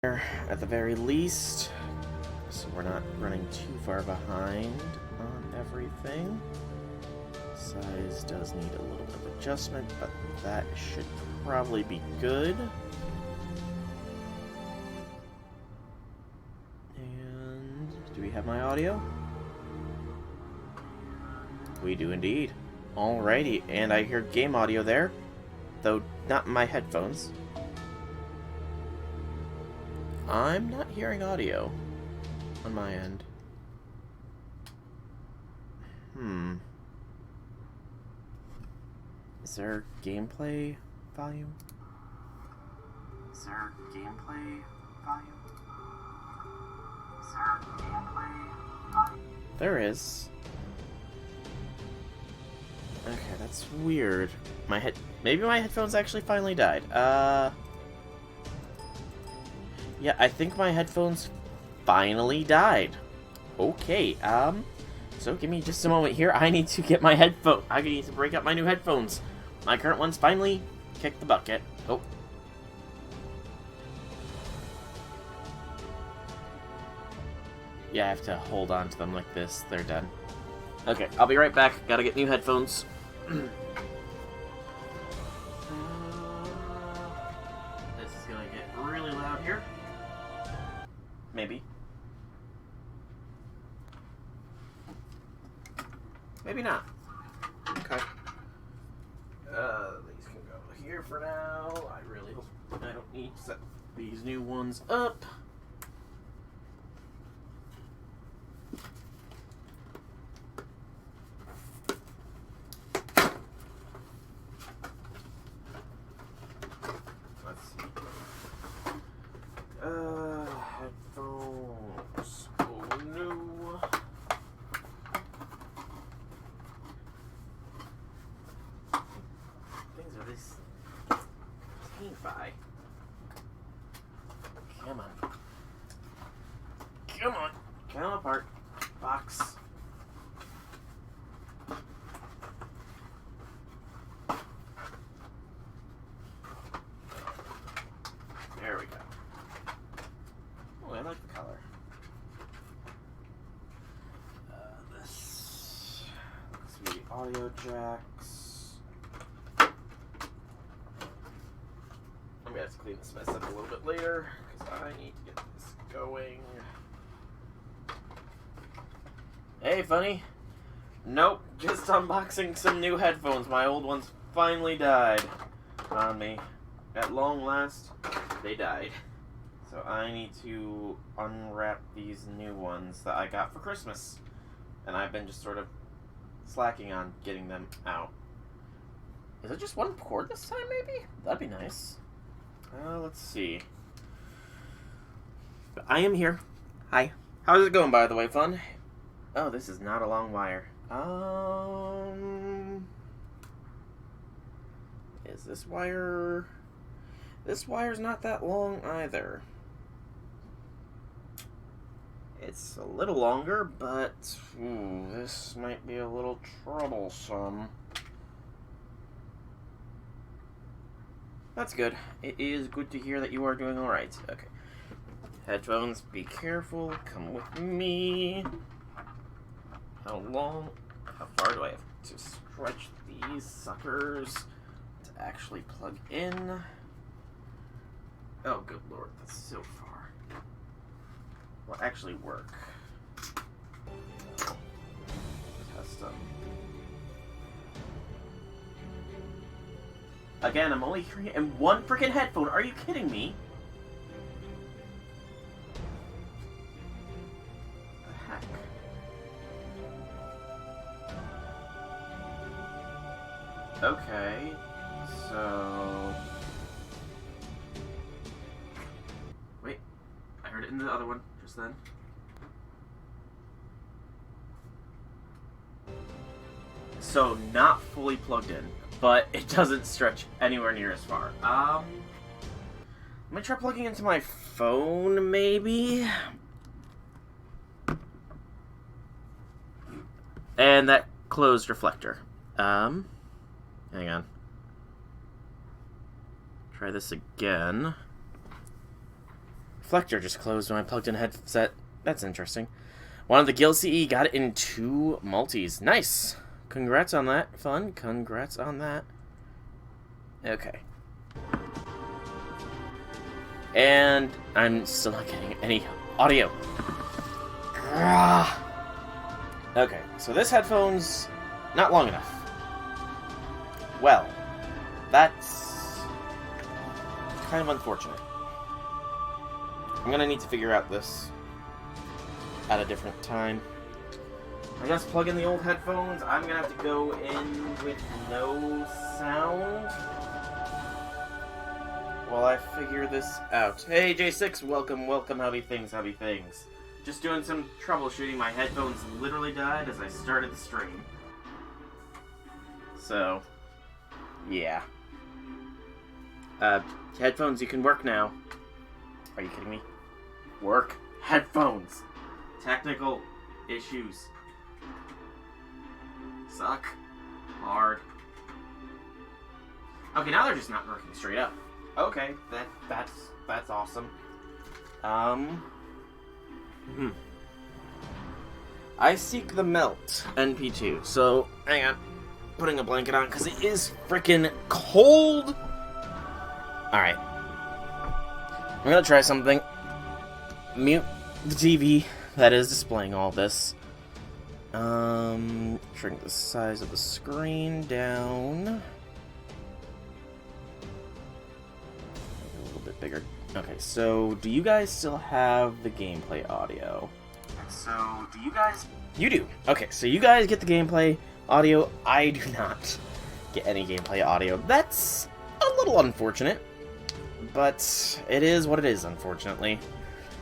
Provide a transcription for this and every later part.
at the very least, so we're not running too far behind on everything. Size does need a little bit of adjustment, but that should probably be good. And do we have my audio? We do indeed. Alrighty, and I hear game audio there, though not in my headphones. I'm not hearing audio on my end. Is there gameplay volume? Is there gameplay volume? Is there gameplay volume? There is. Okay, that's weird. Maybe my headphones actually finally died. Yeah, I think my headphones finally died. Okay, so give me just a moment here. I need to get my I need to break out my new headphones. My current ones finally kicked the bucket. Oh. Yeah, I have to hold on to them like this. They're done. Okay, I'll be right back. Gotta get new headphones. This is gonna get really loud here. Maybe. Maybe not. Okay. These can go here for now. I really hope I don't need to set these new ones up. Let's see. Headphones. Oh no. Things are this paint by. Come on. Come on. Come apart. Box. There we go. Oh, I like the color. This looks to be audio jacks. I'm gonna have to clean this mess up a little bit later because I need to get this going. Hey, funny. Nope, just unboxing some new headphones. My old ones finally died on me. At long last, they died. So I need to unwrap these new ones that I got for Christmas. And I've been just sort of slacking on getting them out. Is it just one cord this time, maybe? That'd be nice. Let's see. But I am here. Hi. How's it going, by the way, fun? Oh, this is not a long wire. Is this wire... This wire's not that long either. It's a little longer, but this might be a little troublesome. That's good. It is good to hear that you are doing alright. Okay. Headphones, be careful. Come with me. How far do I have to stretch these suckers to actually plug in? Oh, good lord, that's so far. Will actually work. Test them. Again, I'm only hearing it in one freaking headphone. Are you kidding me? The heck? Okay, so... Wait, I heard it in the other one just then. So, not fully plugged in, but it doesn't stretch anywhere near as far. Let me try plugging into my phone, maybe? And that closed reflector. Hang on. Try this again. Reflector just closed when I plugged in a headset. That's interesting. One of the Gil CE got it in 2 multis. Nice! Congrats on that. Fun. Congrats on that. Okay. And I'm still not getting any audio. Okay, so this headphone's not long enough. Well, that's kind of unfortunate. I'm gonna need to figure out this at a different time. I guess plug in the old headphones. I'm gonna have to go in with no sound while I figure this out. Hey J6, welcome, howdy things. Just doing some troubleshooting. My headphones literally died as I started the stream. So, yeah. Headphones, you can work now. Are you kidding me? Work headphones. Technical issues. Suck. Hard. Okay, now they're just not working straight up. Okay, that's awesome. I seek the melt NP2. So, hang on. Putting a blanket on because it is freaking cold. Alright. I'm gonna try something. Mute the TV that is displaying all this. Shrink the size of the screen down. A little bit bigger. Okay, so do you guys still have the gameplay audio? You do. Okay, so you guys get the gameplay audio. I do not get any gameplay audio. That's a little unfortunate, but it is what it is, unfortunately.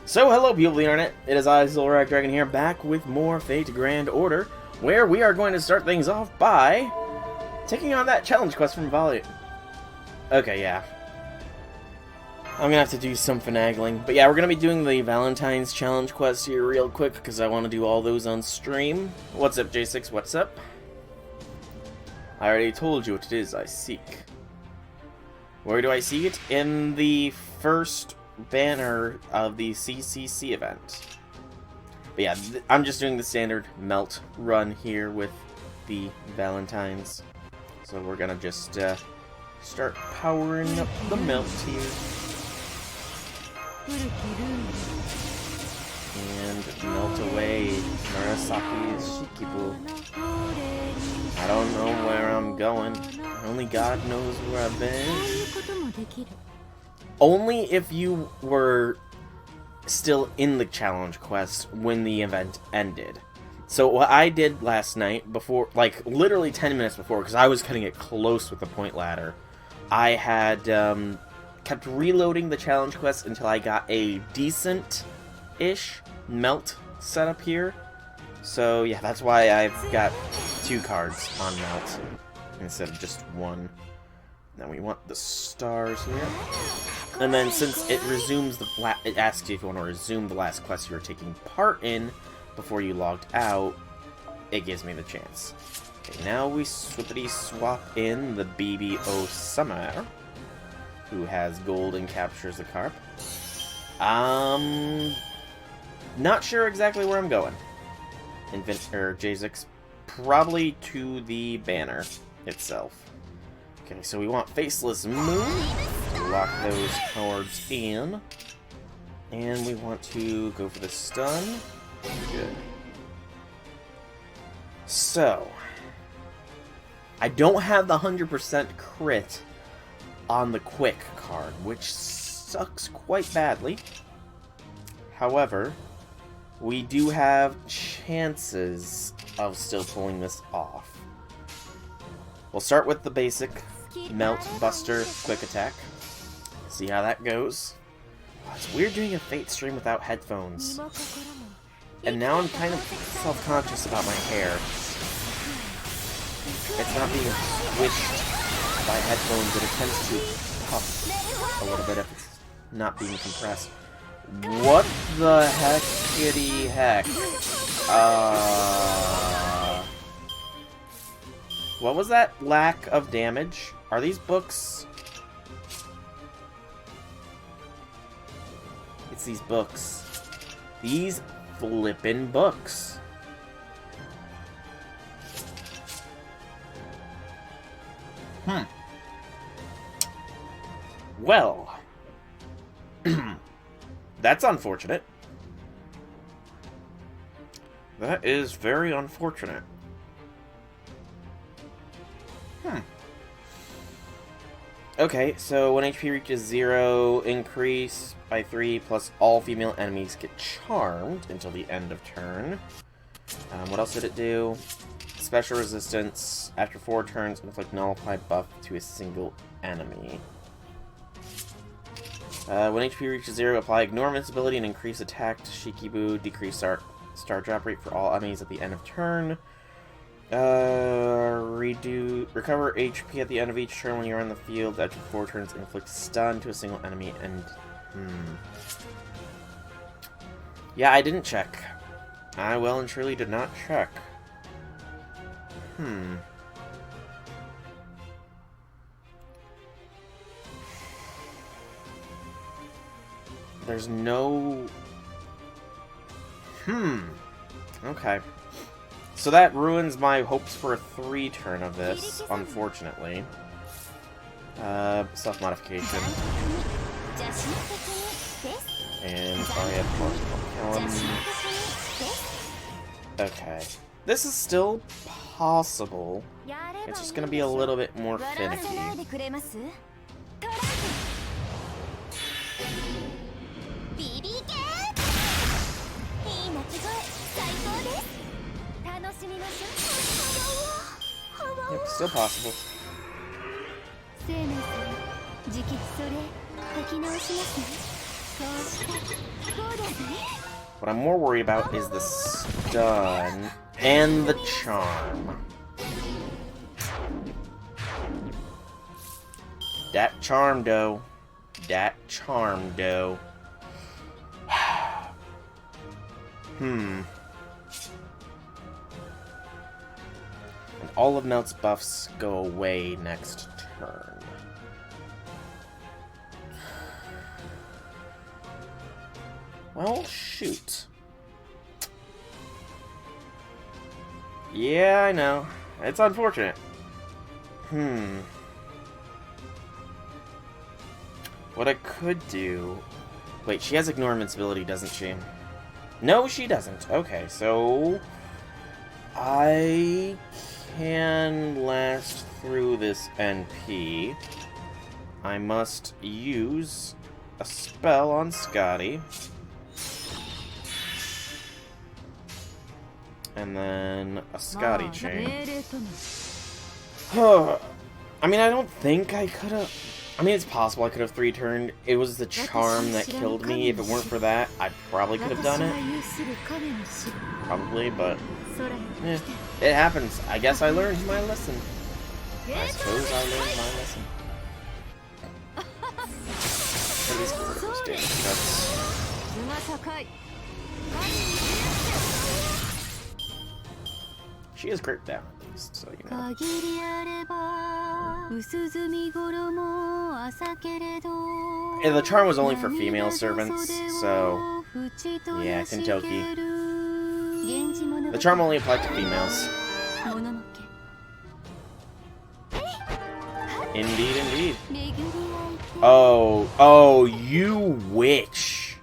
So, hello people of the internet, it is I, Zolrak Dragon here, back with more Fate Grand Order, where we are going to start things off by taking on that challenge quest from Valentine. Okay, yeah. I'm gonna have to do some finagling. But yeah, we're gonna be doing the Valentine's challenge quest here real quick, because I want to do all those on stream. What's up, J6? What's up? I already told you what it is I seek. Where do I see it? In the first banner of the CCC event. But yeah, I'm just doing the standard melt run here with the Valentines. So we're gonna just start powering up the melt here. And melt away Murasaki's Shikibu. I don't know where I'm going. Only God knows where I've been. Only if you were still in the challenge quest when the event ended. So what I did last night, before, like literally 10 minutes before, because I was cutting it close with the point ladder, I had kept reloading the challenge quest until I got a decent-ish melt setup here. So yeah, that's why I've got 2 cards on melt instead of just 1. Now we want the stars here. And then since it resumes it asks you if you want to resume the last quest you were taking part in before you logged out, it gives me the chance. Okay, now we swippity swap in the BBO Summer, who has gold and captures the carp. Not sure exactly where I'm going. J6, probably to the banner itself. Okay, so we want Faceless Moon. Lock those cards in. And we want to go for the stun. Good. So, I don't have the 100% crit on the quick card, which sucks quite badly. However, we do have chances of still pulling this off. We'll start with the basic Melt Buster Quick Attack. See how that goes. Oh, it's weird doing a Fate stream without headphones. And now I'm kind of self-conscious about my hair. It's not being squished by headphones, and it tends to puff a little bit if it's not being compressed. What the heckity heck? What was that lack of damage? Are these books? It hates these books. These flippin' books. Well, that's unfortunate. That is very unfortunate. Okay, so when HP reaches 0, increase by 3, plus all female enemies get charmed until the end of turn. What else did it do? Special resistance. After 4 turns, inflict nullify buff to a single enemy. When HP reaches 0, apply Ignore Invincibility and increase attack to Shikibu. Decrease star drop rate for all enemies at the end of turn. Recover HP at the end of each turn when you're on the field. After 4 turns, inflict stun to a single enemy and... Yeah, I didn't check. I well and truly did not check. There's no... Okay. So that ruins my hopes for a 3 turn of this, unfortunately. Self-modification. And I have Okay. This is still possible. It's just gonna be a little bit more finicky. Yep, still possible. What I'm more worried about is the stun and the charm. Dat charm, though. Dat charm, though. And all of Melt's buffs go away next turn. Well, shoot. Yeah, I know. It's unfortunate. What I could do... Wait, she has Ignore Invincibility, doesn't she? No, she doesn't. Okay, so... I can last through this NP. I must use a spell on Scotty. And then a Scotty chain. I mean, I don't think I could have... I mean, it's possible I could have 3-turned. It was the charm that killed me. If it weren't for that, I probably could have done it. Probably, but... it happens. I guess I learned my lesson. I suppose I learned my lesson. At least critical damage. That's... She is crit down, at least, so you know. Yeah, the charm was only for female servants, so... Yeah, Kentucky. The charm only applied to females. Indeed, indeed. Oh, you witch.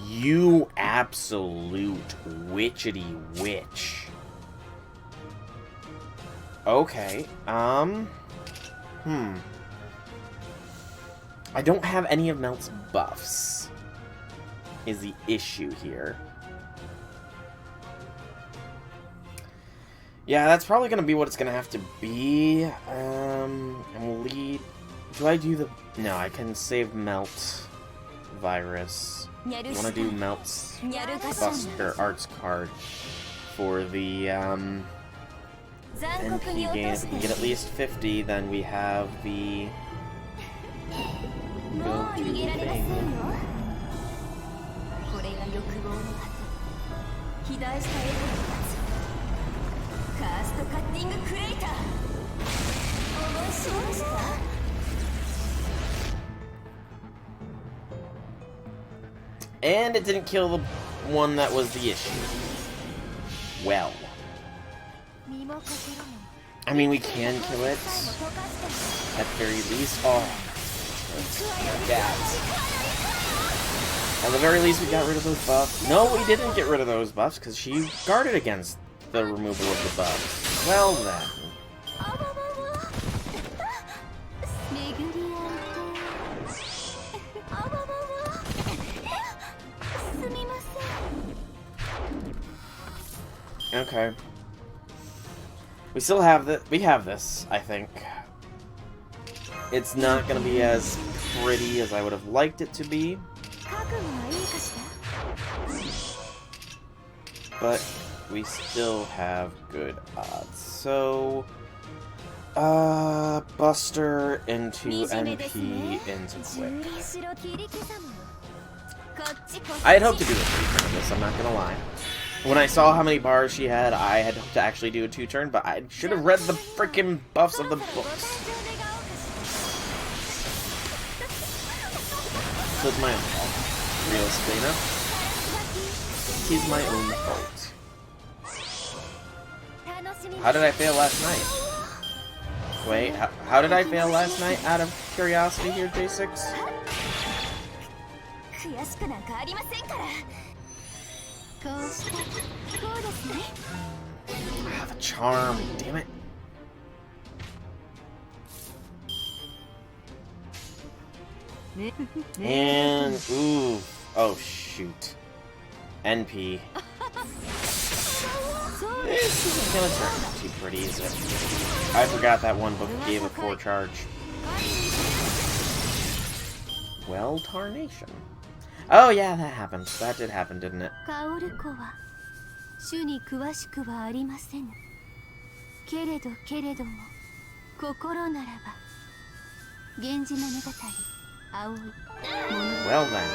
You absolute witchity witch. Okay, I don't have any of Melt's buffs, is the issue here. Yeah, that's probably gonna be what it's gonna have to be. And we'll lead... Do I do the... No, I can save Melt Virus. I wanna do Melt's Buster Arts card for the, NP gain. If we can get at least 50, then we have the go-to thing. And it didn't kill the one that was the issue. Well. I mean, we can kill it. At the very least. Oh. At the very least, we got rid of those buffs. No, we didn't get rid of those buffs, because she guarded against the removal of the buffs. Well, then. Okay. We still have this. We have this, I think. It's not going to be as pretty as I would have liked it to be. But we still have good odds. So, Buster into NP into Quick. I had hoped to do a 2-turn of this, I'm not gonna lie. When I saw how many bars she had, I had hoped to actually do a 2-turn, but I should have read the freaking buffs of the books. So it's my own fault. Realistically enough. It is my own fault. How did I fail last night? Wait, how did I fail last night out of curiosity here, J6? I have a charm, damn it. And, ooh, oh shoot. NP. This isn't gonna turn out too pretty, is it? I forgot that one book gave a 4 charge. Well, tarnation. Oh yeah, that happened. That did happen, didn't it? Well then.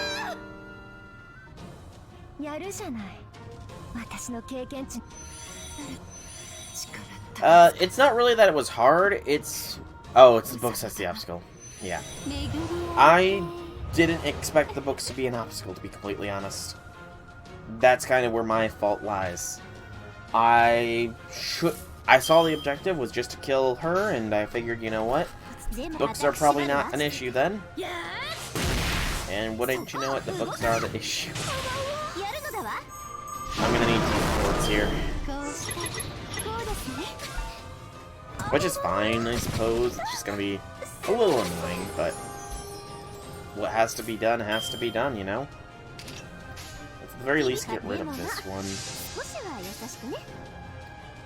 It's not really that it was hard, it's... Oh, it's the books that's the obstacle. Yeah. I didn't expect the books to be an obstacle, to be completely honest. That's kind of where my fault lies. I saw the objective was just to kill her, and I figured, you know what? Books are probably not an issue then. And wouldn't you know it, the books are the issue. I'm gonna need team here. Which is fine, I suppose. It's just gonna be a little annoying, but what has to be done has to be done, you know? At the very least, get rid of this one.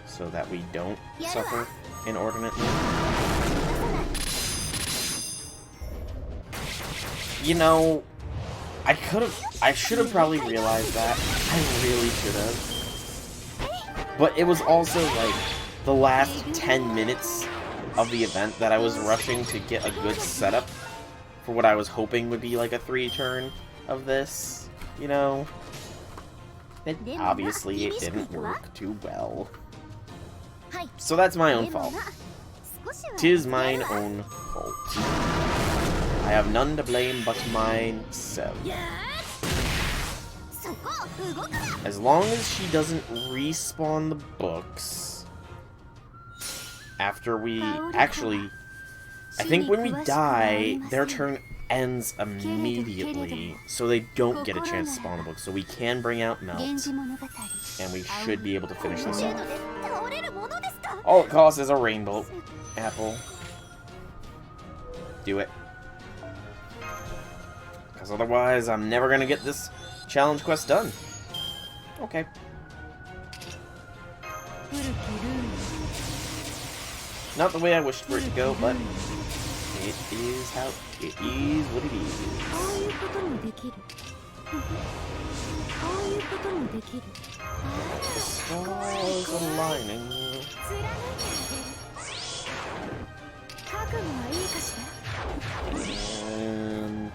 So that we don't suffer inordinately. You know, I should have probably realized that. I really should have. But it was also like the last 10 minutes of the event that I was rushing to get a good setup for what I was hoping would be like a 3-turn of this, you know? Obviously, it didn't work too well. So that's my own fault. 'Tis mine own fault. I have none to blame but myself. As long as she doesn't respawn the books after we... Actually, I think when we die, their turn ends immediately, so they don't get a chance to spawn the books. So we can bring out Melt, and we should be able to finish this off. All it costs is a rainbow apple. Do it. Because otherwise, I'm never going to get this challenge quest done. Okay. Not the way I wished for it to go, but it is how it is what it is. The stars aligning. And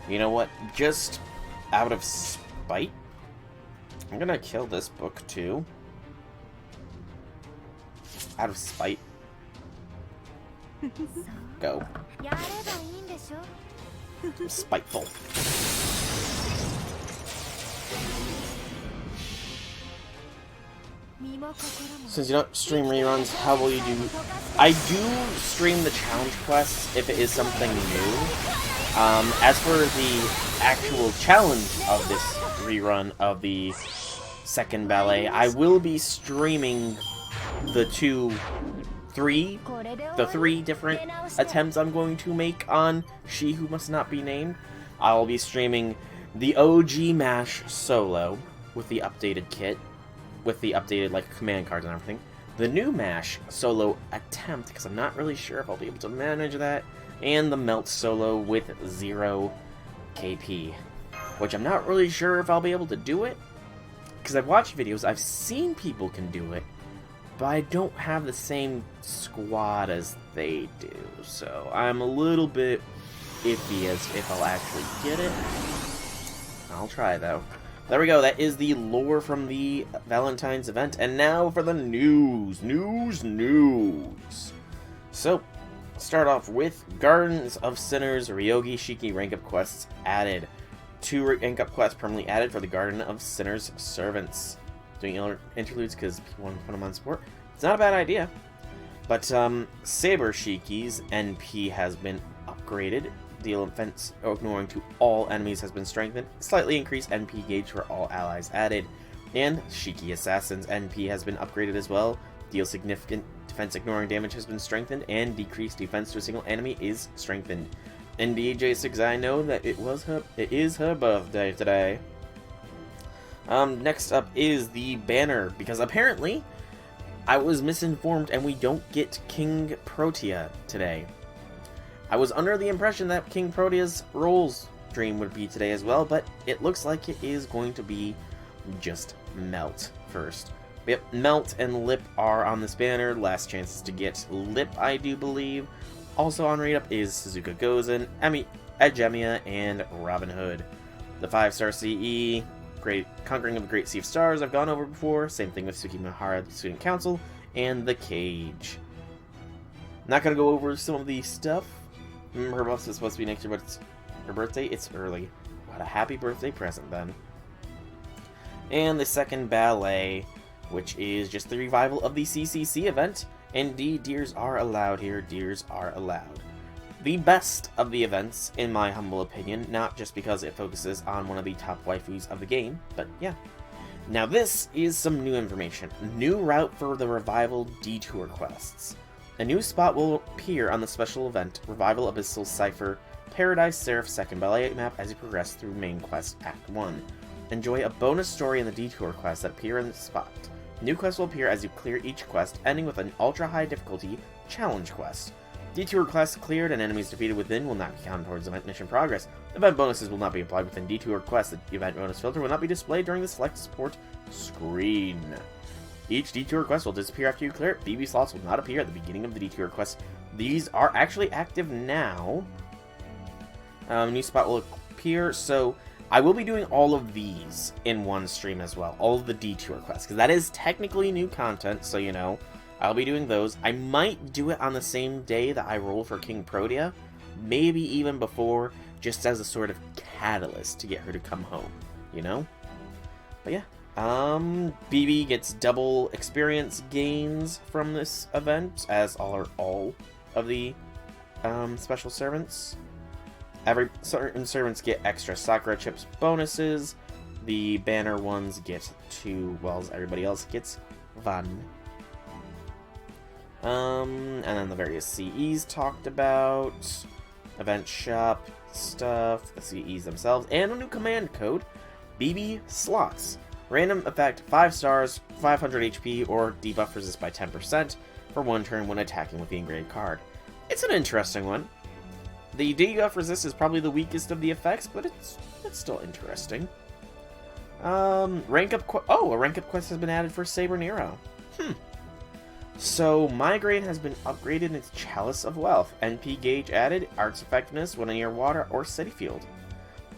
you know what? Just out of spite, I'm gonna kill this book too. Out of spite. Go. I'm spiteful. Since you don't stream reruns, how will you do? I do stream the challenge quests if it is something new. As for the actual challenge of this rerun of the second ballet, I will be streaming the three different attempts I'm going to make on She Who Must Not Be Named. I'll be streaming the OG MASH solo with the updated kit, with the updated like command cards and everything. The new MASH solo attempt, because I'm not really sure if I'll be able to manage that, and the Melt solo with 0 KP, which I'm not really sure if I'll be able to do it, because I've watched videos, I've seen people can do it, but I don't have the same squad as they do, so I'm a little bit iffy as if I'll actually get it. I'll try, though. There we go, that is the lore from the Valentine's event, and now for the news. So, start off with Gardens of Sinners Ryogi Shiki rank-up quests added. 2 rank-up quests permanently added for the Garden of Sinners servants. Doing interludes because people want to put them on support. It's not a bad idea. But, Saber Shiki's NP has been upgraded. Deal offense ignoring to all enemies has been strengthened. Slightly increased NP gauge for all allies added. And Shiki Assassin's NP has been upgraded as well. Deal significant defense ignoring damage has been strengthened. And decreased defense to a single enemy is strengthened. And DJ6, I know that it is her birthday today. Next up is the banner, because apparently I was misinformed and we don't get King Protea today. I was under the impression that King Protea's Rolls stream would be today as well, but it looks like it is going to be just Melt first. Yep, Melt and Lip are on this banner. Last chances to get Lip, I do believe. Also on rate up is Suzuka Gozen, Edgemia, and Robin Hood. The 5-star CE, Great Conquering of the Great Sea of Stars, I've gone over before. Same thing with Tsukimihara, the Student Council, and The Cage. Not gonna go over some of the stuff. Her birthday is supposed to be next year, but it's her birthday. It's early. What a happy birthday present, then. And the second ballet, which is just the revival of the CCC event. Indeed, deers are allowed here. Deers are allowed. The best of the events, in my humble opinion, not just because it focuses on one of the top waifus of the game, but yeah. Now this is some new information. New route for the revival detour quests. A new spot will appear on the special event, Revival Abyssal Cypher Paradise Seraph 2nd Ballet map as you progress through Main Quest Act 1. Enjoy a bonus story in the detour quests that appear in the spot. New quests will appear as you clear each quest, ending with an ultra-high difficulty challenge quest. Detour quests cleared and enemies defeated within will not be counted towards event mission progress. Event bonuses will not be applied within detour quests. The event bonus filter will not be displayed during the select support screen. Each detour quest will disappear after you clear it. BB slots will not appear at the beginning of the detour quest. These are actually active now. New spot will appear, so I will be doing all of these in one stream as well. All of the detour quests, because that is technically new content, so you know. I'll be doing those. I might do it on the same day that I roll for King Protea. Maybe even before, just as a sort of catalyst to get her to come home, you know? But yeah. BB gets double experience gains from this event, as all of the special servants. Certain servants get extra Sakura chips bonuses. The banner ones get 2, while everybody else gets 1. And then the various CEs talked about, event shop stuff, the CEs themselves, and a new command code, BB slots. Random effect, 5 stars, 500 HP, or debuff resist by 10% for 1 turn when attacking with the engraved card. It's an interesting one. The debuff resist is probably the weakest of the effects, but it's still interesting. A rank up quest has been added for Saber Nero. So, Migraine has been upgraded in its Chalice of Wealth. NP gauge added, arts effectiveness when near water or city field.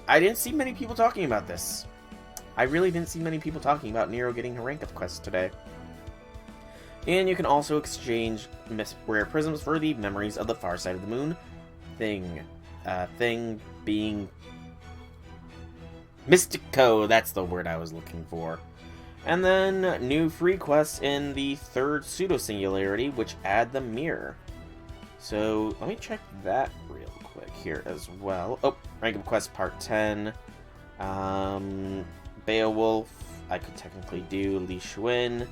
I didn't see many people talking about this. I really didn't see many people talking about Nero getting a rank up quest today. And you can also exchange rare prisms for the Memories of the Far Side of the Moon thing. Thing being Mystico, that's the word I was looking for. And then new free quests in the third pseudo-singularity, which add the mirror. So let me check that real quick here as well. Oh, rank up quest part 10. Beowulf, I could technically do Li Xuan,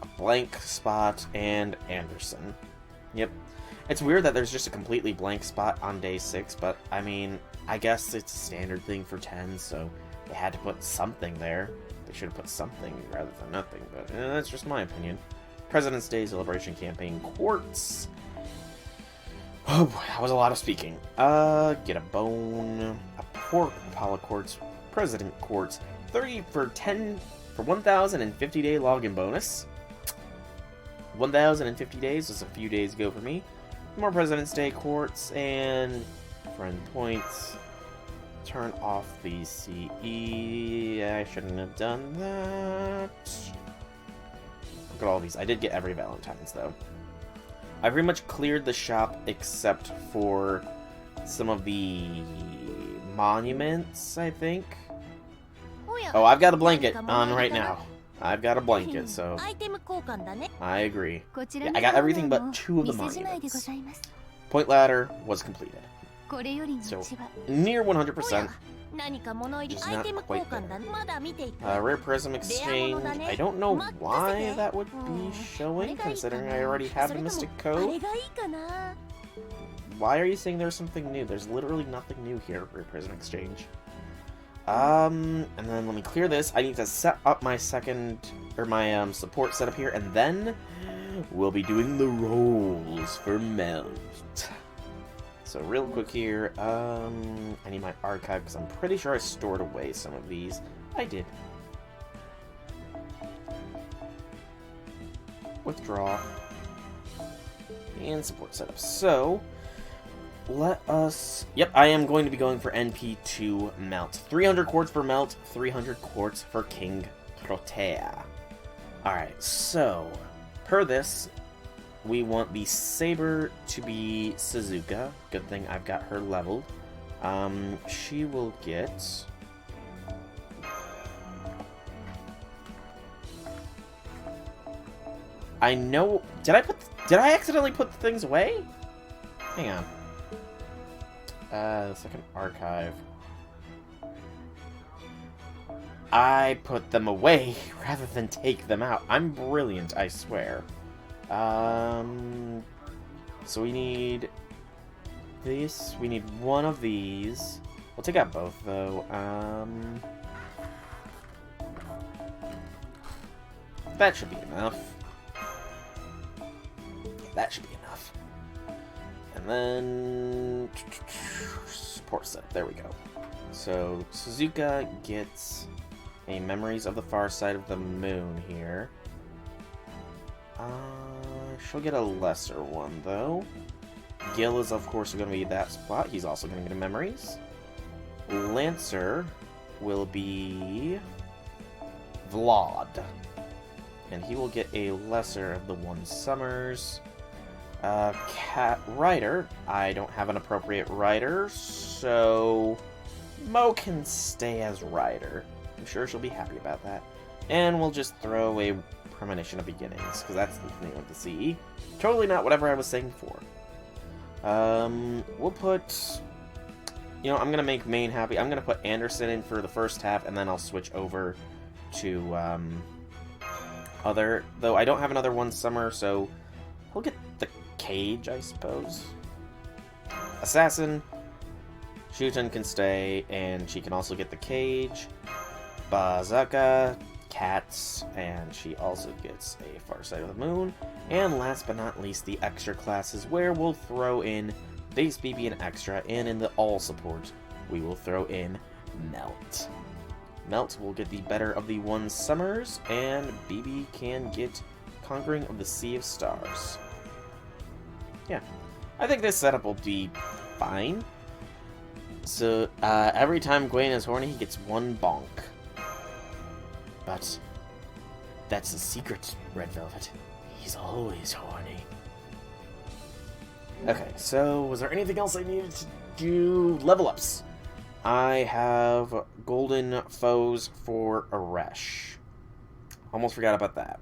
a blank spot, and Anderson. Yep. It's weird that there's just a completely blank spot on day 6, but I mean, I guess it's a standard thing for 10, so they had to put something there. They should have put something rather than nothing, but that's just my opinion. President's Day Celebration Campaign Quartz. Oh boy, that was a lot of speaking. Get a bone, a pork Apollo Quartz, President Quartz, 30 for 10 for 1,050 day login bonus. 1,050 days was a few days ago for me. More President's Day Quartz and friend points. Turn off the CE. I shouldn't have done that. Look at all these. I did get every Valentine's though. I pretty much cleared the shop except for some of the monuments, I think. Oh, I've got a blanket on right now. I've got a blanket, so I agree. Yeah, I got everything but 2 of the monuments. Point ladder was completed. So, near 100%. Just not quite there. Rare Prism Exchange. I don't know why that would be showing, considering I already have the Mystic Code. Why are you saying there's something new? There's literally nothing new here, Rare Prism Exchange. And then let me clear this. I need to set up my my support setup here, and then we'll be doing the rolls for Melt. So real quick here, I need my archive because I'm pretty sure I stored away some of these. I did. Withdraw. And support setup. So, let us... Yep, I am going to be going for NP2 Melt. 300 quartz for Melt, 300 quartz for King Protea. Alright, so, per this, we want the Saber to be Suzuka. Good thing I've got her leveled. She will get... I know... Did I accidentally put the things away? Hang on. Second archive. I put them away rather than take them out. I'm brilliant, I swear. So we need this. We need one of these. We'll take out both, though. That should be enough. That should be enough. And then... support set. There we go. So, Suzuka gets a Memories of the Far Side of the Moon here. She'll get a lesser one, though. Gil is, of course, going to be that spot. He's also going to get a Memories. Lancer will be... Vlad. And he will get a lesser of the one Summers. Cat Rider. I don't have an appropriate Rider, so... Mo can stay as Rider. I'm sure she'll be happy about that. And we'll just throw a Premonition of Beginnings, because that's the name of the CE. Totally not whatever I was saying before. We'll put... You know, I'm going to make Maine happy. I'm going to put Anderson in for the first half, and then I'll switch over to, other... Though I don't have another one Summer, so he'll get the Cage, I suppose. Assassin. Shuton can stay, and she can also get the Cage. Bazaka, Cats, and she also gets a Far Side of the Moon. And last but not least, the extra classes, where we'll throw in Base BB and Extra, and in the all support, we will throw in Melt. Melt will get the better of the one Summers, and BB can get Conquering of the Sea of Stars. Yeah, I think this setup will be fine. So, every time Gwen is horny, he gets one bonk. But that's the secret, Red Velvet. He's always horny. Okay, so was there anything else I needed to do? Level ups. I have Golden Foes for Aresh. Almost forgot about that.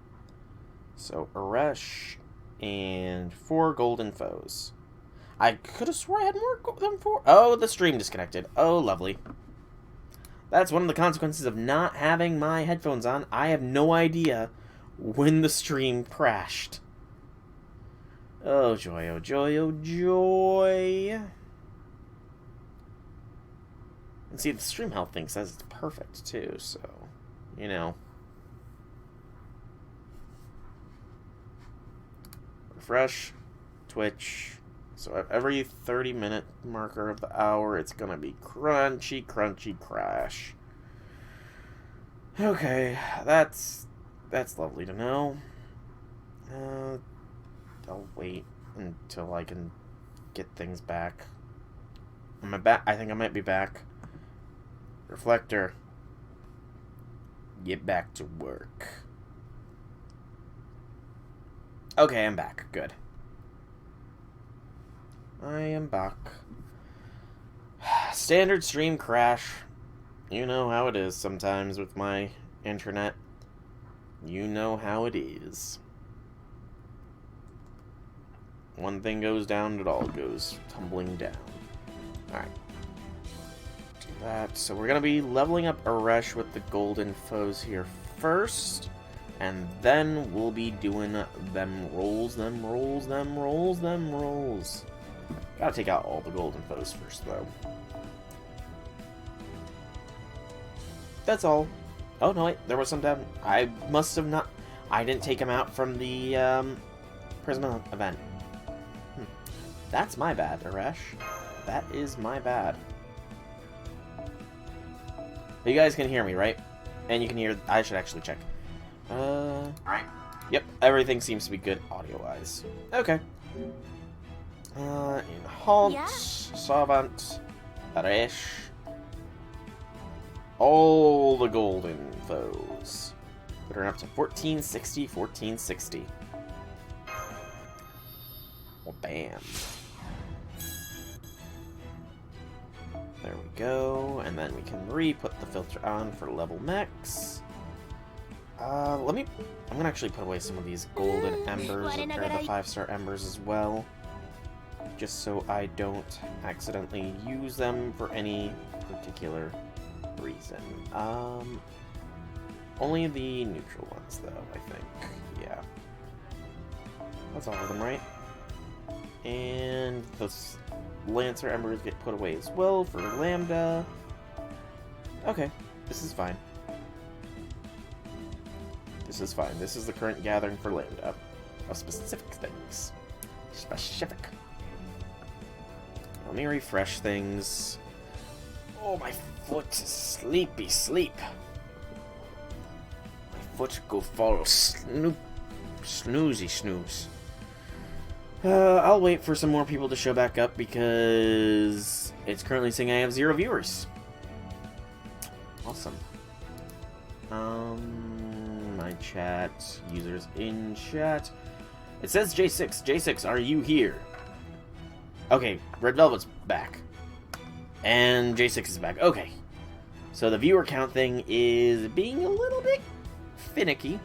So, Aresh and 4 golden foes. I could have swore I had more than 4. Oh, the stream disconnected. Oh, lovely. That's one of the consequences of not having my headphones on. I have no idea when the stream crashed. Oh, joy, oh, joy, oh, joy. And see, the stream health thing says it's perfect, too, so, you know. Refresh, Twitch. So at every 30-minute marker of the hour, it's gonna be crunchy, crunchy crash. Okay, that's lovely to know. I'll wait until I can get things back. Am I back? I think I might be back. Reflector. Get back to work. Okay, I'm back. Good. I am back. Standard stream crash. You know how it is sometimes with my internet. You know how it is. One thing goes down, it all goes tumbling down. Alright. Do that. So we're going to be leveling up Aresh with the golden foes here first. And then we'll be doing them rolls. Gotta take out all the golden foes first, though. That's all. Oh, no, wait. There was some down. I must have not... I didn't take them out from the, Prism event. That's my bad, Aresh. That is my bad. You guys can hear me, right? And you can hear... I should actually check. Alright. Yep, everything seems to be good audio-wise. Okay. In Halt, yeah. Savant, Aresh. All the golden foes. Put her up to 1460, 1460. Well, bam. There we go. And then we can re-put the filter on for level max. I'm gonna actually put away some of these golden embers, or the 5-star embers as well. Just so I don't accidentally use them for any particular reason. Only the neutral ones, though, I think. Yeah. That's all of them, right? And the Lancer embers get put away as well for Lambda. Okay, this is fine. This is fine. This is the current gathering for Lambda. Of specific things. Specific. Let me refresh things. Oh, my foot. Sleepy sleep. My foot go follow snoozy snooze. I'll wait for some more people to show back up because it's currently saying I have 0 viewers. Awesome. My chat, users in chat. It says J6. J6, are you here? Okay, Red Velvet's back. And J6 is back. Okay. So the viewer count thing is being a little bit finicky.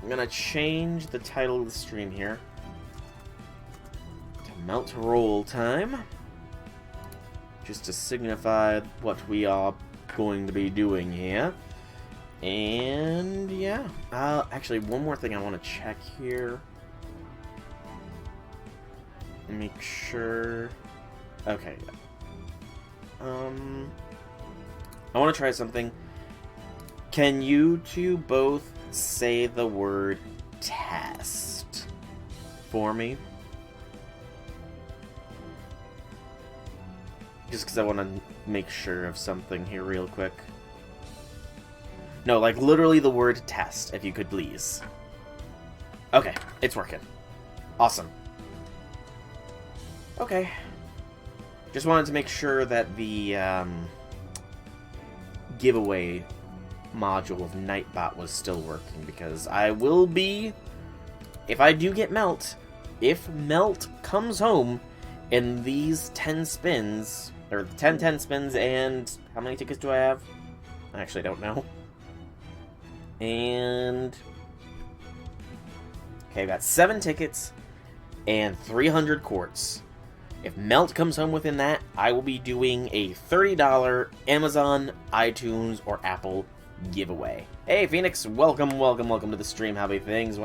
I'm gonna change the title of the stream here to Melt Roll Time. Just to signify what we are going to be doing here. And yeah. Actually, one more thing I want to check here. Make sure. Okay. I want to try something. Can you two both say the word test for me? Just because I want to make sure of something here real quick. No, like literally the word test, if you could please. Okay, it's working. Awesome. Okay. Just wanted to make sure that the giveaway module of Nightbot was still working, because I will be, if I do get Melt, if Melt comes home in these 10 spins, or 10 spins, and how many tickets do I have? I actually don't know. And... okay, I've got 7 tickets and 300 quartz. If Melt comes home within that, I will be doing a $30 Amazon, iTunes, or Apple giveaway. Hey, Phoenix, welcome to the stream. Hobby things.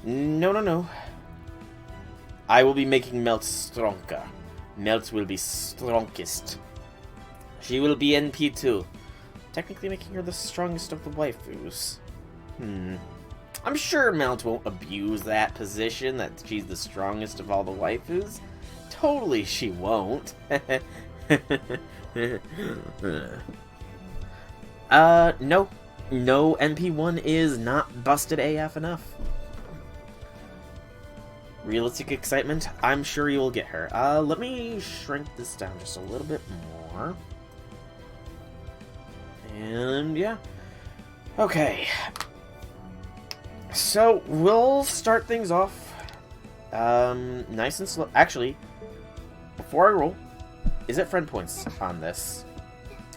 No. I will be making Melt stronger. Melt will be strongest. She will be NP2. Technically making her the strongest of the waifus. I'm sure Melt won't abuse that position, that she's the strongest of all the waifus. Totally she won't. No. No, NP1 is not busted AF enough. Realistic excitement, I'm sure you will get her. Let me shrink this down just a little bit more. And, yeah. Okay. So, we'll start things off, nice and slow. Actually, before I roll, is it friend points on this?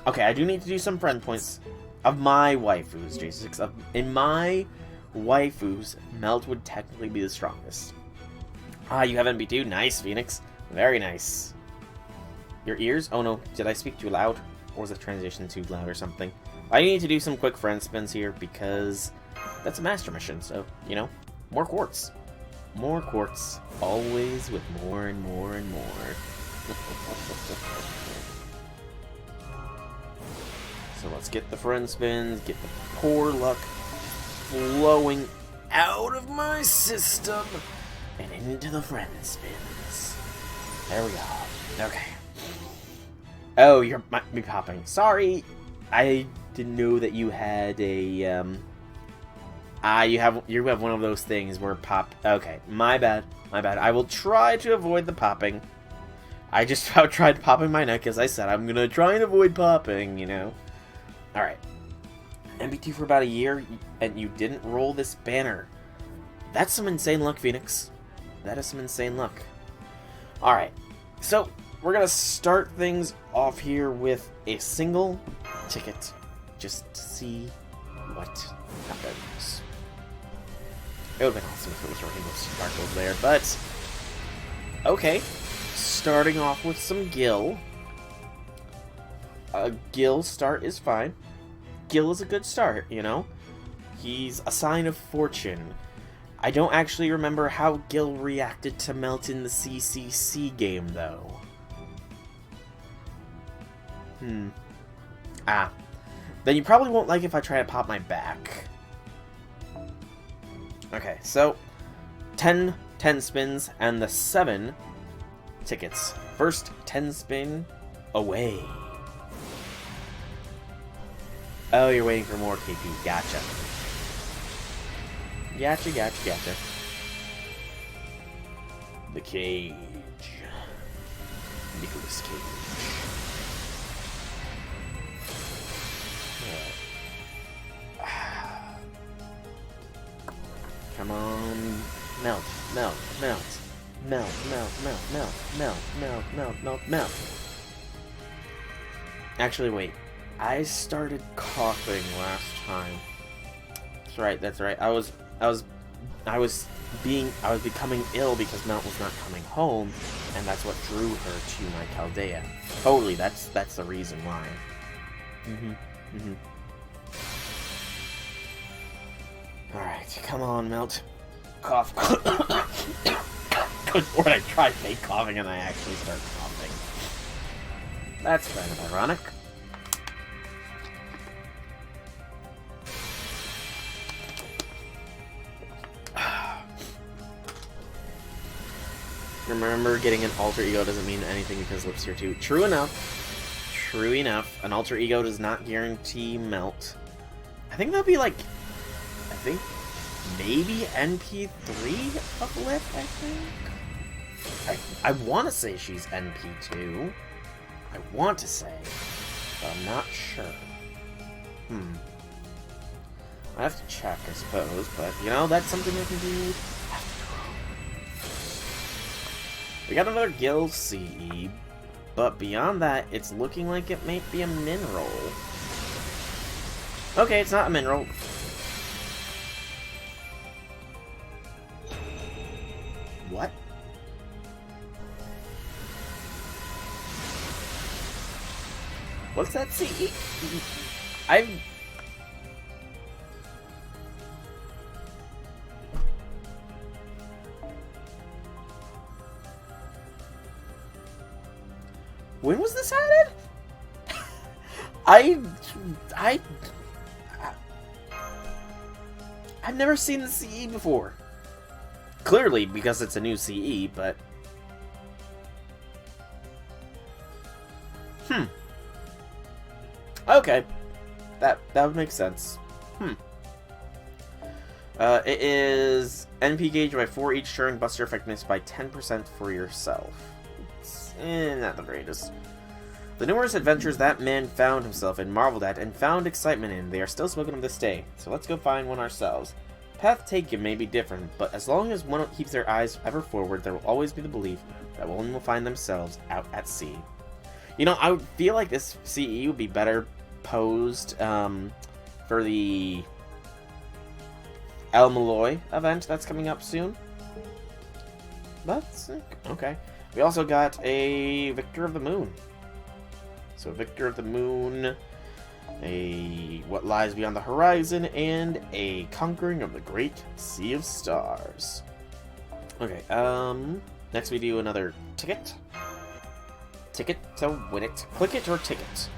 Okay, I do need to do some friend points of my waifus, J6. In my waifus, Melt would technically be the strongest. You have NB2? Nice, Phoenix. Very nice. Your ears? Oh no, did I speak too loud? Or was the transition too loud or something? I need to do some quick friend spins here because that's a master mission, so, you know, more quartz. More quartz. Always with more and more and more. So let's get the friend spins, get the poor luck flowing out of my system and into the friend spins. There we go. Okay. Oh, you might be popping. Sorry, I didn't know that you had a you have one of those things where pop. Okay, my bad. I will try to avoid the popping. I just tried popping my neck, as I said. I'm gonna try and avoid popping, you know. All right. MB2 for about a year, and you didn't roll this banner. That's some insane luck, Phoenix. That is some insane luck. All right. So we're gonna start things off here with a single ticket, just to see what happens. It would have been awesome if it was Rainbow Sparkles there, but okay. Starting off with some Gil. Gil start is fine. Gil is a good start, you know? He's a sign of fortune. I don't actually remember how Gil reacted to Melt in the CCC game, though. Then you probably won't like if I try to pop my back. Okay, so 10 spins and the 7 tickets. First 10 spin away. Oh, you're waiting for more KP. Gotcha. Gotcha. The cage. Nicholas Cage. Come on. Melt. Actually, wait. I started coughing last time. That's right. I was becoming ill because Melt was not coming home, and that's what drew her to my Caldera. Totally, that's the reason why. Alright, come on, Melt. Cough. Good lord, I tried fake coughing and I actually start coughing. That's kind of ironic. Remember, getting an alter ego doesn't mean anything because Lips here too. True enough. An alter ego does not guarantee Melt. I think that'd be like, maybe NP3 of Lip, I think? I want to say she's NP2. I want to say, but I'm not sure. I have to check, I suppose, but, you know, that's something I can do. We got another Gil CE, but beyond that, it's looking like it might be a mineral. Okay, it's not a mineral. What? What's that CE? When was this added? I've never seen the CE before. Clearly, because it's a new CE, but... Okay. That would make sense. It is NP gauge by 4 each turn, buster effectiveness by 10% for yourself. It's not the greatest. The numerous adventures that man found himself in, marveled at, and found excitement in, they are still spoken of this day. So let's go find one ourselves. Path taken may be different, but as long as one keeps their eyes ever forward, there will always be the belief that one will find themselves out at sea. You know, I would feel like this CE would be better posed for the El Malloy event that's coming up soon. But, okay. We also got a Victor of the Moon. So, Victor of the Moon, a What Lies Beyond the Horizon, and a Conquering of the Great Sea of Stars. Okay, next we do another ticket. Ticket to win it. Click it or ticket.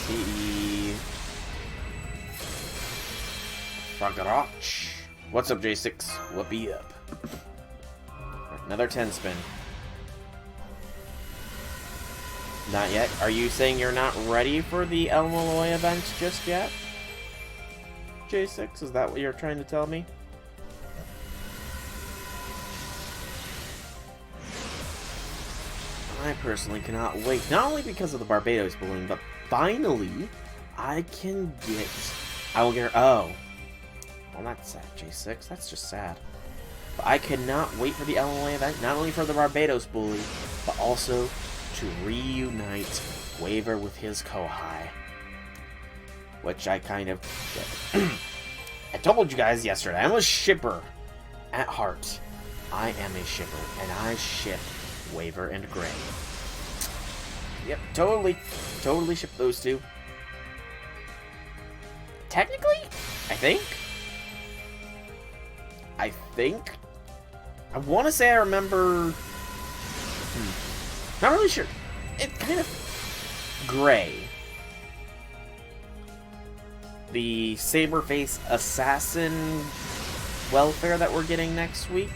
Okay, Fragarach. What's up, J6? What be up? Another 10 spin. Not yet. Are you saying you're not ready for the El Malloy event just yet? J6, is that what you're trying to tell me? I personally cannot wait. Not only because of the Barbados balloon, but finally, I can get... I will get... Oh. Well, that's sad, J6. That's just sad. But I cannot wait for the El Malloy event. Not only for the Barbados bully, but also to reunite Waver with his Kohai. Which I kind of did. I told you guys yesterday, I'm a shipper at heart. I am a shipper, and I ship Waver and Gray. Yep, totally ship those two. Technically, I think. I want to say I remember... Not really sure. It's kind of Gray. The Saberface Assassin welfare that we're getting next week.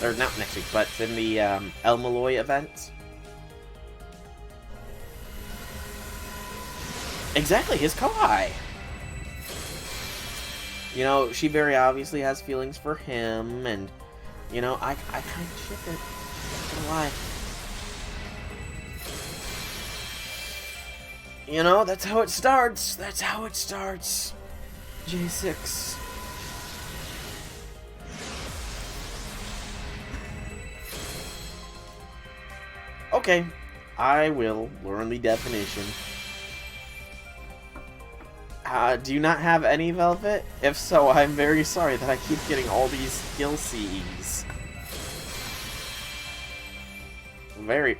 Or not next week, but in the El Malloy event. Exactly, his Kohai. You know, she very obviously has feelings for him, and, you know, I kind of ship it. Not gonna lie. You know, that's how it starts. That's how it starts. J6. Okay, I will learn the definition. Do you not have any Velvet? If so, I'm very sorry that I keep getting all these skill CEs. Wait,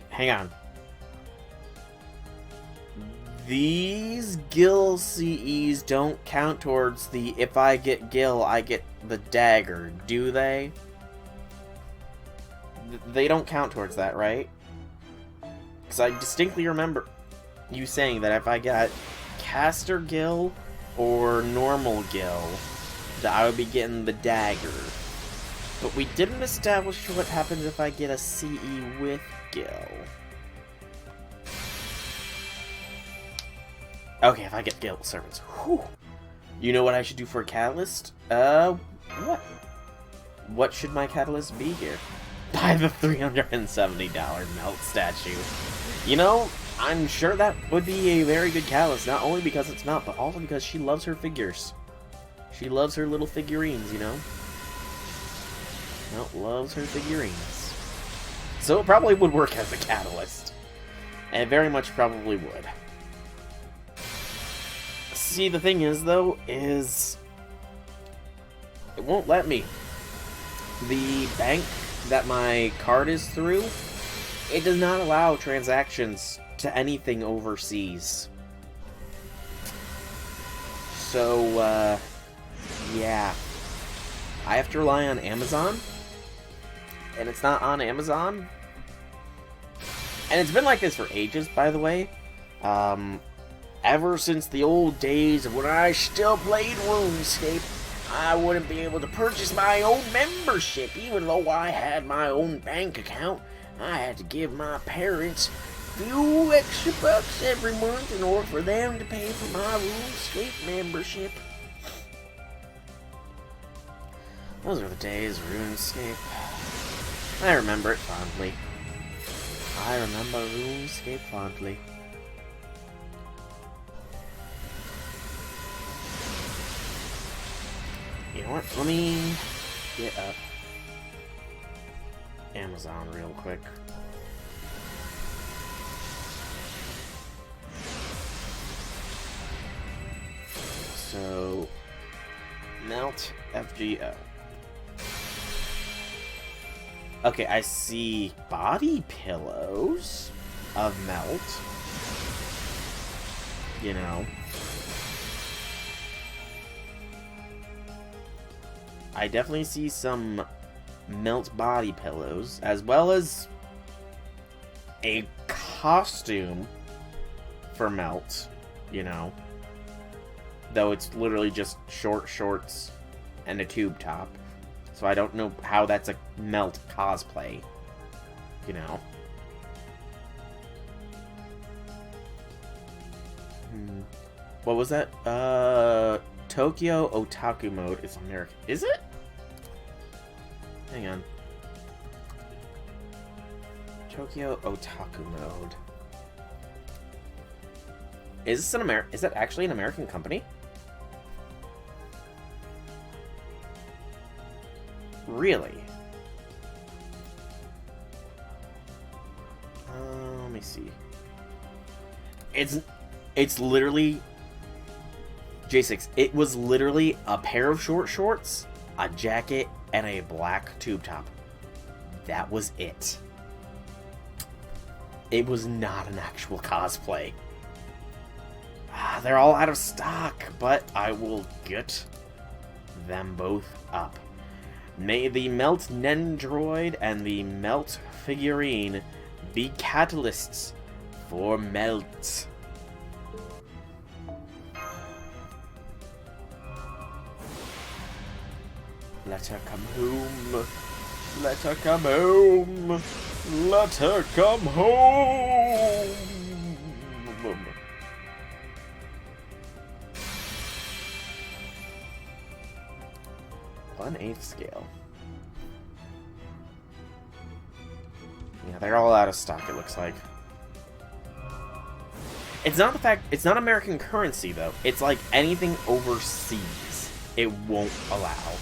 hang on. These Gil CEs don't count towards the if I get Gil, I get the dagger, do they? They don't count towards that, right? Because I distinctly remember you saying that if I got Caster Gil or normal Gil, that I would be getting the dagger. But we didn't establish what happens if I get a CE with Gil. Okay, if I get Gil Servants. Whew. You know what I should do for a catalyst? What? What should my catalyst be here? Buy the $370 melt statue. You know, I'm sure that would be a very good catalyst, not only because it's melt, but also because she loves her figures. She loves her little figurines, you know? Melt loves her figurines. So it probably would work as a catalyst. And it very much probably would. See, the thing is, though, is it won't let me. The bank that my card is through, it does not allow transactions to anything overseas. So, yeah. I have to rely on Amazon, and it's not on Amazon. And it's been like this for ages, by the way. Ever since the old days of when I still played RuneScape, I wouldn't be able to purchase my own membership, even though I had my own bank account. I had to give my parents a few extra bucks every month in order for them to pay for my RuneScape membership. Those were the days of RuneScape. I remember it fondly. I remember RuneScape fondly. You know what? Let me get up Amazon real quick. So, Melt FGO. Okay, I see body pillows of Melt. You know. I definitely see some Melt body pillows, as well as a costume for Melt, you know. Though it's literally just short shorts and a tube top. So I don't know how that's a Melt cosplay, you know. What was that? Tokyo Otaku Mode is American. Is it? Hang on. Tokyo Otaku Mode. Is this is that actually an American company? Really? Let me see. It's literally J6. It was literally a pair of short shorts, a jacket, and a black tube top. That was it. It was not an actual cosplay. They're all out of stock, but I will get them both up. May the Melt Nendroid and the Melt figurine be catalysts for Melt. Let her come home. Let her come home. Let her come home. 1/8 scale. Yeah, they're all out of stock, it looks like. It's not the fact, it's not American currency, though. It's like anything overseas, it won't allow.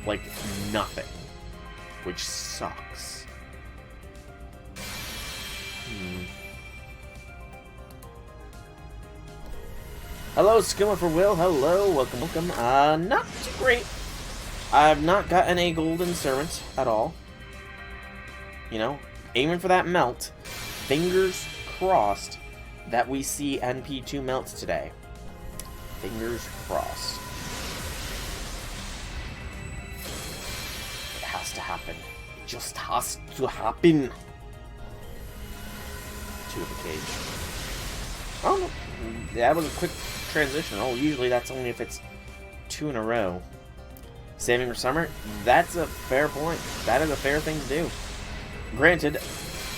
Like, nothing. Which sucks. Hello, Skimmer for Will. Hello, welcome, welcome. Not too great. I've not gotten a golden servant at all. You know, aiming for that Melt. Fingers crossed that we see NP2 Melt today. Fingers crossed. It has to happen. It just has to happen. 2 of the cage. Oh, no. That was a quick transition. Oh, usually that's only if it's 2 in a row. Saving for summer? That's a fair point. That is a fair thing to do. Granted,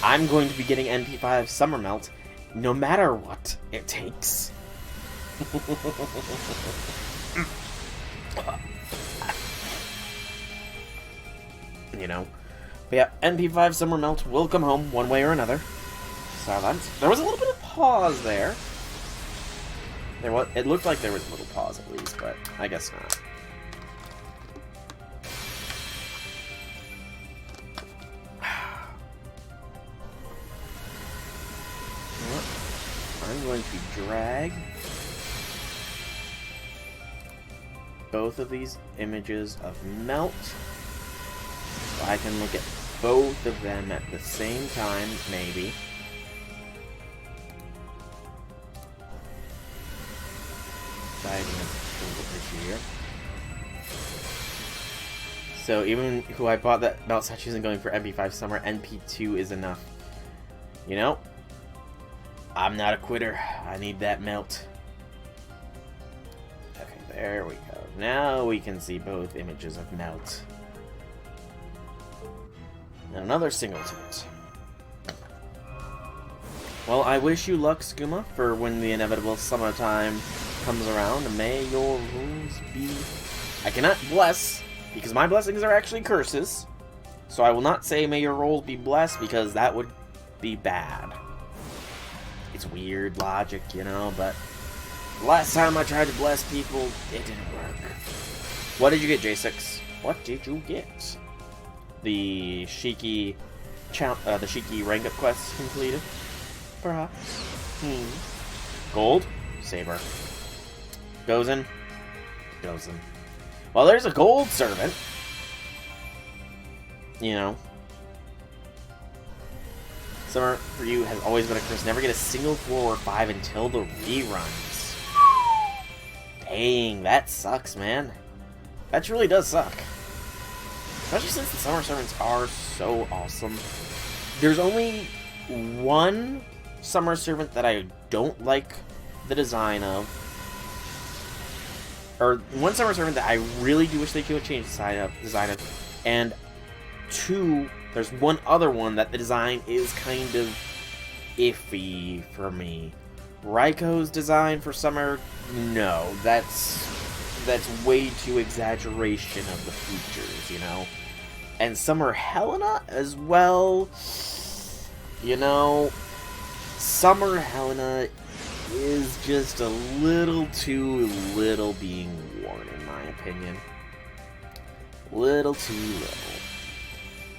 I'm going to be getting NP5 Summer Melt no matter what it takes. You know. But yeah, NP5 Summer Melt will come home one way or another. Silence. There was a little bit of pause there. It looked like there was a little pause at least, but I guess not. I'm going to drag both of these images of melt. So I can look at both of them at the same time, maybe. Over here. So even who I bought that melt statue isn't going for NP5 Summer, NP2 is enough. You know, I'm not a quitter. I need that melt. Okay, there we go. Now we can see both images of melt. And another single tint. Well, I wish you luck, Skooma, for when the inevitable summertime comes around. May your rules be... I cannot bless, because my blessings are actually curses. So I will not say may your rolls be blessed, because that would be bad. It's weird logic, you know, but last time I tried to bless people, it didn't work. What did you get, J6? What did you get? The Shiki rank up quest completed, perhaps. Gold, Saber. Goes in. Well, there's a gold servant. You know. Summer for you has always been a curse. Never get a single 4 or 5 until the reruns. Dang, that sucks, man. That truly does suck. Especially since the summer servants are so awesome. There's only one summer servant that I don't like the design of. Or one summer servant that I really do wish they could change the design of. And 2, there's one other one that the design is kind of iffy for me. Raiko's design for summer, no, that's way too exaggeration of the features, you know. And Summer Helena as well. You know, Summer Helena is just a little too little being worn, in my opinion. Little too little.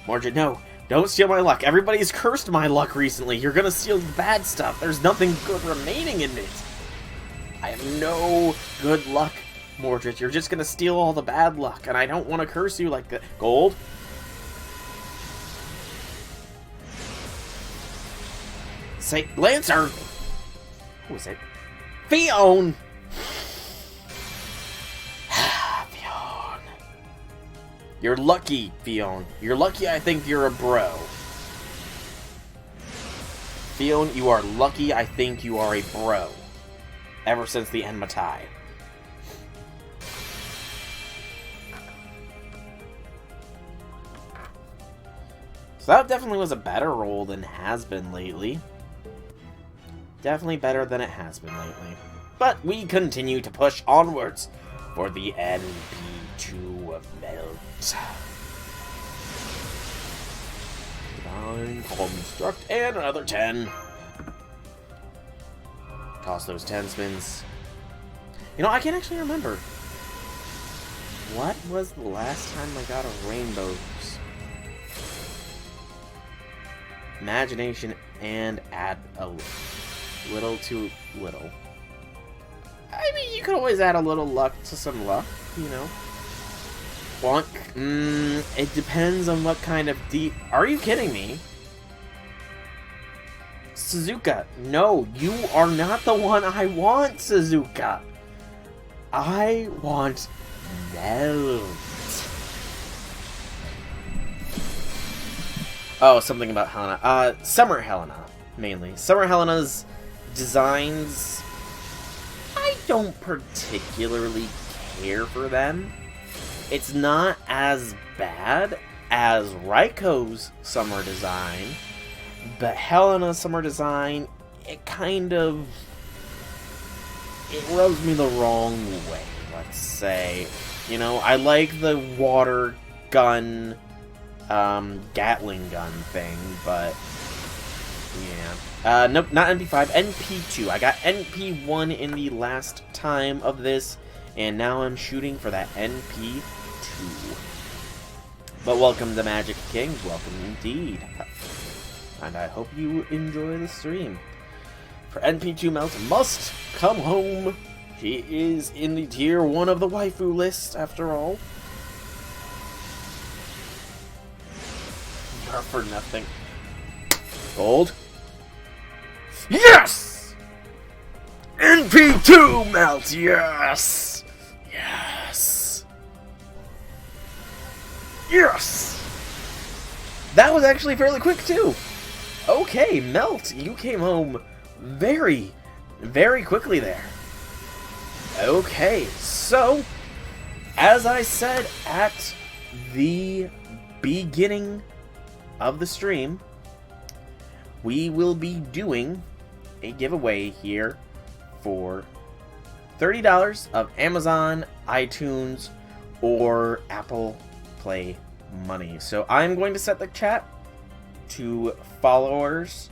Mordred, no, don't steal my luck. Everybody's cursed my luck recently. You're gonna steal the bad stuff. There's nothing good remaining in it. I have no good luck, Mordred. You're just gonna steal all the bad luck, and I don't want to curse you like that. Gold? Say, Lancer! Who is it? Fion! Fion. You're lucky, Fion. You're lucky I think you're a bro. Fion, you are lucky I think you are a bro. Ever since the Enmatai. So that definitely was a better roll than has been lately. Definitely better than it has been lately. But we continue to push onwards for the NP2 melt. Divine Construct and another 10. Toss those 10 spins. You know, I can't actually remember. What was the last time I got a rainbows? Imagination and add a little too little. I mean, you could always add a little luck to some luck, you know. Bonk. It depends on what kind of deep... Are you kidding me? Suzuka, no, you are not the one I want, Suzuka. I want Melt. Oh, something about Helena. Summer Helena, mainly. Summer Helena's designs, I don't particularly care for them. It's not as bad as Raiko's summer design, but Helena's summer design, it rubs me the wrong way, let's say. You know, I like the water gun, Gatling gun thing, but yeah. Nope, not NP5, NP2. I got NP1 in the last time of this, and now I'm shooting for that NP2. But welcome to Magic King, welcome indeed. And I hope you enjoy the stream. For NP2 Melt, must come home She is in the tier 1 of the waifu list, after all. You're for nothing. Gold. Yes! NP2 melt, yes! Yes! Yes! That was actually fairly quick, too. Okay, Melt, you came home very, very quickly there. Okay, so, as I said at the beginning of the stream, we will be doing a giveaway here for $30 of Amazon, iTunes, or Apple Play money. So I'm going to set the chat to followers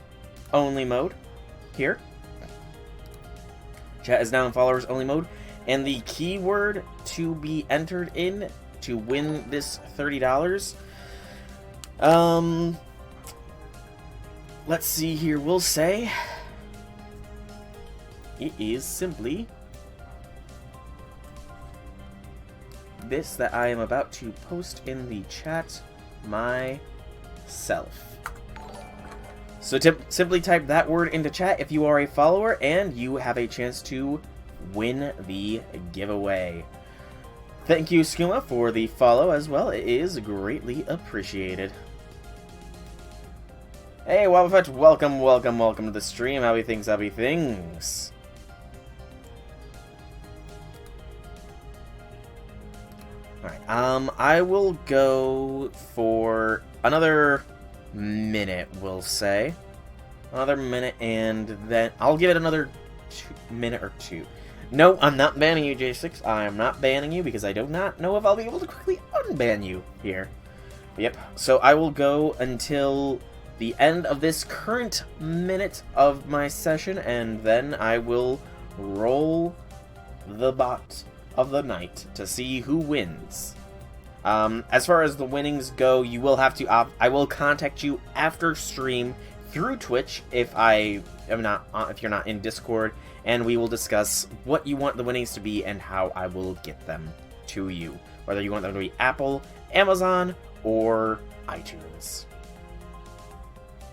only mode here. Chat is now in followers only mode, and the keyword to be entered in to win this $30, let's see here, we'll say it is simply this that I am about to post in the chat myself. So simply type that word into chat if you are a follower, and you have a chance to win the giveaway. Thank you, Skuma, for the follow as well. It is greatly appreciated. Hey, Wobbuffetch, welcome, welcome, welcome to the stream. Happy things, happy things. Alright, I will go for another minute, we'll say. Another minute, and then I'll give it another minute or two. No, I'm not banning you, J6. I am not banning you because I do not know if I'll be able to quickly unban you here. Yep, so I will go until the end of this current minute of my session, and then I will roll the bot of the night to see who wins. As far as the winnings go, you will have to I will contact you after stream through Twitch if you're not in Discord, and we will discuss what you want the winnings to be and how I will get them to you. Whether you want them to be Apple, Amazon, or iTunes.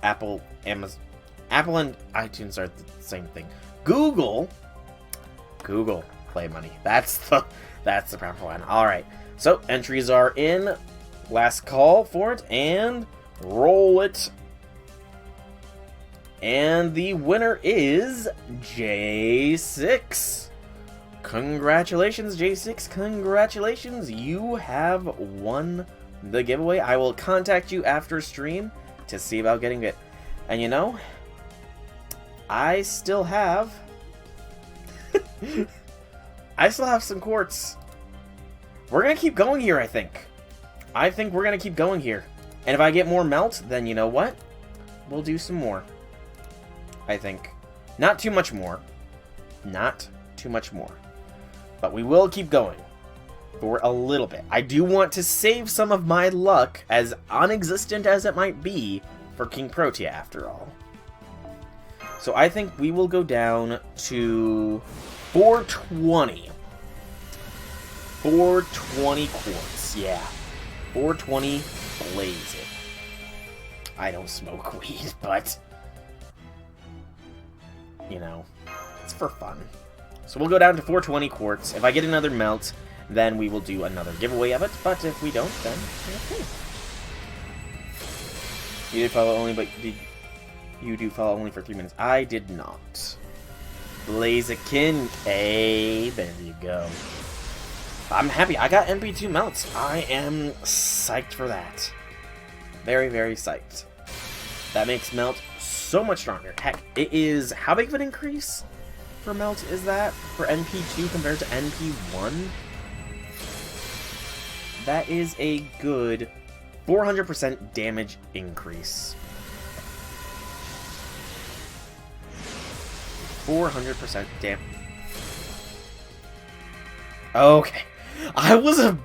Apple and iTunes are the same thing. Google Play Money. That's the proper one. All right. So entries are in. Last call for it, and roll it. And the winner is J6. Congratulations, J6. Congratulations. You have won the giveaway. I will contact you after stream to see about getting it. And you know, I still have some quartz. We're gonna keep going here, I think. I think we're gonna keep going here. And if I get more melt, then you know what? We'll do some more. I think. Not too much more. Not too much more. But we will keep going. For a little bit. I do want to save some of my luck, as non-existent as it might be, for King Protea, after all. So I think we will go down to 420. 420 quartz, yeah. 420, blaze it. I don't smoke weed, but, you know, it's for fun. So we'll go down to 420 quartz. If I get another melt, then we will do another giveaway of it, but if we don't, then okay. You did follow only, but you do follow only for 3 minutes. I did not. Blaziken. Hey, there you go. I'm happy. I got NP2 melts. I am psyched for that. Very, very psyched. That makes melt so much stronger. Heck, it is... How big of an increase for melt is that for NP2 compared to NP1? That is a good 400% damage increase. 400% damage. Okay. I was a...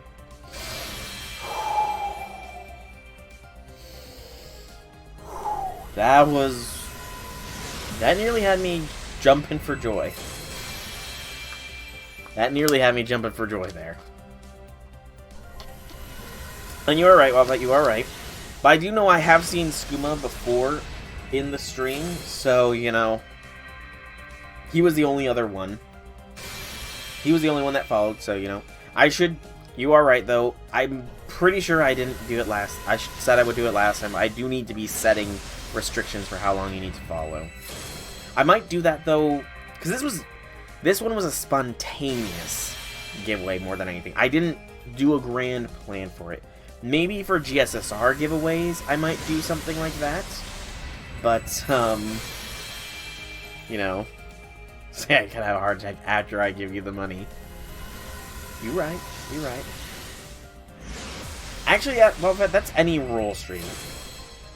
That nearly had me jumping for joy. That nearly had me jumping for joy there. And you are right, Wildcat, you are right. But I do know I have seen Skooma before in the stream, so, you know, he was the only other one. He was the only one that followed, so, you know, I should... You are right, though. I'm pretty sure I didn't do it last... I said I would do it last time. I do need to be setting restrictions for how long you need to follow. I might do that, though, because this one was a spontaneous giveaway more than anything. I didn't do a grand plan for it. Maybe for GSSR giveaways, I might do something like that. But, you know, say I could have a heart attack after I give you the money. You're right. You're right. Actually, yeah, well, that's any roll stream.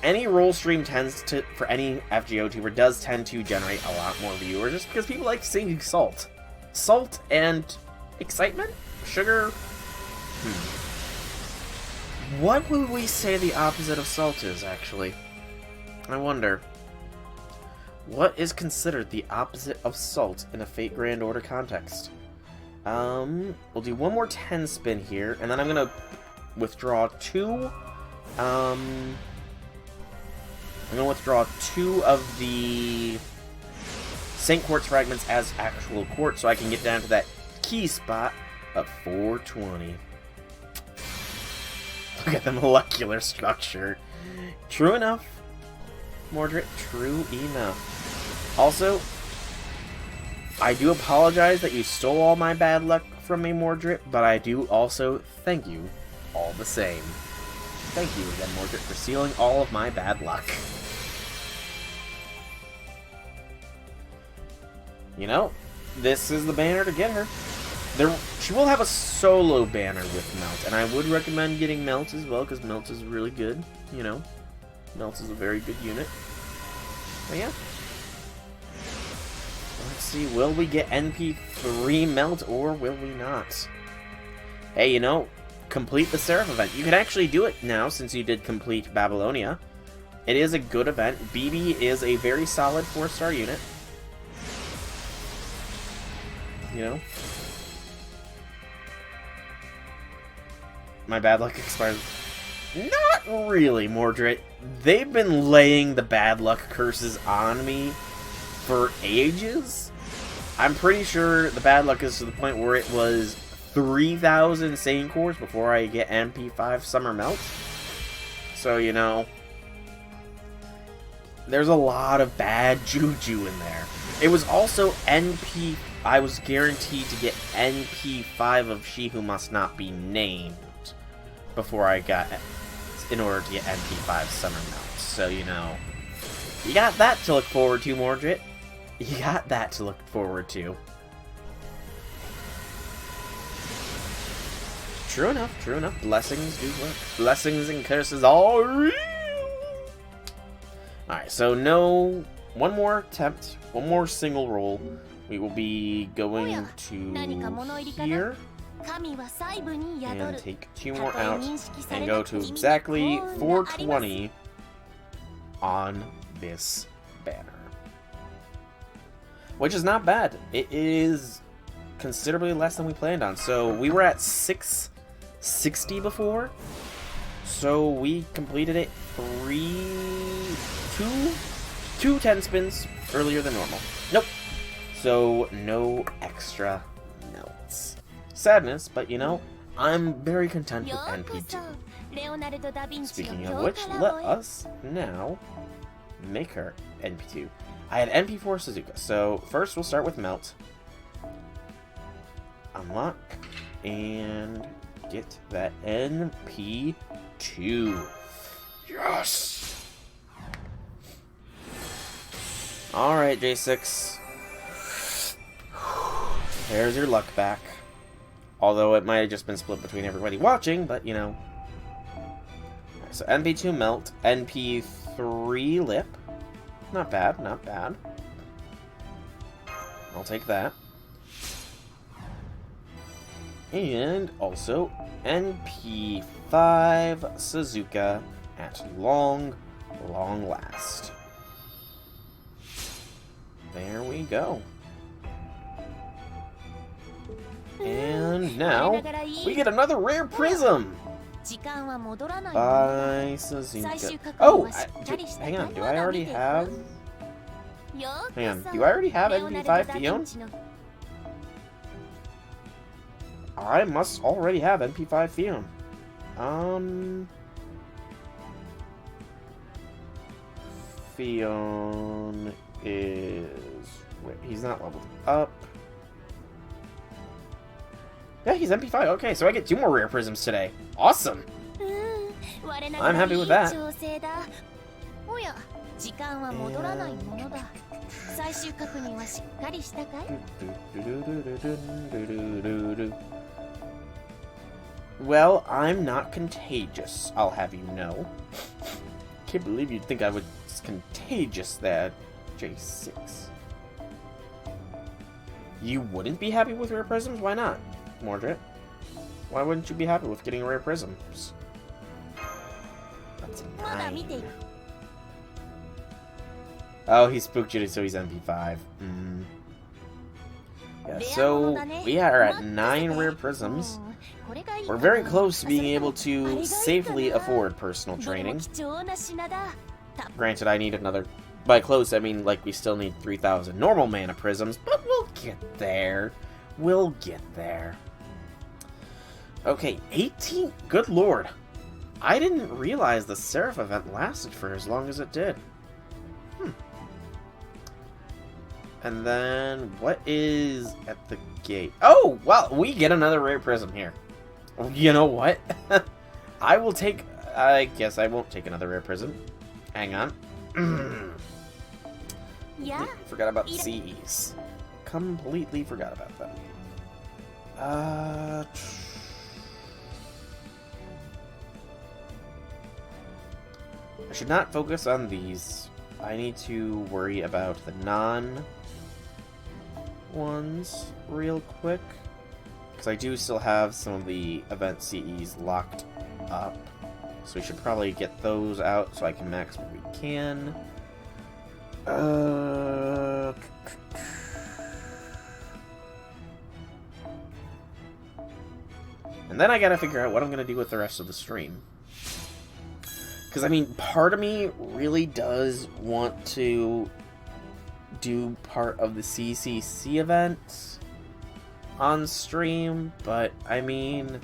Any roll stream tends to, for any FGO tuber, does tend to generate a lot more viewers, just because people like seeing salt. Salt and excitement? Sugar? What would we say the opposite of salt is, actually? I wonder. What is considered the opposite of salt in a Fate Grand Order context? We'll do one more 10 spin here, and then I'm gonna withdraw 2. I'm gonna withdraw 2 of the Saint Quartz fragments as actual quartz, so I can get down to that key spot of 420. Look at the molecular structure. True enough. Mordred, true enough. Also, I do apologize that you stole all my bad luck from me, Mordred, but I do also thank you all the same. Thank you again, Mordred, for stealing all of my bad luck. You know, this is the banner to get her. She will have a solo banner with Melt, and I would recommend getting Melt as well, because Melt is really good, you know. Melt is a very good unit. But yeah. Let's see, will we get NP3 Melt, or will we not? Hey, you know, complete the Seraph event. You can actually do it now, since you did complete Babylonia. It is a good event. BB is a very solid 4-star unit. You know? My bad luck expires. Not really, Mordred. They've been laying the bad luck curses on me for ages. I'm pretty sure the bad luck is to the point where it was 3,000 Sane Cores before I get MP5 Summer Melt. So, you know, there's a lot of bad juju in there. It was also NP... I was guaranteed to get NP5 of She Who Must Not Be Named before I got... in order to get NP5 Summer Melt. So, you know, you got that to look forward to, Mordred. You got that to look forward to. True enough, true enough. Blessings do work. Blessings and curses are real. Alright, so no... one more attempt. One more single roll. We will be going to here. And take 2 more out. And go to exactly 420 on this banner. Which is not bad. It is considerably less than we planned on. So we were at 660 before. So we completed it 2 10 spins earlier than normal. Nope. So no extra melts. Sadness, but you know, I'm very content with NP2. Speaking of which, let us now make her NP2. I had NP4 Suzuka, so first we'll start with Melt. Unlock, and get that NP2. Yes! Alright, J6. There's your luck back. Although it might have just been split between everybody watching, but you know. Right, so NP2 Melt, NP3 Lip. Not bad, not bad. I'll take that. And also NP5 Suzuka at long last. There we go. And now, we get another rare prism! By Suzuka. Oh! Hang on, do I already have... Hang on, do I already have MP5 Fion? I must already have MP5 Fion. Fion is... Wait, he's not leveled up. Yeah, he's MP5. Okay, so I get 2 more rare prisms today. Awesome! I'm happy with that. Well, I'm not contagious, I'll have you know. Can't believe you'd think I was contagious there, J6. You wouldn't be happy with rare prisms? Why not, Mordred? Why wouldn't you be happy with getting rare prisms? That's 9. Oh, he spooked you, so he's MP5. Yeah, so we are at 9 rare prisms. We're very close to being able to safely afford personal training. Granted, I need another... By close, I mean, like, we still need 3,000 normal mana prisms, but we'll get there. We'll get there. Okay, 18... Good lord. I didn't realize the Seraph event lasted for as long as it did. And then, what is at the gate? Oh, well, we get another rare prism here. You know what? I will take... I guess I won't take another rare prism. Hang on. Yeah. Forgot about the CEs. Completely forgot about them. I should not focus on these. I need to worry about the non-ones real quick. Because I do still have some of the event CEs locked up. So we should probably get those out so I can max what we can. And then I gotta figure out what I'm gonna do with the rest of the stream. Because, I mean, part of me really does want to do part of the CCC event on stream, but, I mean,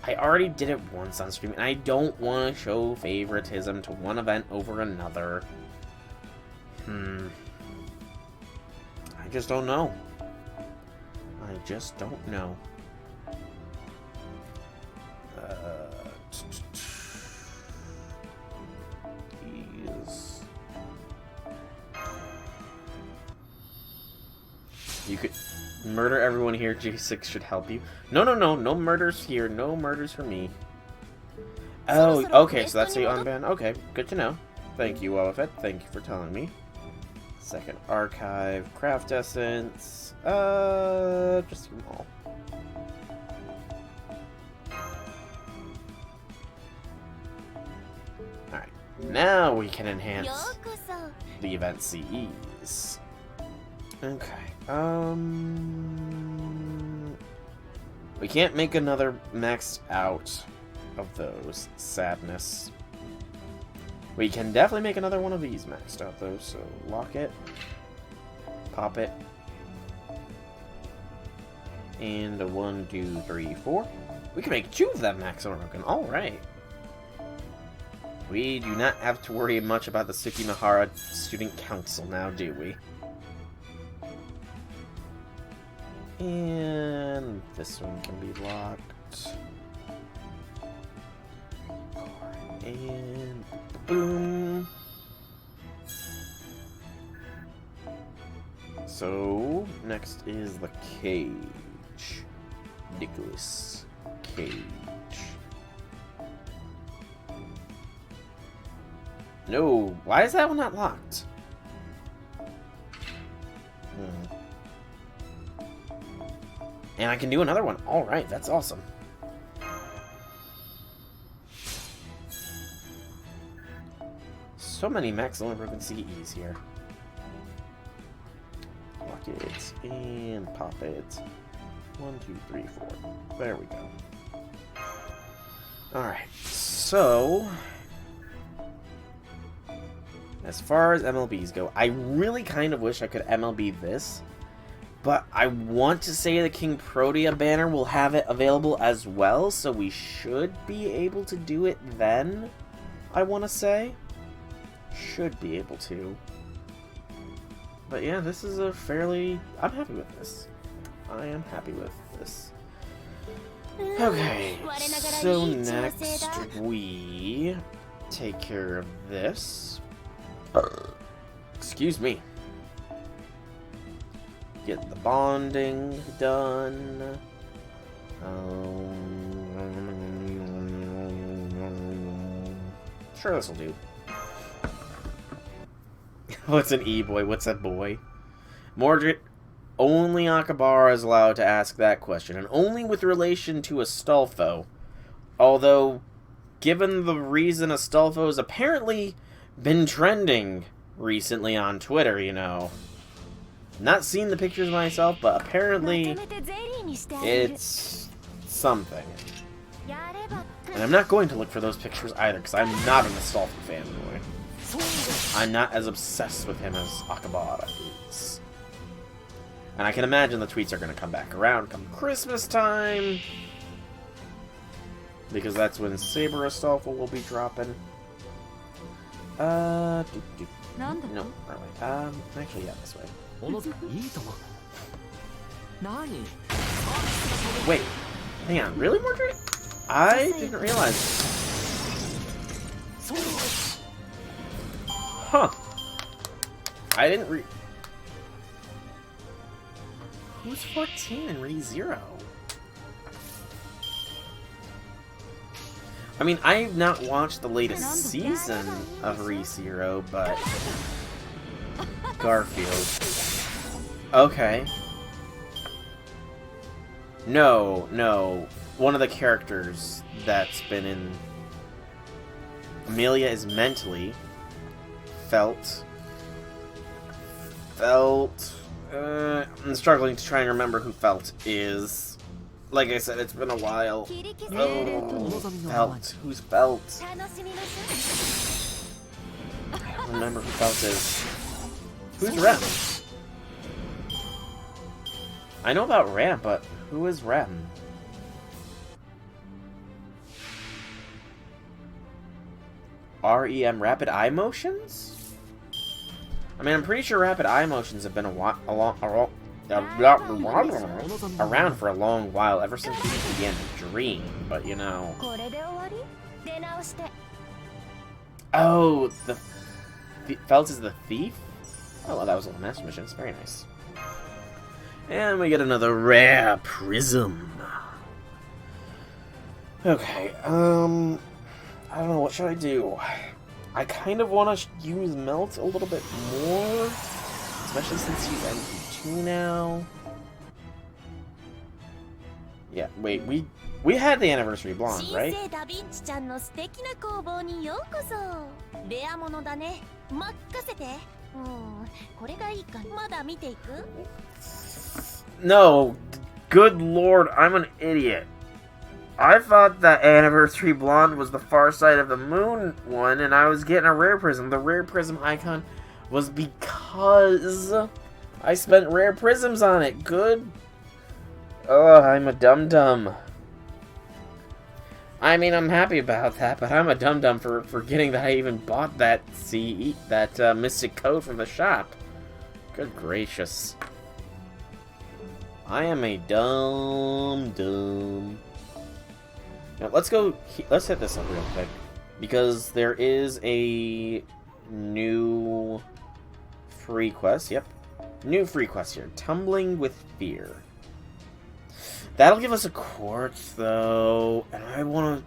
I already did it once on stream, and I don't want to show favoritism to one event over another. I just don't know. I just don't know. You could murder everyone here. J6 should help you. No murders here. No murders for me. Oh, okay, so that's the unban. Okay, good to know. Thank you, Wowafet. Thank you for telling me. Second archive, craft essence. Just them all. Alright, now we can enhance the event CEs. Okay. We can't make another maxed out of those. Sadness. We can definitely make another one of these maxed out, though, so lock it. Pop it. And a 1, 2, 3, 4. We can make 2 of them max Oroken. Alright. We do not have to worry much about the Tsukimihara Student Council now, do we? And this one can be locked. And boom. So next is the cage. Nicholas Cage. No, why is that one not locked? And I can do another one. Alright, that's awesome. So many maximum broken CEs here. Lock it and pop it. 1, 2, 3, 4. There we go. Alright, so as far as MLBs go, I really kind of wish I could MLB this, but I want to say the King Protea banner will have it available as well, so we should be able to do it then, I want to say. Should be able to. But yeah, this is a fairly... I'm happy with this. I am happy with this. Okay, so next we take care of this. Excuse me. Get the bonding done. Sure, this'll do. What's an E-boy? What's a boy? Mordred, only Akabara is allowed to ask that question, and only with relation to Astolfo. Although, given the reason Astolfo has apparently been trending recently on Twitter, you know. Not seen the pictures myself, but apparently it's something. And I'm not going to look for those pictures either, because I'm not an Astolfo fanboy. I'm not as obsessed with him as Akabara is. And I can imagine the tweets are going to come back around come Christmas time. Because that's when Saber Astolfo will be dropping. No, wrong way. Actually, yeah, this way. Wait, hang on, really, Mordred? I didn't realize. Huh. I didn't Who's 14 and ReZero? I mean, I've not watched the latest season of ReZero, but... Garfield. Okay. No. One of the characters that's been in... Amelia is mentally... Felt... I'm struggling to try and remember who Felt is. Like I said, it's been a while. Oh, Felt. Who's Felt? I don't remember who Felt is. Who's Rem? I know about Ram, but who is Rem? REM, Rapid Eye Motions? I mean, I'm pretty sure Rapid Eye Motions have been around for a long while, ever since we began to dream, but you know. Oh, Felt is the thief? Oh, well, that was a master mission. It's very nice. And we get another rare prism. Okay, I don't know, what should I do? I kind of want to use Melt a little bit more, especially since he's NP2 now. Yeah, wait, we had the Anniversary Blonde, right? No, good lord, I'm an idiot. I thought that Anniversary Blonde was the Far Side of the Moon one, and I was getting a Rare Prism. The Rare Prism icon was because I spent Rare Prisms on it. Good. Oh, I'm a dum-dum. I mean, I'm happy about that, but I'm a dum-dum for forgetting that I even bought that Mystic Code from the shop. Good gracious. I am a dum-dum. Now, let's hit this up real quick, because there is a new free quest. Yep, new free quest here. Tumbling with Fear. That'll give us a quartz, though, and I wanna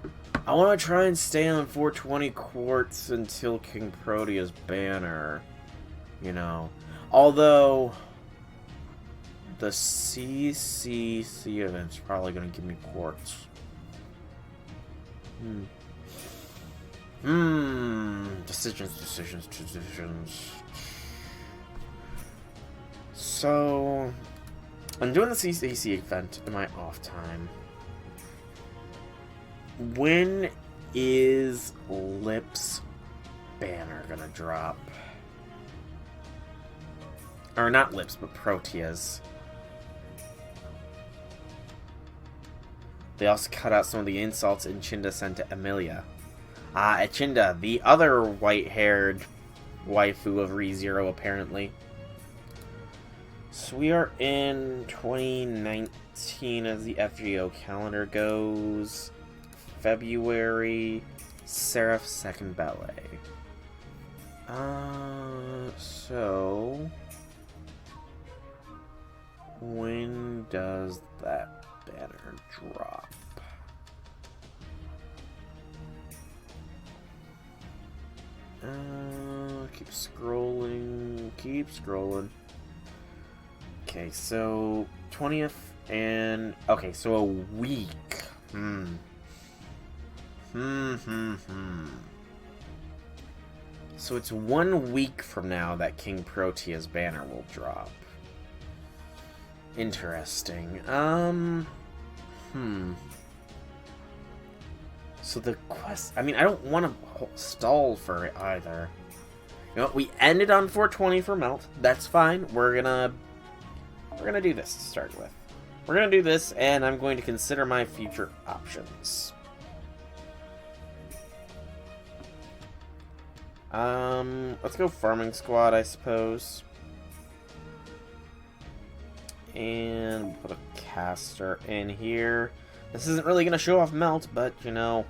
try and stay on 420 quartz until King Protea's banner. You know, although the CCC event's probably gonna give me quartz. Decisions. So, I'm doing the CCC event in my off time. When is Lip's banner gonna drop? Or not Lips, but Protea's. They also cut out some of the insults Enchinda sent to Emilia. Enchinda, the other white-haired waifu of ReZero, apparently. So we are in 2019 as the FGO calendar goes. February, Seraph's second ballet. So... when does that banner drop? Keep scrolling. Okay, so 20th and... okay, so a week. So it's 1 week from now that King Protea's banner will drop. Interesting. So the quest... I mean, I don't want to stall for it either. You know, we ended on 420 for Melt. That's fine. We're gonna do this to start with. We're gonna do this, and I'm going to consider my future options. Let's go Farming Squad, I suppose. And put a caster in here. This isn't really going to show off Melt, but, you know,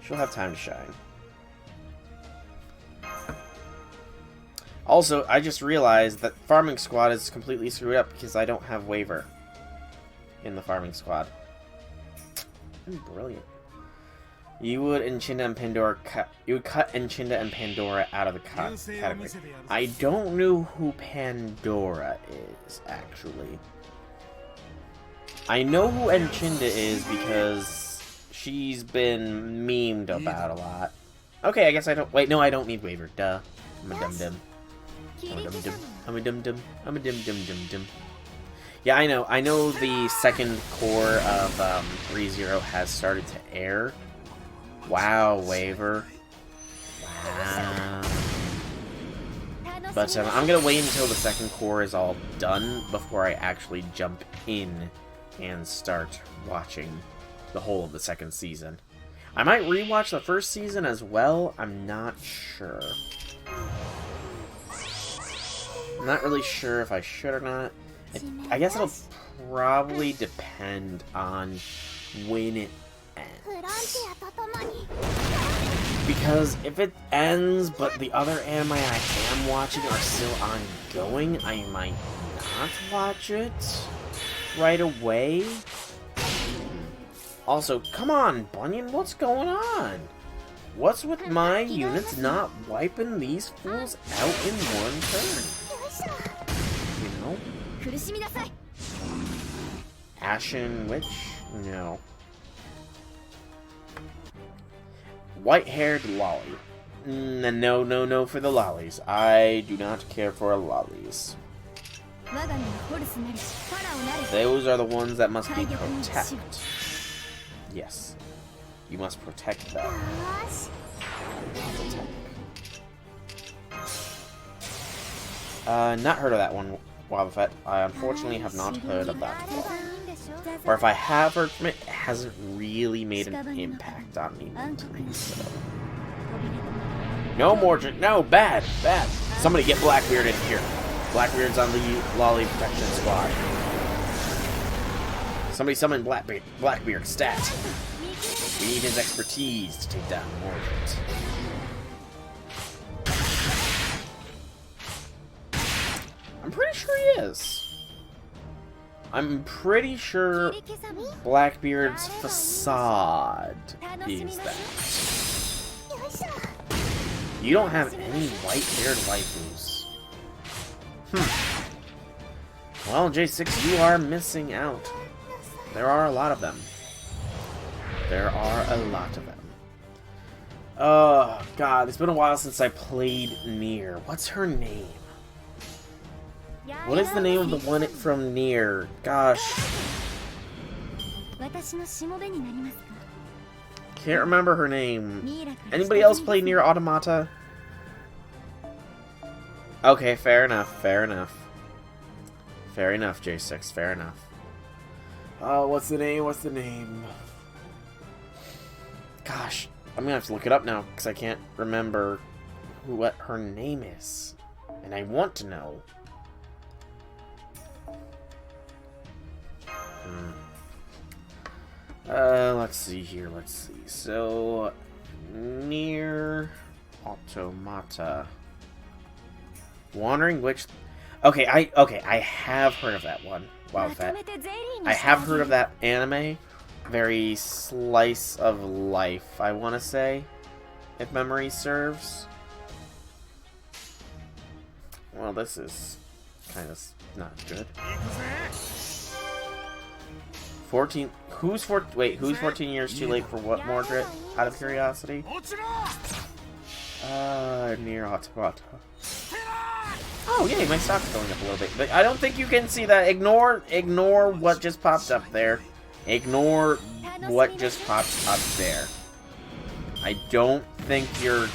she'll have time to shine. Also, I just realized that Farming Squad is completely screwed up because I don't have Waver in the Farming Squad. Brilliant. You would Enchinda and Pandora cut. You would cut Enchinda and Pandora out of the category. I don't know who Pandora is, actually. I know who Enchinda is because she's been memed about a lot. Okay, I guess I don't... wait, no, I don't need Waver. Duh. I'm a dum-dum. I'm a dum-dum. Yeah, I know. I know the second core of ReZero has started to air. Wow, Waver. Wow. But I'm gonna wait until the second core is all done before I actually jump in and start watching the whole of the second season. I might rewatch the first season as well. I'm not sure. I'm not really sure if I should or not. I guess it'll probably depend on when it ends. Because if it ends, but the other anime I am watching are still ongoing, I might not watch it right away. Also, come on, Bunyan, what's going on? What's with my units not wiping these fools out in one turn? You know? Ashen Witch? No. White-haired lolly. No for the lollies. I do not care for lollies. Those are the ones that must be protected. Yes. You must protect them. Not heard of that one, Wildfett. I unfortunately have not heard of that one. Or if I have heard from it, it hasn't really made an impact on me mentally, so... No, Mordred! No! Bad! Somebody get Blackbeard in here. Blackbeard's on the Lolly Protection Squad. Somebody summon Blackbeard, stat. We need his expertise to take down Mordred. I'm pretty sure he is. I'm pretty sure Blackbeard's facade is that. You don't have any white-haired waifus. Well, J6, you are missing out. There are a lot of them. Oh, God, it's been a while since I played Nier. What's her name? What is the name of the one from Nier? Gosh. Can't remember her name. Anybody else play Nier Automata? Okay, fair enough, fair enough. Fair enough, J6, fair enough. Oh, what's the name? What's the name? Gosh, I'm gonna have to look it up now, because I can't remember what her name is. And I want to know. Let's see here, let's see. So, Nier Automata. Wandering Witch. Okay, I have heard of that one. Wow, I have heard of that anime. Very slice of life, I want to say, if memory serves. Well, this is kind of not good. 14. Who's 14 years too late for what, Mordred? Out of curiosity. Nier Automata. Oh, yay, my stock's going up a little bit. But I don't think you can see that. Ignore what just popped up there. Ignore what just popped up there. I don't think you're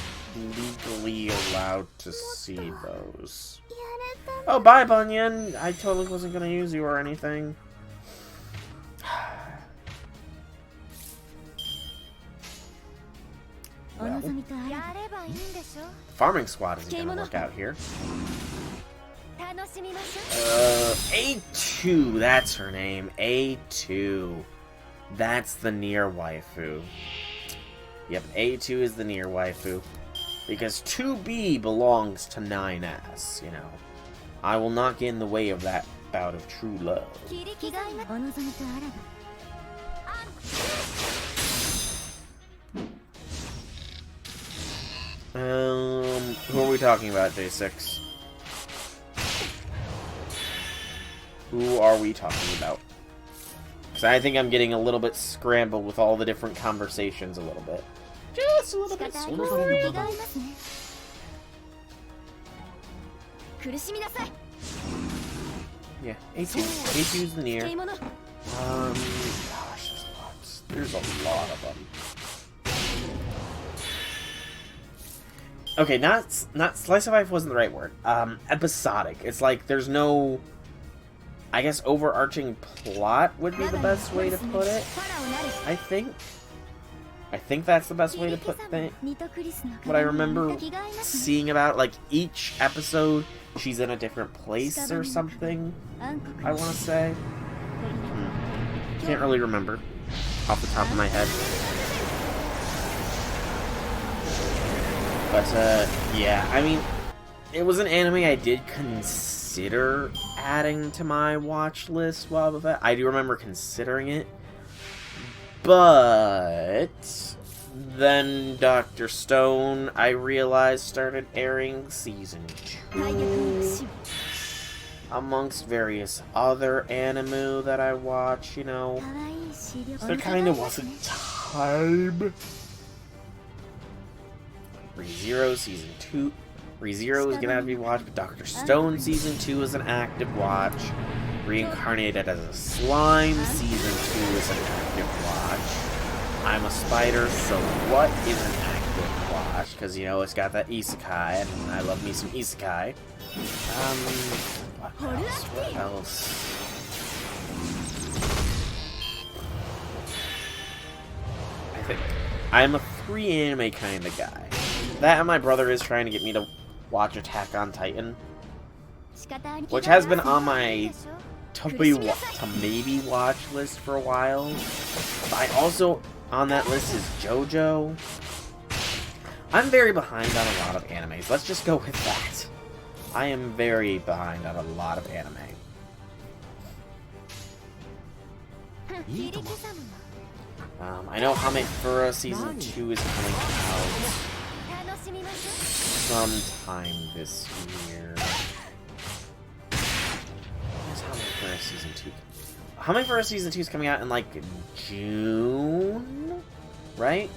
legally allowed to see those. Oh, bye, Bunyan. I totally wasn't going to use you or anything. Well, farming squad isn't going to work out here. A2, that's her name. A2. That's the Nier waifu. Yep, A2 is the Nier waifu. Because 2B belongs to 9S, you know. I will not get in the way of that bout of true love. Who are we talking about, J6? Who are we talking about? Because I think I'm getting a little bit scrambled with all the different conversations a little bit. Just a little bit scrambled. Yeah, A2. A2's the Nier. Gosh, there's a lot of them. Okay, not slice of life wasn't the right word. Episodic. It's like there's no, I guess, overarching plot would be the best way to put it. I think that's the best way to put what I remember seeing about, like, each episode she's in a different place or something, I want to say. Can't really remember off the top of my head. But, yeah, I mean, it was an anime I did consider adding to my watch list while with that. I do remember considering it. But then Dr. Stone, I realized, started airing season 2. Amongst various other anime that I watch, you know. So there kind of wasn't time. ReZero Season 2. ReZero is gonna have to be watched, but Dr. Stone Season 2 is an active watch. Reincarnated as a Slime Season 2 is an active watch. I'm a Spider, so what is an active watch? Because, you know, it's got that isekai, and I love me some isekai. What else? I think I'm a free anime kind of guy. That and my brother is trying to get me to watch Attack on Titan, which has been on my to maybe watch list for a while. But I also, on that list, is JoJo. I'm very behind on a lot of animes. Let's just go with that. I am very behind on a lot of anime. I know Hamefura Season 2 is coming out sometime this year. When's Hamefura Season 2? Hamefura Season 2 is coming out in, like, June? Right?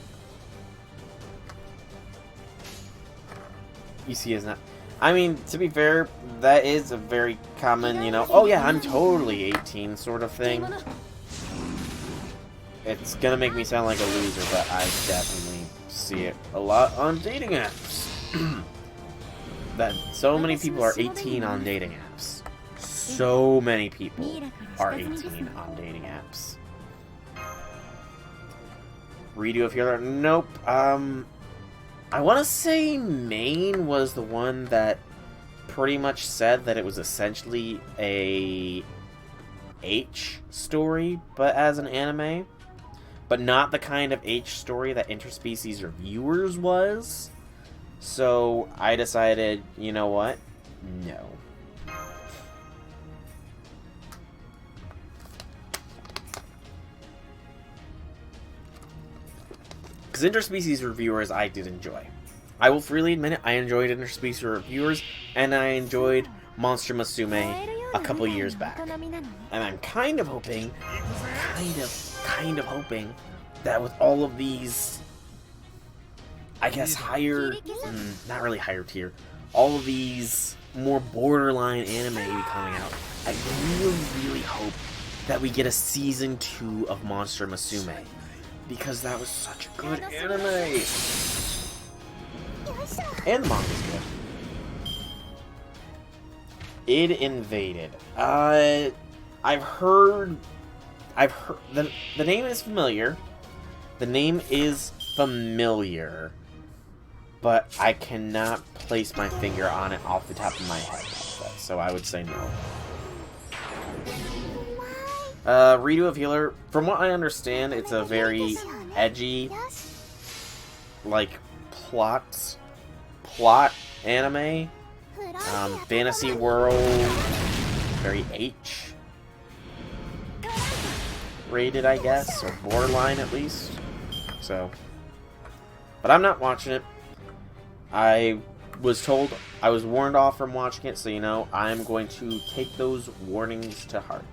EC is not... I mean, to be fair, that is a very common, you know, oh yeah, I'm totally 18 sort of thing. It's gonna make me sound like a loser, but I definitely see it a lot on dating apps. That so many people are 18 on dating apps. So many people are 18 on dating apps. Redo of Healer? Nope. I want to say Maine was the one that pretty much said that it was essentially a H story, but as an anime. But not the kind of H story that Interspecies Reviewers was. So I decided, you know what? No. Because Interspecies Reviewers I did enjoy. I will freely admit it, I enjoyed Interspecies Reviewers, and I enjoyed Monster Musume a couple years back. And I'm kind of hoping, kind of hoping that with all of these, I guess, higher, not really higher tier, all of these more borderline anime coming out, I really, really hope that we get a season 2 of Monster Musume. Because that was such a good anime! And the manga's good. Id Invaded. I've heard the name is familiar. The name is familiar. But I cannot place my finger on it off the top of my head. So I would say no. Redo of Healer, from what I understand, it's a very edgy, like, plot anime. Fantasy world, very H rated, I guess, or borderline at least. So, but I'm not watching it. I was warned off from watching it, so you know, I'm going to take those warnings to heart.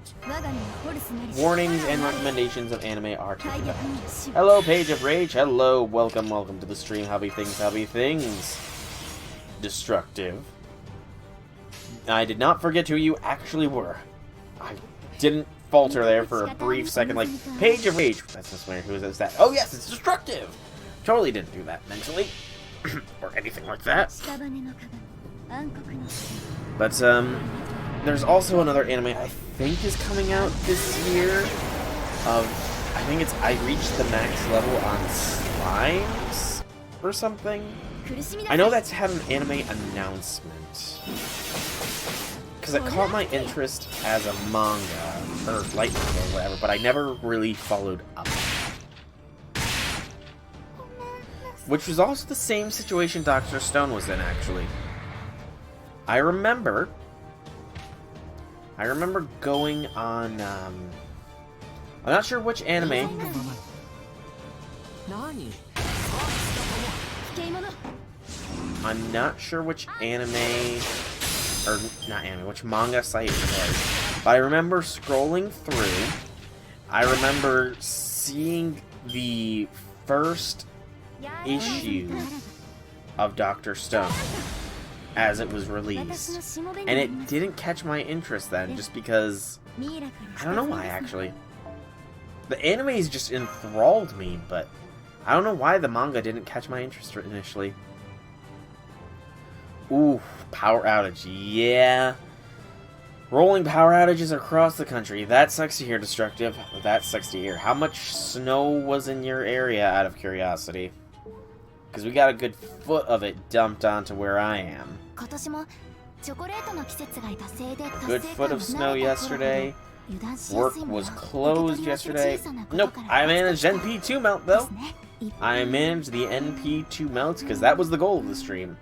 Warnings and recommendations of anime are taken to heart. Hello, Page of Rage. Hello, welcome to the stream. Hobby things. Destructive. I did not forget who you actually were. I didn't falter there for a brief second, like, Page of Rage. That's just weird. Who is that? Oh yes, it's Destructive. Totally didn't do that mentally. Or anything like that. But, there's also another anime I think is coming out this year. I think it's I Reached the Max Level on Slimes or something. I know that's had an anime announcement. Because it caught my interest as a manga, or light manga or whatever, but I never really followed up. Which was also the same situation Dr. Stone was in, actually. I remember going on, I'm not sure which anime. I'm not sure which anime, or not anime, which manga site it was. But I remember scrolling through, I remember seeing the first issue of Dr. Stone as it was released, and it didn't catch my interest then, just because I don't know why. Actually, the animes just enthralled me, but I don't know why the manga didn't catch my interest initially. Ooh, power outage, yeah. Rolling power outages across the country. That sucks to hear, Destructive. That sucks to hear. How much snow was in your area, out of curiosity? Because we got a good foot of it dumped onto where I am. Good foot of snow yesterday. Work was closed yesterday. Nope, I managed NP2 melt though. I managed the NP2 melt because that was the goal of the stream.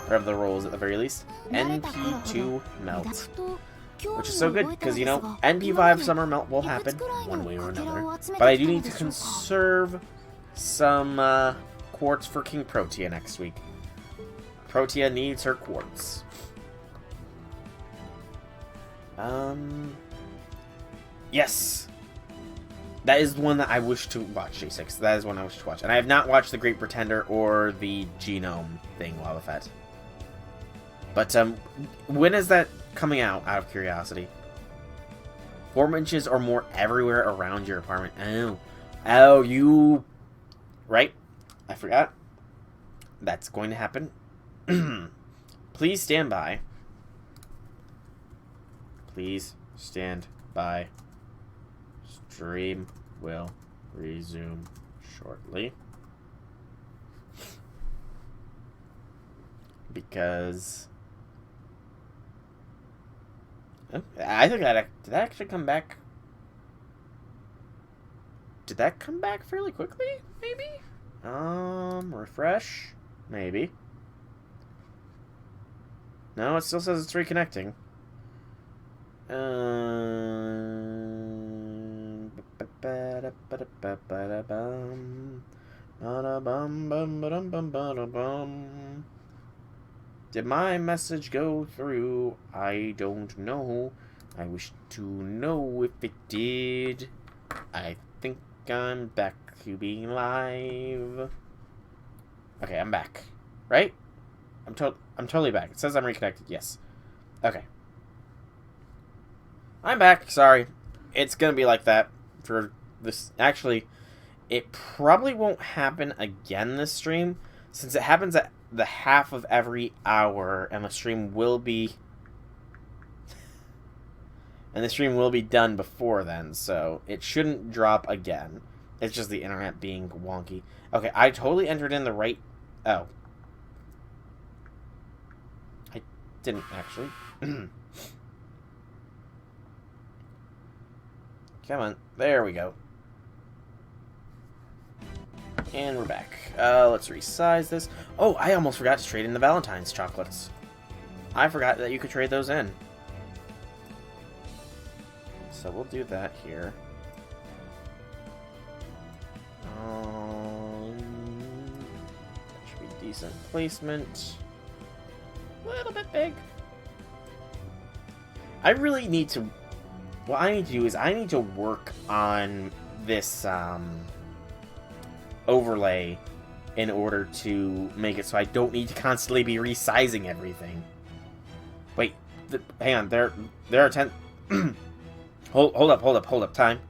Or of the rolls at the very least. NP2 melt. Which is so good because, you know, NP5 summer melt will happen one way or another. But I do need to conserve some quartz for King Protea next week. Protea needs her quartz. Yes! That is the one that I wish to watch, J6. That is one I wish to watch. And I have not watched The Great Pretender or the Genome thing, Wildfett. But, when is that coming out of curiosity? 4 inches or more everywhere around your apartment. Oh. Oh, you... Right? I forgot. That's going to happen. Please stand by. Please stand by. Stream will resume shortly. Because... Oh, I think did that actually come back? Did that come back fairly quickly? Maybe? Refresh? Maybe. No, it still says it's reconnecting. Did my message go through? I don't know. I wish to know if it did. I think I'm back to being live. Okay, I'm back. Right? I'm totally back. It says I'm reconnected. Yes. Okay. I'm back. Sorry. It's gonna be like that for this. Actually, it probably won't happen again this stream, since it happens at the half of every hour, and the stream will be done before then, so it shouldn't drop again. It's just the internet being wonky. Okay, I totally entered in the right... Oh. I didn't, actually. Come on. There we go. And we're back. Let's resize this. Oh, I almost forgot to trade in the Valentine's chocolates. I forgot that you could trade those in. So we'll do that here. That should be decent placement. A little bit big. I really need to... What I need to do is I need to work on this overlay in order to make it so I don't need to constantly be resizing everything. Wait, hang on. There are 10... hold up. Time.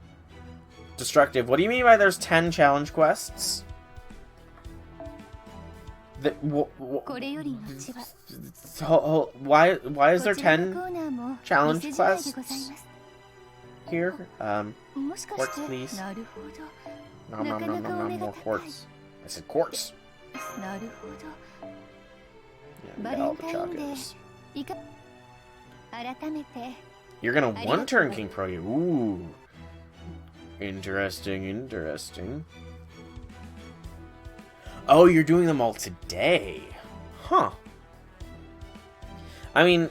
Destructive. What do you mean by there's 10 challenge quests? Why is there 10 challenge quests here? Quartz, please. Nom, more quartz. I said quartz. Yeah, got all the chocolates. You're gonna one-turn King Protea. Ooh. Interesting. Oh, you're doing them all today. Huh. I mean,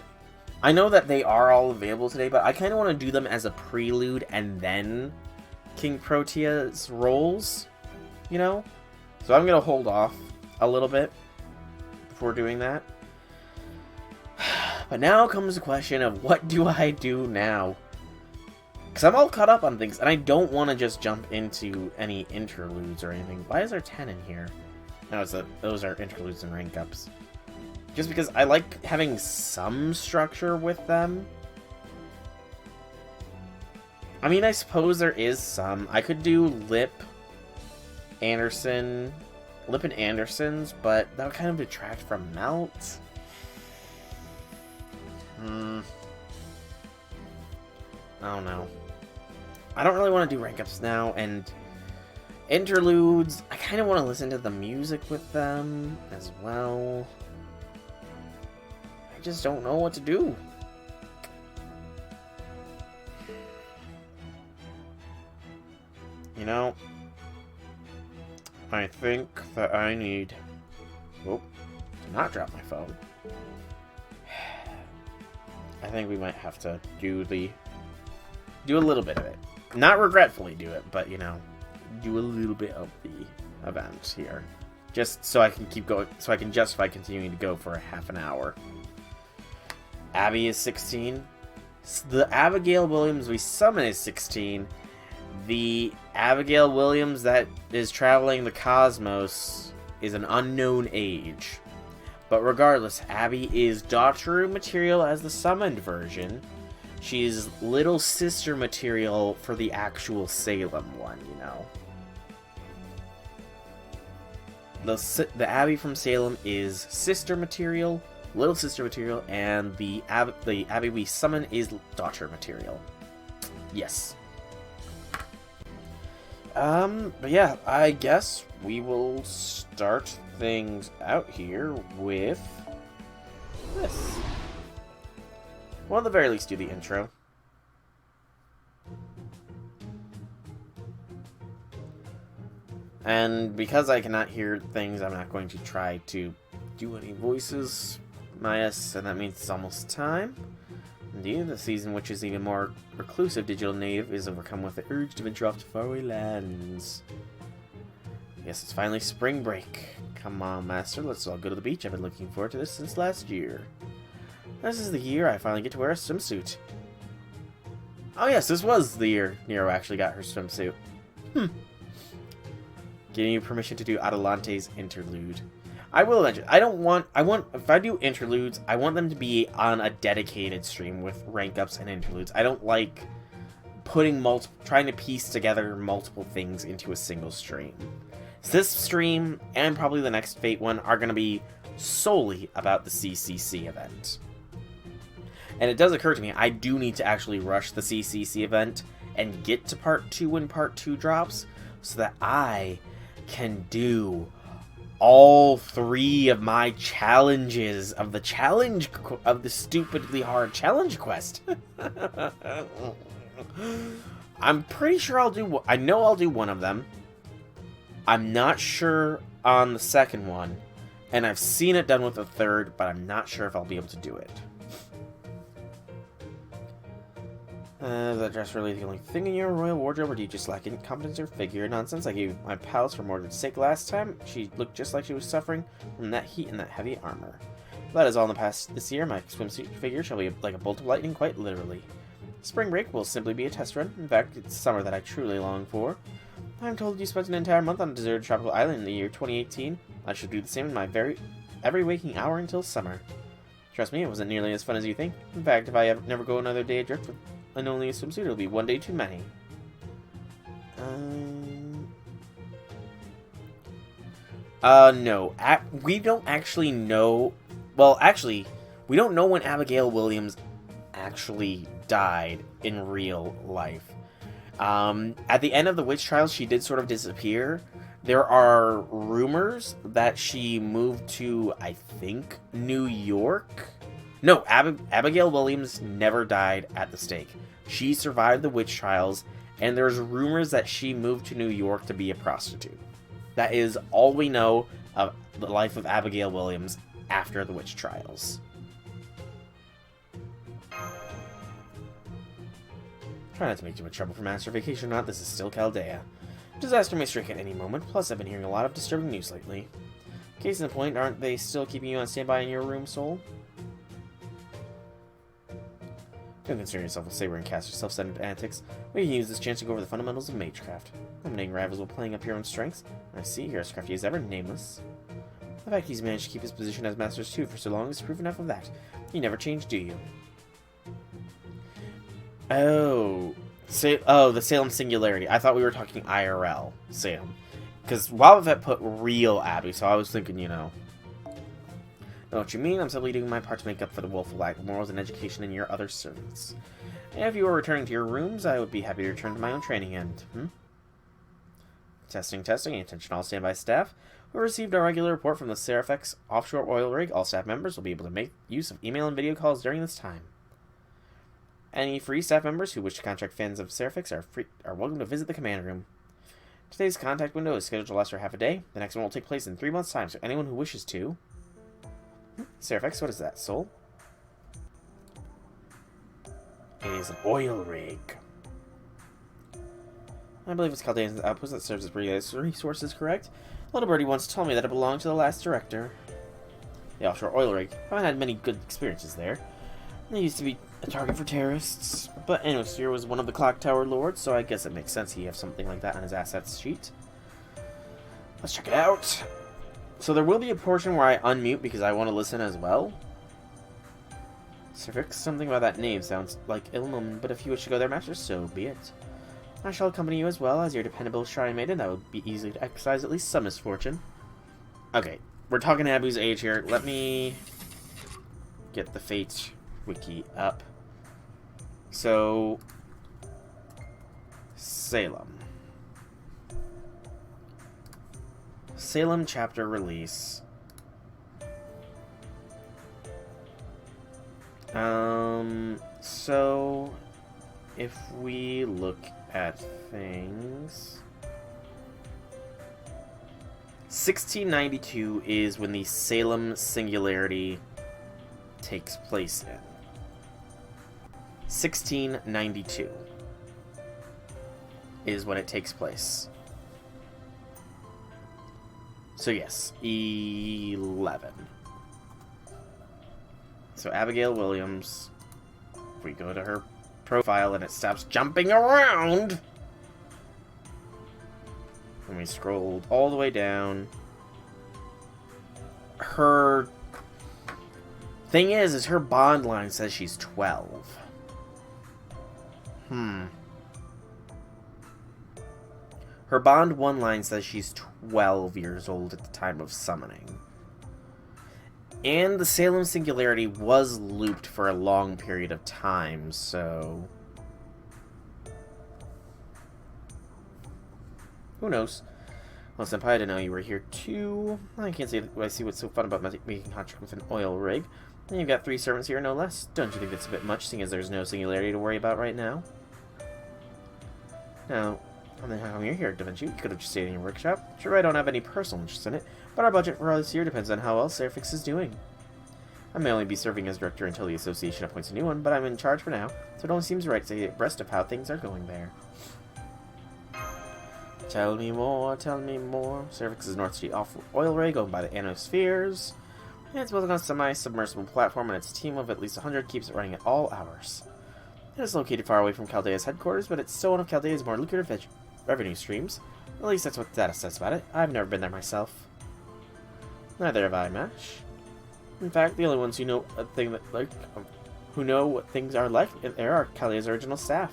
I know that they are all available today, but I kind of want to do them as a prelude and then King Protea's rolls, you know? So I'm going to hold off a little bit before doing that. But now comes the question of what do I do now? Because I'm all caught up on things, and I don't want to just jump into any interludes or anything. Why is there 10 in here? No, those are interludes and rank ups. Just because I like having some structure with them. I mean, I suppose there is some. I could do Lip and Anderson's, but that would kind of detract from Melt. I don't know. I don't really want to do rank ups now, and interludes, I kind of want to listen to the music with them as well. I just don't know what to do. You know, I think that I need... Oh, not drop my phone. I think we might have to do a little bit of it. Not regretfully do it, but, you know, do a little bit of the event here. Just so I can keep going, so I can justify continuing to go for a half an hour. Abby is 16. The Abigail Williams we summon is 16. The Abigail Williams that is traveling the cosmos is an unknown age. But regardless, Abby is daughter material as the summoned version. She's little sister material for the actual Salem one, you know. The Abby from Salem is sister material, little sister material, and the Abby we summon is daughter material. Yes. But yeah, I guess we will start things out here with this. Well, at the very least, do the intro. And because I cannot hear things, I'm not going to try to do any voices. And that means it's almost time. Indeed, the season which is even more reclusive digital native is overcome with the urge to venture off to faraway lands. Yes, it's finally spring break. Come on, Master, let's all go to the beach. I've been looking forward to this since last year. This is the year I finally get to wear a swimsuit. Oh yes, this was the year Nero actually got her swimsuit. Giving you permission to do Adelante's interlude. I will eventually. If I do interludes, I want them to be on a dedicated stream with rank ups and interludes. I don't like trying to piece together multiple things into a single stream. So this stream, and probably the next Fate one, are going to be solely about the CCC event. And it does occur to me, I do need to actually rush the CCC event and get to Part 2 when Part 2 drops, so that I can do all 3 of my challenges of the stupidly hard challenge quest. I'm pretty sure I know I'll do one of them. I'm not sure on the second one, and I've seen it done with the third, but I'm not sure if I'll be able to do it. Is that dress really the only thing in your royal wardrobe, or do you just lack incompetence or figure nonsense? I gave my palace for Mordred's sake last time. She looked just like she was suffering from that heat and that heavy armor. That is all in the past this year. My swimsuit figure shall be like a bolt of lightning, quite literally. Spring break will simply be a test run. In fact, it's summer that I truly long for. I'm told you spent an entire month on a deserted tropical island in the year 2018. I should do the same in my every waking hour until summer. Trust me, it wasn't nearly as fun as you think. In fact, if I never go another day adrift with and only a swimsuit, it'll be one day too many. No. We don't actually know... Well, actually, we don't know when Abigail Williams actually died in real life. At the end of the witch trials, she did sort of disappear. There are rumors that she moved to, I think, New York? No, Abigail Williams never died at the stake. She survived the witch trials, and there's rumors that she moved to New York to be a prostitute. That is all we know of the life of Abigail Williams after the witch trials. Try not to make too much trouble for Master Vacation or not, this is still Caldera. Disaster may strike at any moment, plus I've been hearing a lot of disturbing news lately. Case in point, aren't they still keeping you on standby in your room, Soul? Don't concern yourself with Saber and Caster's self-centered antics. We can use this chance to go over the fundamentals of magecraft. Eliminating rivals while playing up your own strengths. I see, you're as crafty as ever, nameless. The fact he's managed to keep his position as Masters 2 for so long is proof enough of that. You never change, do you? Oh, the Salem Singularity. I thought we were talking IRL Salem. Because Wabavet put real Abby, so I was thinking, you know. Know what you mean? I'm simply doing my part to make up for the woeful lack of morals and education in your other servants. And if you were returning to your rooms, I would be happy to return to my own training end. Testing. Attention all standby staff. We received our regular report from the Seraphex offshore oil rig. All staff members will be able to make use of email and video calls during this time. Any free staff members who wish to contact fans of Seraphex are welcome to visit the command room. Today's contact window is scheduled to last for half a day. The next one will take place in 3 months' time, so anyone who wishes to... Seraphex, what is that, Soul? It is an oil rig. I believe it's Caldera's outpost that serves as resources, correct? Little birdie once told me that it belonged to the last director. The offshore oil rig. I haven't had many good experiences there. They used to be a target for terrorists. But anyway, Sphere was one of the Clock Tower Lords, so I guess it makes sense he have something like that on his assets sheet. Let's check it out. So there will be a portion where I unmute because I want to listen as well. Cervix, something about that name sounds like ill-omened, but if you wish to go there, master, so be it. I shall accompany you as well as your dependable shrine maiden. That would be easy to exercise at least some misfortune. Okay, we're talking Abu's age here. Let me get the Fate wiki up. So, Salem. Salem chapter release. So, if we look at things... 1692 is when the Salem Singularity takes place in. 1692 is when it takes place. So yes, 11. So Abigail Williams, if we go to her profile and it stops jumping around, and we scrolled all the way down, her thing is her bond line says she's 12. Her bond 1 line says she's 12 years old at the time of summoning. And the Salem Singularity was looped for a long period of time, so... who knows? Well, Senpai, I didn't know you were here too. I can't say I see what's so fun about making contract with an oil rig. And you've got 3 servants here, no less. Don't you think that's a bit much, seeing as there's no Singularity to worry about right now? Now, and then how come you're here, don't you? You could have just stayed in your workshop. Sure, I don't have any personal interest in it, but our budget for this year depends on how well Serafix is doing. I may only be serving as director until the association appoints a new one, but I'm in charge for now, so it only seems right to stay abreast of how things are going there. Tell me more, tell me more. Serafix is a North Sea oil rig owned by the Anospheres. It's built on a semi-submersible platform, and its team of at least 100 keeps it running at all hours. It is located far away from Caldea's headquarters, but it's still one of Caldea's more lucrative revenue streams. At least that's what the data says about it. I've never been there myself. Neither have I, Mash. In fact, the only ones who know who know what things are like there are Caldea's original staff.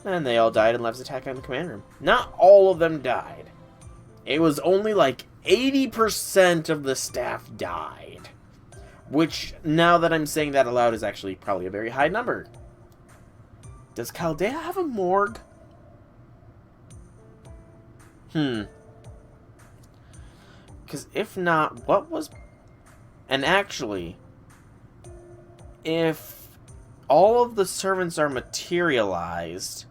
And they all died in Lev's attack on the command room. Not all of them died. It was only like 80% of the staff died. Which, now that I'm saying that aloud, is actually probably a very high number. Does Caldera have a morgue? Because if not, what was... And actually, if all of the servants are materialized,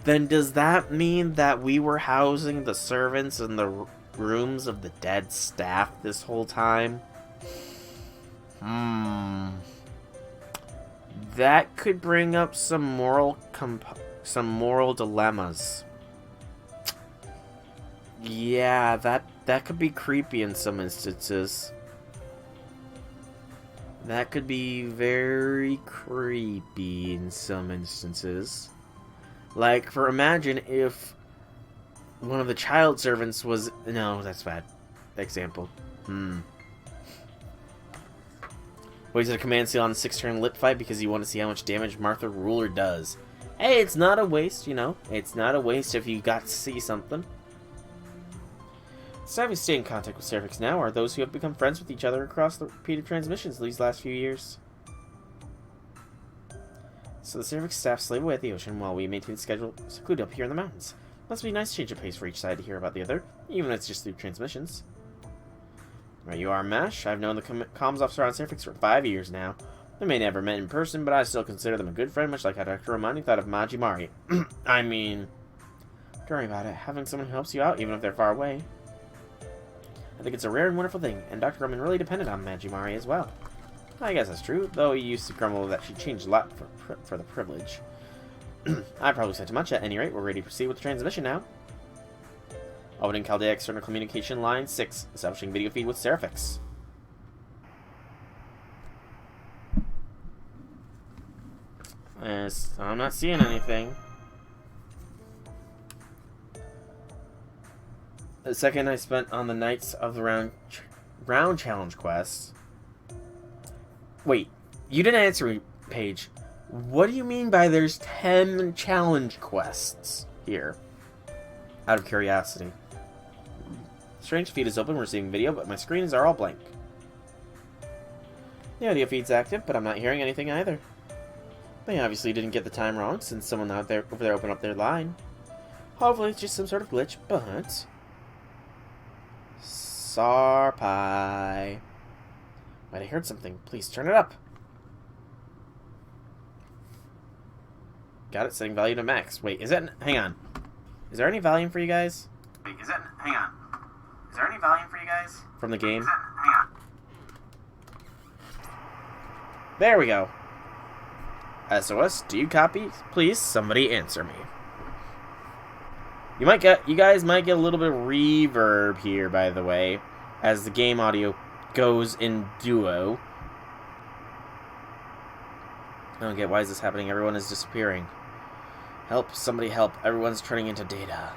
then does that mean that we were housing the servants in the rooms of the dead staff this whole time? That could bring up some moral dilemmas. Yeah, that could be creepy in some instances. That could be very creepy in some instances. Like, imagine if one of the child servants was... No, that's bad. Example. Wasted a command seal on the 6-turn lit fight because you want to see how much damage Martha Ruler does. Hey, it's not a waste, you know. It's not a waste if you got to see something. Staff who stay in contact with Serafix now are those who have become friends with each other across the repeated transmissions these last few years. So the Serafix staff slave away at the ocean while we maintain the schedule secluded up here in the mountains. Must be a nice change of pace for each side to hear about the other, even if it's just through transmissions. There you are, Mash. I've known the comms officer on Serafix for 5 years now. We may never met in person, but I still consider them a good friend, much like how Dr. Romani thought of Majimari. I mean, don't worry about it. Having someone who helps you out, even if they're far away. I think it's a rare and wonderful thing, and Dr. Roman really depended on Majimari as well. I guess that's true, though he used to grumble that she changed a lot for the privilege. I probably said too much. At any rate, we're ready to proceed with the transmission now. Opening Caldera External Communication Line 6, establishing video feed with Serafix. I'm not seeing anything. The second I spent on the Knights of the Round Challenge quest. Wait, you didn't answer me, Paige. What do you mean by there's 10 challenge quests here? Out of curiosity. Strange feed is open, receiving video, but my screens are all blank. The audio feed's active, but I'm not hearing anything either. They obviously didn't get the time wrong, since someone over there opened up their line. Hopefully it's just some sort of glitch, but... Sarpai. Might have heard something. Please turn it up. Got it. Setting value to max. Wait, is that... Hang on. Is there any volume for you guys? Wait, is that... Hang on. Is there any volume for you guys? From the game? Hang on. There we go. SOS, do you copy? Please, somebody answer me. You guys might get a little bit of reverb here, by the way, as the game audio goes in duo. I don't get why is this happening. Everyone is disappearing. Help, somebody help. Everyone's turning into data.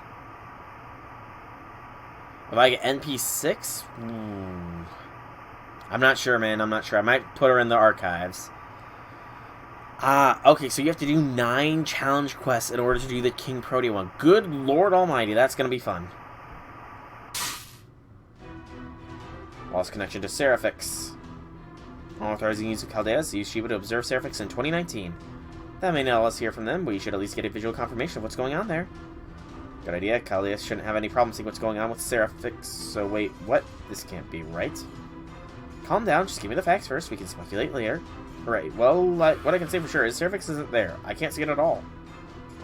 If I get NP6? I'm not sure, man. I'm not sure. I might put her in the archives. Okay, so you have to do 9 challenge quests in order to do the King Protea one. Good Lord Almighty, that's going to be fun. Lost connection to Seraphix. Authorizing use of Caldera to use Shiva to observe Seraphix in 2019. That may not let us hear from them, but you should at least get a visual confirmation of what's going on there. Good idea. Caldera shouldn't have any problem seeing what's going on with Seraphix. So wait, what? This can't be right. Calm down, just give me the facts first. We can speculate later. Right, well, what I can say for sure is Seraphix isn't there. I can't see it at all.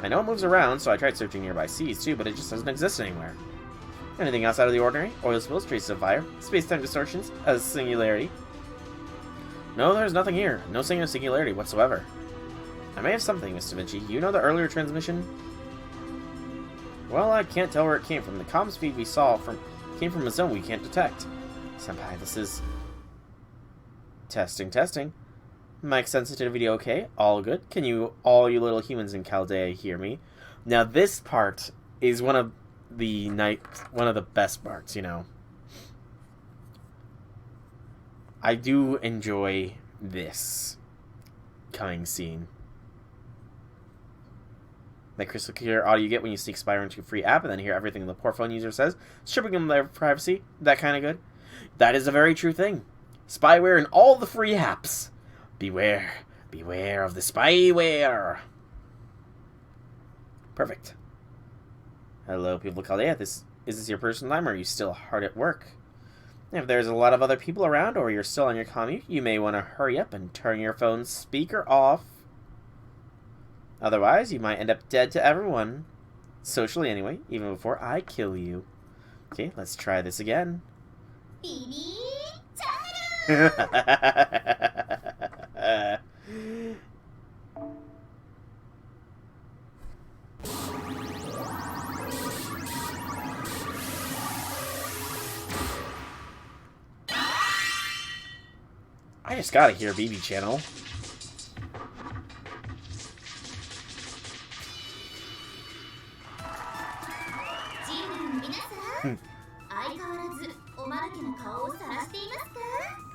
I know it moves around, so I tried searching nearby seas too, but it just doesn't exist anywhere. Anything else out of the ordinary? Oil spills, traces of fire, space-time distortions, a singularity. No, there's nothing here. No sign of singularity whatsoever. I may have something, Mr. Vinci. You know the earlier transmission? Well, I can't tell where it came from. The comms feed we saw came from a zone we can't detect. Senpai, this is... Testing. Mic sensitivity okay? All good? Can you, all you little humans in Caldera, hear me? Now this part is one of the best parts, you know. I do enjoy this coming scene. That crystal clear audio you get when you sneak Spyro into a free app and then hear everything the poor phone user says, stripping them of their privacy, that kind of good. That is a very true thing. Spyware in all the free apps. Beware of the spyware. Perfect. Hello, people of Caldera. Is this your personal time, or are you still hard at work? If there's a lot of other people around, or you're still on your commute, you may want to hurry up and turn your phone's speaker off. Otherwise, you might end up dead to everyone. Socially, anyway, even before I kill you. Okay, let's try this again. I just gotta hear BB Channel.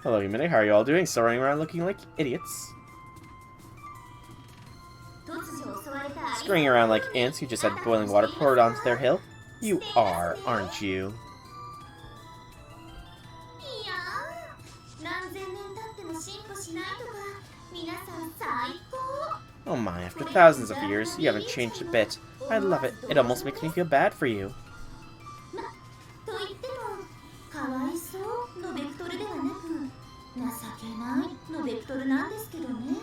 Hello, humanity. How are you all doing? Still running around looking like idiots? Scurrying around like ants who just had boiling water poured onto their hill? You are, aren't you? Oh my, after thousands of years, you haven't changed a bit. I love it. It almost makes me feel bad for you.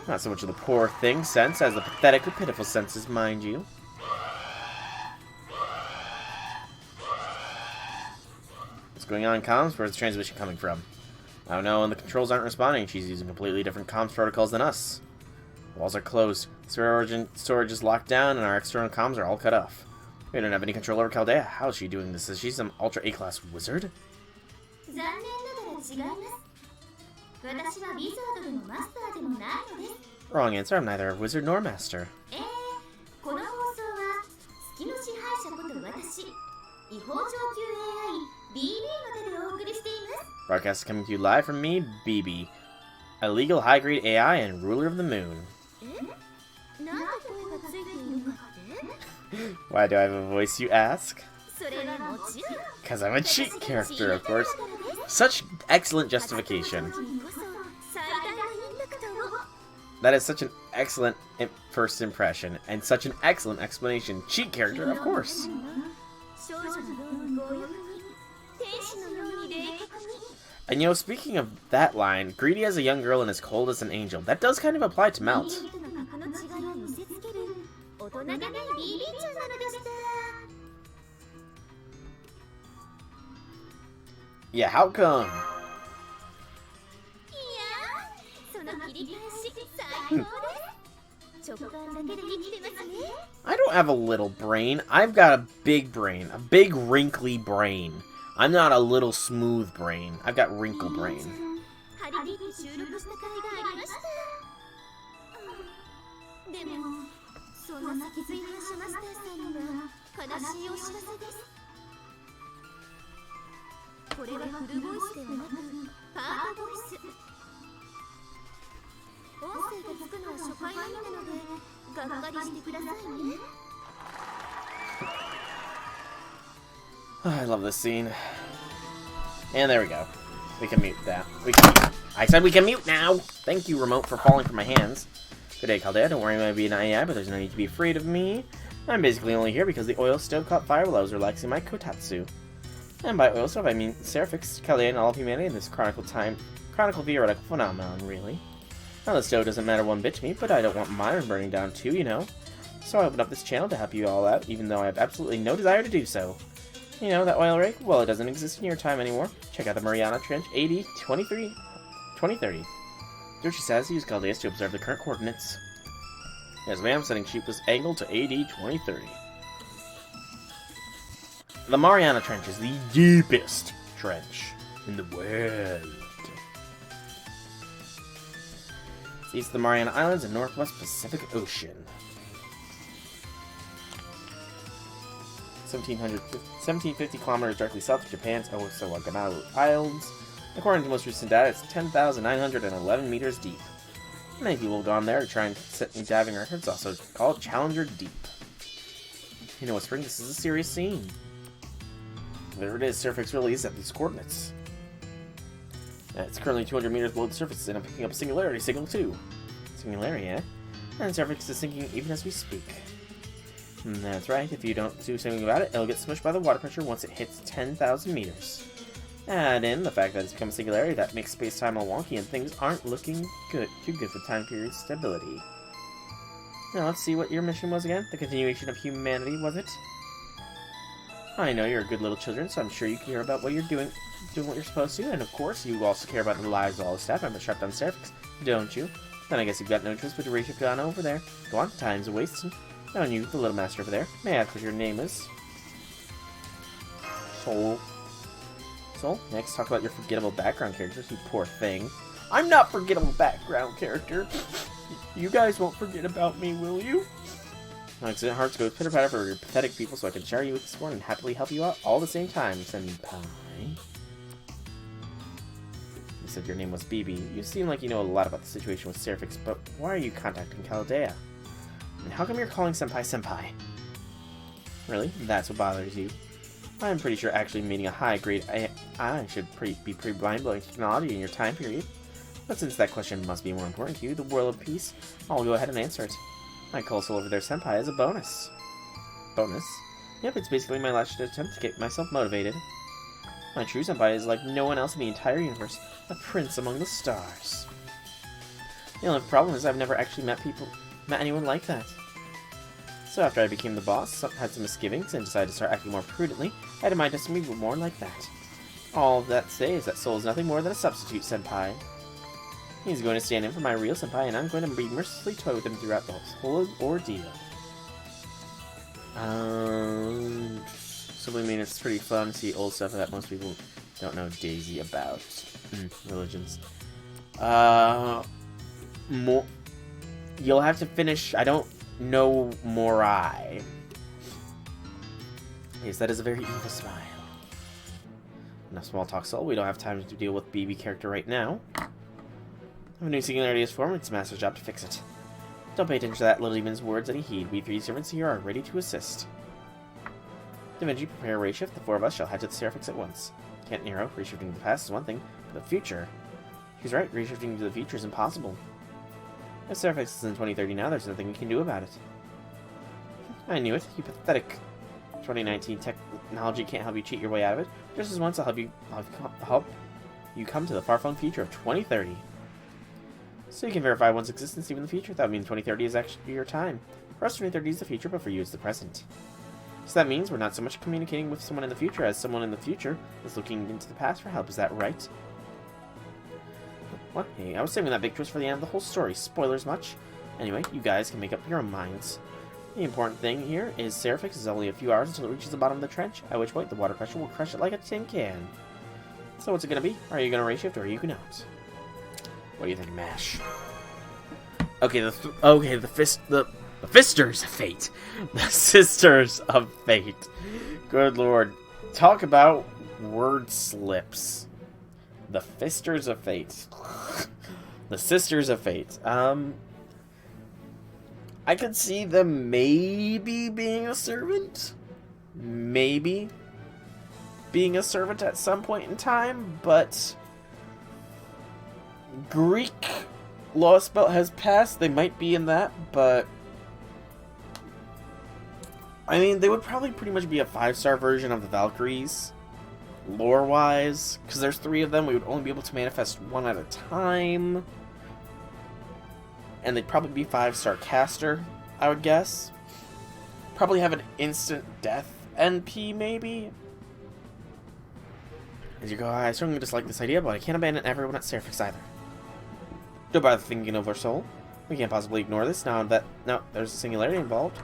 Not so much of the poor thing sense as the pathetic or pitiful senses, mind you. What's going on in comms? Where's the transmission coming from? I don't know, and the controls aren't responding. She's using completely different comms protocols than us. Walls are closed, storage is locked down, and our external comms are all cut off. We don't have any control over Caldera. How is she doing this? Is she some Ultra A-class wizard? Wrong answer. I'm neither a wizard nor a master. Broadcast is coming to you live from me, BB, a legal high-grade AI and ruler of the moon. Why do I have a voice, you ask? Because I'm a cheat character, of course. Such excellent justification. That is such an excellent first impression, and such an excellent explanation. Cheat character, of course. And you know, speaking of that line, greedy as a young girl and as cold as an angel, that does kind of apply to Melt. Yeah, how come? I don't have a little brain. I've got a big brain. A big wrinkly brain. I'm not a little smooth brain. I've got wrinkle brain. I love this scene. And there we go. We can mute that. I said we can mute now! Thank you, remote, for falling from my hands. Good day, Caldera. Don't worry, I might be an AI, but there's no need to be afraid of me. I'm basically only here because the oil stove caught fire while I was relaxing my kotatsu. And by oil stove, I mean Seraphics, Caldera, and all of humanity in this chronicle theoretical phenomenon, really. Now, the stove doesn't matter one bit to me, but I don't want mine burning down too, you know. So I opened up this channel to help you all out, even though I have absolutely no desire to do so. You know, that oil rig? Well, it doesn't exist in your time anymore. Check out the Mariana Trench, AD 2030. There she says, use Caldera to observe the current coordinates. Yes, ma'am, setting cheapest angle to AD 2030. The Mariana Trench is the deepest trench in the world. It's east of the Mariana Islands and northwest Pacific Ocean. 1750 kilometers directly south of Japan's Osawaganaru Islands. According to most recent data, it's 10,911 meters deep. Many people have gone there to try and set new diving records, also called Challenger Deep. You know what, Spring? This is a serious scene. There it is, Surfix really is at these coordinates. It's currently 200 meters below the surface, and I'm picking up Singularity signal too. Singularity, eh? And Surfix is sinking even as we speak. That's right, if you don't do something about it, it'll get smushed by the water pressure once it hits 10,000 meters. Add in the fact that it's become a singularity that makes space-time all wonky and things aren't looking too good for time period stability. Now let's see what your mission was again. The continuation of humanity, was it? I know you're good little children, so I'm sure you care about what you're doing what you're supposed to, and of course you also care about the lives of all the staff members trapped on Seraphics, don't you? Then I guess you've got no choice but to race on over there. Go on, time's a-wasting. Now you, the little master over there, may I ask what your name is? Soul, next talk about your forgettable background characters, you poor thing. I'm not forgettable background character. You guys won't forget about me, will you? My accident hearts go pitter-patter for your pathetic people so I can share you with scorn and happily help you out all at the same time, senpai. You said your name was BB. You seem like you know a lot about the situation with Seraphics, but why are you contacting Caldera? And how come you're calling senpai senpai? Really? That's what bothers you? I'm pretty sure actually meeting a high-grade AI should be pretty mind-blowing technology in your time period. But since that question must be more important to you, the world of peace, I'll go ahead and answer it. I call Soul over there senpai as a bonus. Bonus? Yep, it's basically my last attempt to get myself motivated. My true senpai is like no one else in the entire universe, a prince among the stars. The only problem is I've never actually met anyone like that. So after I became the boss, had some misgivings, and decided to start acting more prudently, I had in mind to be more like that. All that to say is that Soul is nothing more than a substitute senpai. He's going to stand in for my real senpai, and I'm going to be mercilessly toyed with him throughout the whole ordeal. Simply mean it's pretty fun to see old stuff that most people don't know Daisy about. Religions. You'll have to finish. I don't know Morai. Yes, that is a very evil smile. Enough small talk, Soul. We don't have time to deal with BB character right now. If a new singularity is formed, it's Master's job to fix it. Don't pay attention to that little demon's words any heed. We 3 servants here are ready to assist. Da Vinci, prepare a ray shift. The 4 of us shall head to the Seraphix at once. Can't Nero. Reshifting to the past is one thing, but the future... He's right, reshifting to the future is impossible. If Seraphix is in 2030 now, there's nothing we can do about it. I knew it. You pathetic 2019 technology can't help you cheat your way out of it. Just as once, I'll help you come to the far-flung future of 2030. So you can verify one's existence even in the future. That would mean 2030 is actually your time. For us, 2030 is the future, but for you, it's the present. So that means we're not so much communicating with someone in the future as someone in the future is looking into the past for help. Is that right? What? Hey, I was saving that big twist for the end of the whole story. Spoilers much? Anyway, you guys can make up your own minds. The important thing here is Seraphix is only a few hours until it reaches the bottom of the trench, at which point the water pressure will crush it like a tin can. So what's it gonna be? Are you gonna ray shift or are you gonna not? What do you think, Mash? Okay, the Fisters of Fate. The Sisters of Fate. Good lord. Talk about word slips. The Fisters of Fate. The Sisters of Fate. I could see them maybe being a servant. Maybe being a servant at some point in time, but Greek law spell has passed. They might be in that, but I mean, they would probably pretty much be a 5-star version of the Valkyries, lore-wise, because there's 3 of them. We would only be able to manifest 1 at a time, and they'd probably be 5-star caster, I would guess. Probably have an instant death NP, maybe. As you go, I certainly dislike this idea, but I can't abandon everyone at Seraphix either. Don't bother thinking of our soul. We can't possibly ignore this now that there's a singularity involved.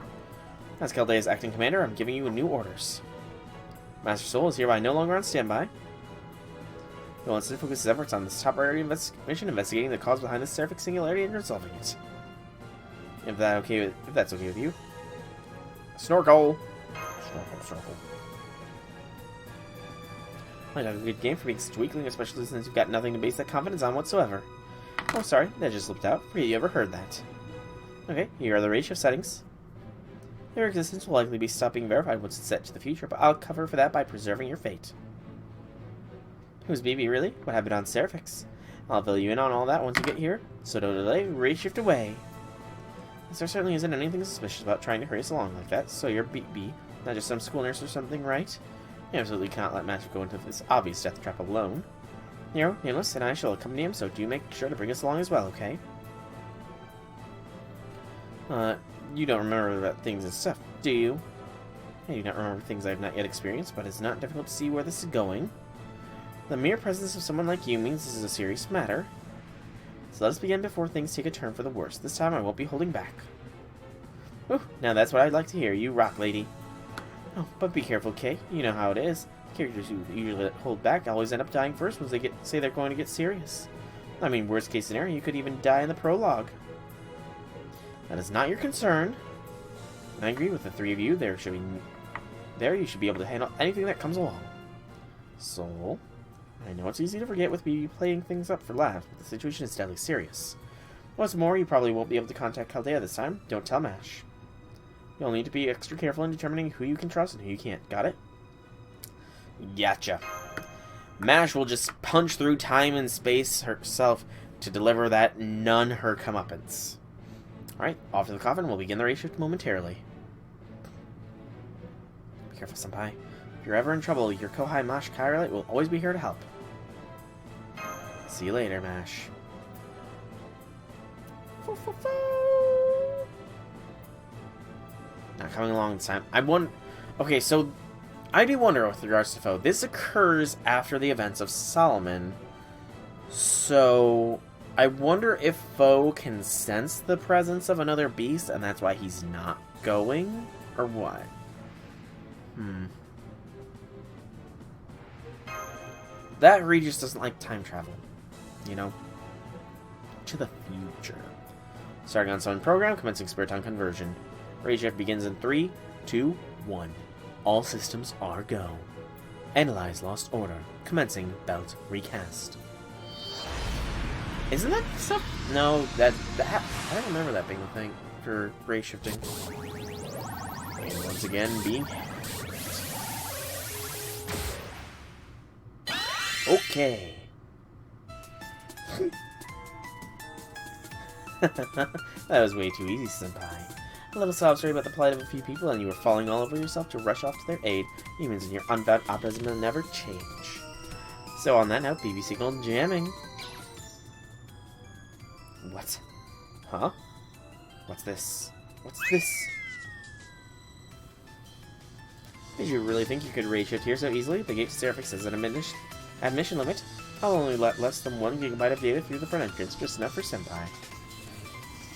As Caldea's acting commander, I'm giving you new orders. Master Soul is hereby no longer on standby. He wants to focus his efforts on this top priority mission, investigating the cause behind the Seraphix singularity and resolving it. If that's okay with you. Snorkel. Snorkel. I got a good game for being such a weakling, especially since you've got nothing to base that confidence on whatsoever. Oh, sorry, that just slipped out. Forget you ever heard that. Okay, here are the ray shift settings. Their existence will likely be stopping verified once it's set to the future, but I'll cover for that by preserving your fate. Who's BB, really? What happened on Seraphix? I'll fill you in on all that once you get here, so don't delay, ray shift away. There certainly isn't anything suspicious about trying to hurry us along like that, so you're BB, not just some school nurse or something, right? You absolutely cannot let Magic go into this obvious death trap alone. Nero, Nameless, and I shall accompany him, so do make sure to bring us along as well, okay? You don't remember about things and stuff, do you? I do not remember things I have not yet experienced, but it's not difficult to see where this is going. The mere presence of someone like you means this is a serious matter. So let us begin before things take a turn for the worse. This time I won't be holding back. Ooh, now that's what I'd like to hear. You rock, lady. Oh, but be careful, Kay. You know how it is. Characters who usually hold back always end up dying first once they say they're going to get serious. I mean, worst case scenario, you could even die in the prologue. That is not your concern. I agree with the 3 of you. You should be able to handle anything that comes along. So, I know it's easy to forget with me playing things up for laughs, but the situation is deadly serious. What's more, you probably won't be able to contact Caldera this time. Don't tell Mash. You'll need to be extra careful in determining who you can trust and who you can't. Got it? Gotcha. Mash will just punch through time and space herself to deliver that none her comeuppance. Alright, off to the coffin. We'll begin the ray shift momentarily. Be careful, senpai. If you're ever in trouble, your Kohai Mash Kairite will always be here to help. See you later, Mash. Not coming along this time. Okay, so I do wonder with regards to Foe. This occurs after the events of Solomon. So I wonder if Foe can sense the presence of another beast and that's why he's not going? Or what? That Regis doesn't like time travel. You know? To the future. Starting on Sun program, commencing Spiriton conversion. Ray shift begins in 3, 2, 1. All systems are go. Analyze lost order. Commencing belt recast. Isn't that stuff? No, that I don't remember that being a thing for ray shifting. And once again, being okay. That was way too easy, senpai. A little sob story about the plight of a few people, and you were falling all over yourself to rush off to their aid. Humans and your unbound optimism will never change. So on that note, BB signal jamming. What? Huh? What's this? What's this? Did you really think you could ray shift here so easily? The gate to Seraphic says an admission limit. I'll only let less than 1 GB of data through the front entrance, just enough for senpai.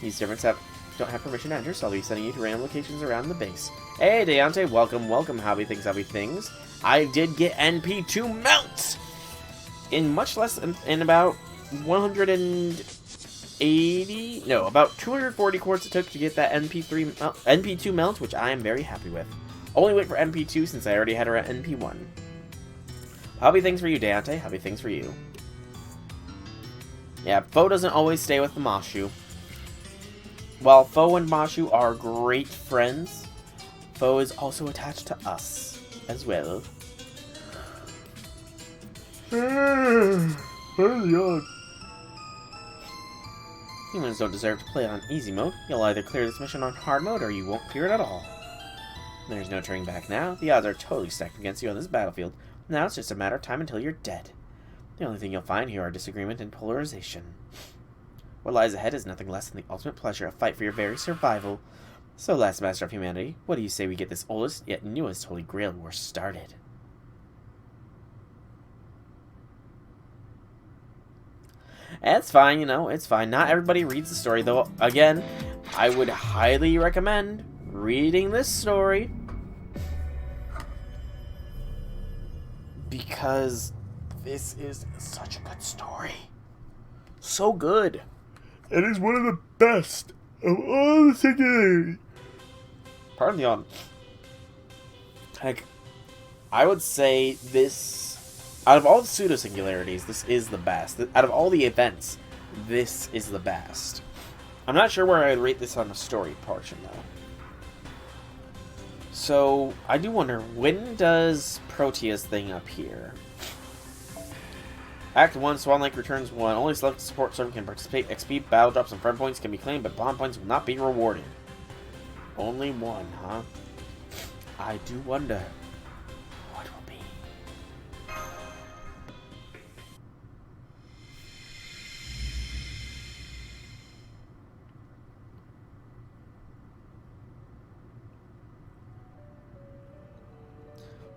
These servants don't have permission to enter, so I'll be sending you to random locations around the base. Hey, Deontay, welcome, welcome, hobby things. I did get NP2 mounts! In much less in about 180... No, about 240 quarters it took to get that NP2 mount, which I am very happy with. Only wait for NP2 since I already had her at NP1. Hobby things for you, Deontay. Hobby things for you. Yeah, Foe doesn't always stay with the Mashu. While Foe and Mashu are great friends, Foe is also attached to us as well. Humans don't deserve to play on easy mode. You'll either clear this mission on hard mode or you won't clear it at all. There's no turning back now. The odds are totally stacked against you on this battlefield. Now it's just a matter of time until you're dead. The only thing you'll find here are disagreement and polarization. What lies ahead is nothing less than the ultimate pleasure, a fight for your very survival. So, last master of humanity, what do you say we get this oldest yet newest Holy Grail war started? It's fine, you know, it's fine. Not everybody reads the story, though. Again, I would highly recommend reading this story. Because this is such a good story. So good. It is one of the best of all the singularities. Pardon the yawn. Heck, I would say this, out of all the pseudo-singularities, this is the best. Out of all the events, this is the best. I'm not sure where I'd rate this on the story portion, though. So, I do wonder, when does Protea's thing appear? Act 1, Swan Lake returns 1. Only selected support servant can participate. XP, battle drops, and friend points can be claimed, but bond points will not be rewarded. Only one, huh? I do wonder what will be.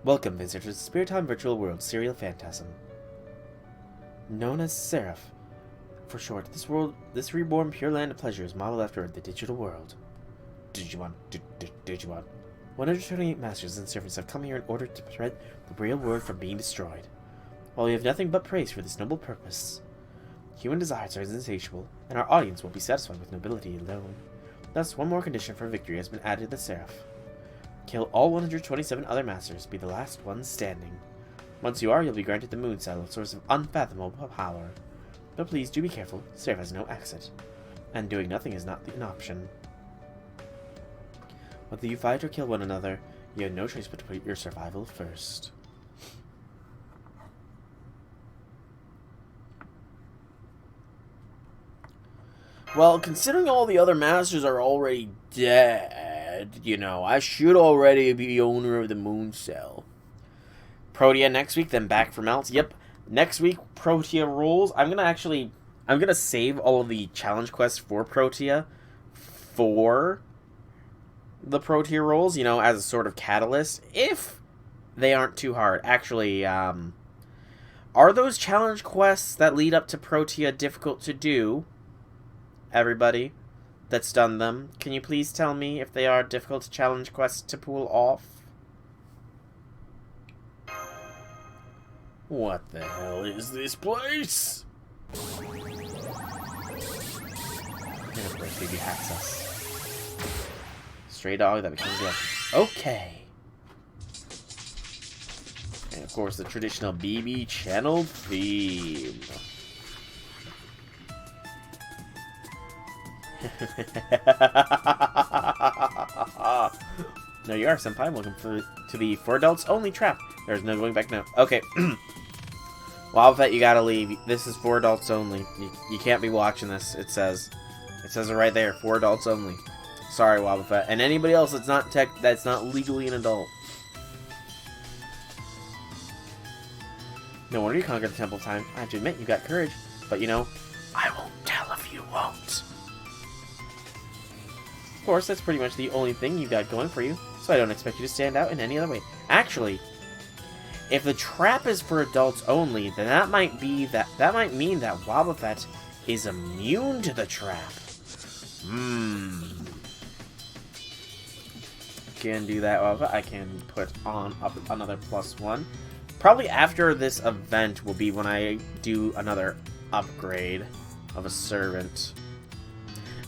Welcome, visitors, to the Spirit Time Virtual World Serial Phantasm. Known as Seraph. For short, this reborn pure land of pleasure is modeled after the digital world. Digimon. 128 masters and servants have come here in order to prevent the real world from being destroyed. While we have nothing but praise for this noble purpose, human desires are insatiable, and our audience won't be satisfied with nobility alone. Thus, one more condition for victory has been added to the Seraph. Kill all 127 other masters, be the last one standing. Once you are, you'll be granted the Moon Saddle, a source of unfathomable power. But please do be careful, Seraph has no exit, and doing nothing is not an option. Whether you fight or kill one another, you have no choice but to put your survival first. Well, considering all the other masters are already dead, you know, I should already be the owner of the Moon Cell. Protea next week, then back for mounts. Yep, next week, Protea rules. I'm gonna save all of the challenge quests for Protea for the Protea rolls, you know, as a sort of catalyst, if they aren't too hard. Actually, are those challenge quests that lead up to Protea difficult to do? Everybody that's done them, can you please tell me if they are difficult challenge quests to pull off? What the hell is this place? And of course, baby hacks us. Stray dog that becomes the okay. And of course, the traditional BB channel theme. No, you are, Senpai. Welcome to the For Adults Only trap. There's no going back now. Okay. Wobbuffet, you gotta leave. This is for adults only. You can't be watching this. It says it right there. For adults only. Sorry, Wobbuffet. And anybody else that's not legally an adult. No wonder you conquered the Temple of Time. I have to admit, you got courage. But you know, I won't tell if you won't. Of course, that's pretty much the only thing you got going for you. So I don't expect you to stand out in any other way. Actually, if the trap is for adults only, then that might mean that Wobbuffet is immune to the trap. Can do that, Wobbuffet. I can put on up another +1. Probably after this event will be when I do another upgrade of a servant.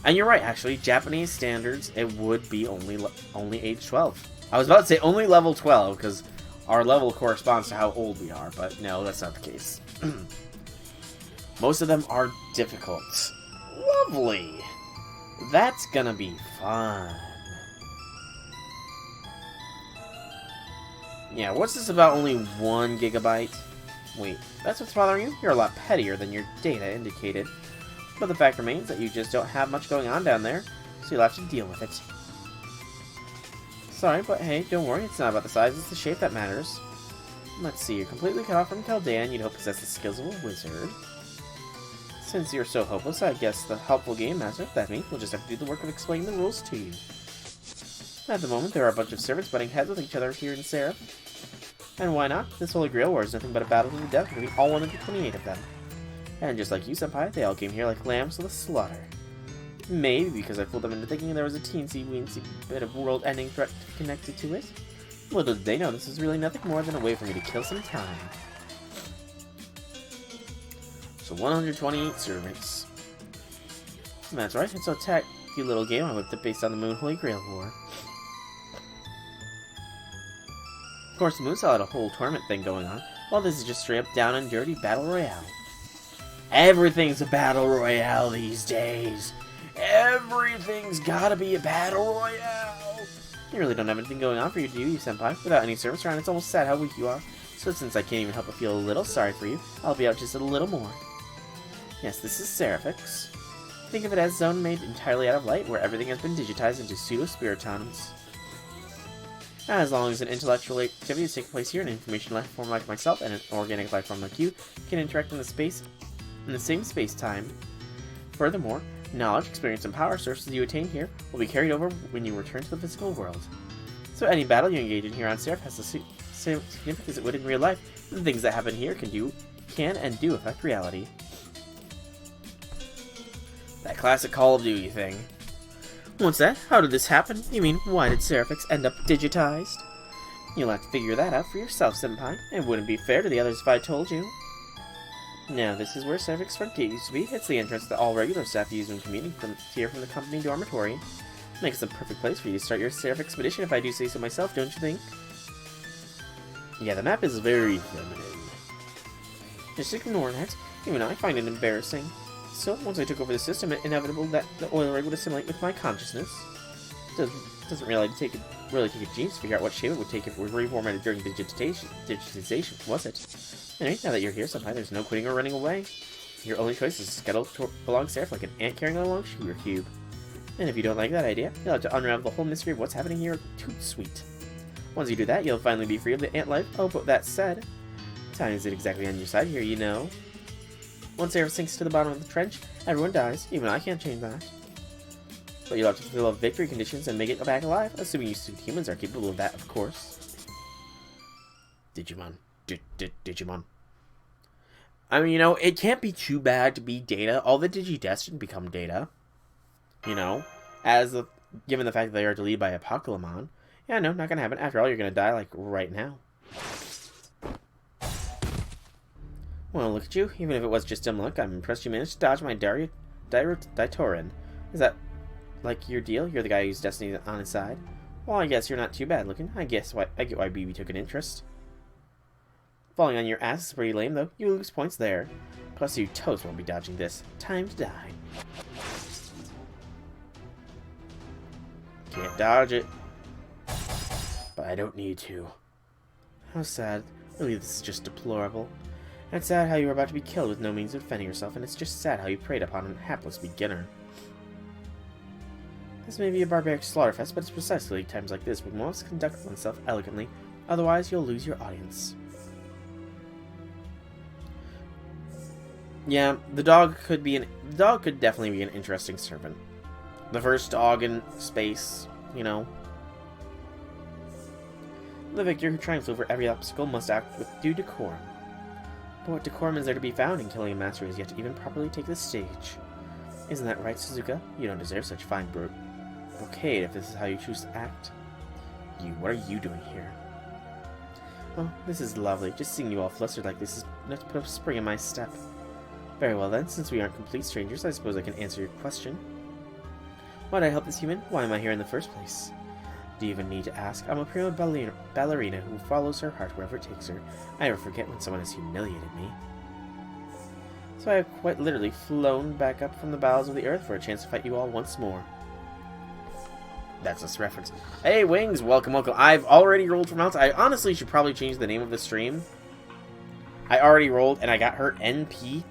And you're right, actually, Japanese standards, it would be only age 12. I was about to say only level 12, because our level corresponds to how old we are, but no, that's not the case. Most of them are difficult. Lovely! That's gonna be fun. Yeah, what's this about only 1 gigabyte? Wait, that's what's bothering you? You're a lot pettier than your data indicated. But the fact remains that you just don't have much going on down there, so you'll have to deal with it. Sorry, but hey, don't worry, it's not about the size, it's the shape that matters. Let's see, you're completely cut off from Caldera and you don't possess the skills of a wizard. Since you're so hopeless, I guess the helpful game master, that means we'll just have to do the work of explaining the rules to you. At the moment, there are a bunch of servants butting heads with each other here in Seraph. And why not? This Holy Grail War is nothing but a battle to the death between all 128 of them. And just like you, Senpai, they all came here like lambs to the slaughter. Maybe because I fooled them into thinking there was a teensy-weensy bit of world-ending threat connected to it. Little did they know this was really nothing more than a way for me to kill some time. So 128 servants. That's right, it's a tacky little game I whipped up based on the Moon Holy Grail War. Of course, the Mooncell had a whole tournament thing going on, while this is just straight up down and dirty Battle Royale. Everything's a Battle Royale these days. Everything's gotta be a Battle Royale. You really don't have anything going on for you, do you, Senpai? Without any service around, it's almost sad how weak you are. So since I can't even help but feel a little sorry for you, I'll be out just a little more. Yes, this is Seraphix. Think of it as a zone made entirely out of light, where everything has been digitized into pseudo-spiritons. As long as an intellectual activity is taking place here, an information life form like myself and an organic life form like you can interact in the same space-time. Furthermore, knowledge, experience, and power sources you attain here will be carried over when you return to the physical world. So any battle you engage in here on Seraph has the same significance as it would in real life. The things that happen here can and do affect reality. That classic Call of Duty thing. What's that? How did this happen? You mean, why did Seraphix end up digitized? You'll have to figure that out for yourself, Senpai. It wouldn't be fair to the others if I told you. Now, this is where Seraphix front gate used to be. It's the entrance that all regular staff use when commuting from the company dormitory. Makes a perfect place for you to start your Seraph expedition if I do say so myself, don't you think? Yeah, the map is very feminine. Just ignore that. Even I find it embarrassing. So, once I took over the system, it's inevitable that the oil rig would assimilate with my consciousness. Doesn't really take a genius to figure out what shape it would take if it were reformatted during digitization, was it? Anyway, now that you're here, Senpai, there's no quitting or running away. Your only choice is to scuttle along Seraph like an ant carrying a long sugar cube. And if you don't like that idea, you'll have to unravel the whole mystery of what's happening here Toot Sweet. Once you do that, you'll finally be free of the ant life. Oh, but that said, time isn't exactly on your side here, you know. Once Seraph sinks to the bottom of the trench, everyone dies. Even I can't change that. But you'll have to fulfill victory conditions and make it back alive, assuming you suit humans are capable of that, of course. Digimon. Digimon. I mean, you know, it can't be too bad to be Data. All the Digidestined become Data. You know? Given the fact that they are deleted by a Pokémon. Yeah, no, not gonna happen. After all, you're gonna die, like, right now. Well, look at you. Even if it was just dim luck, I'm impressed you managed to dodge my Daitorin. Is that, like, your deal? You're the guy whose destiny is on his side? Well, I guess you're not too bad looking. I get why BB took an interest. Falling on your ass is pretty lame, though. You lose points there. Plus, you toes won't be dodging this. Time to die. Can't dodge it. But I don't need to. How sad. Really, this is just deplorable. And it's sad how you were about to be killed with no means of defending yourself, and it's just sad how you preyed upon a hapless beginner. This may be a barbaric slaughterfest, but it's precisely times like this when one must conduct oneself elegantly. Otherwise, you'll lose your audience. Yeah, the dog could definitely be an interesting servant. The first dog in space, you know. The victor who triumphs over every obstacle must act with due decorum. But what decorum is there to be found in killing a master who has yet to even properly take the stage? Isn't that right, Suzuka? You don't deserve such fine brocade if this is how you choose to act. What are you doing here? Oh, this is lovely. Just seeing you all flustered like this is enough to put a spring in my step. Very well then, since we aren't complete strangers, I suppose I can answer your question. Why did I help this human? Why am I here in the first place? Do you even need to ask? I'm a prima ballerina who follows her heart wherever it takes her. I never forget when someone has humiliated me. So I have quite literally flown back up from the bowels of the earth for a chance to fight you all once more. That's this reference. Hey, Wings! Welcome, welcome. I've already rolled for mounts. I honestly should probably change the name of the stream. I already rolled, and I got her NP2.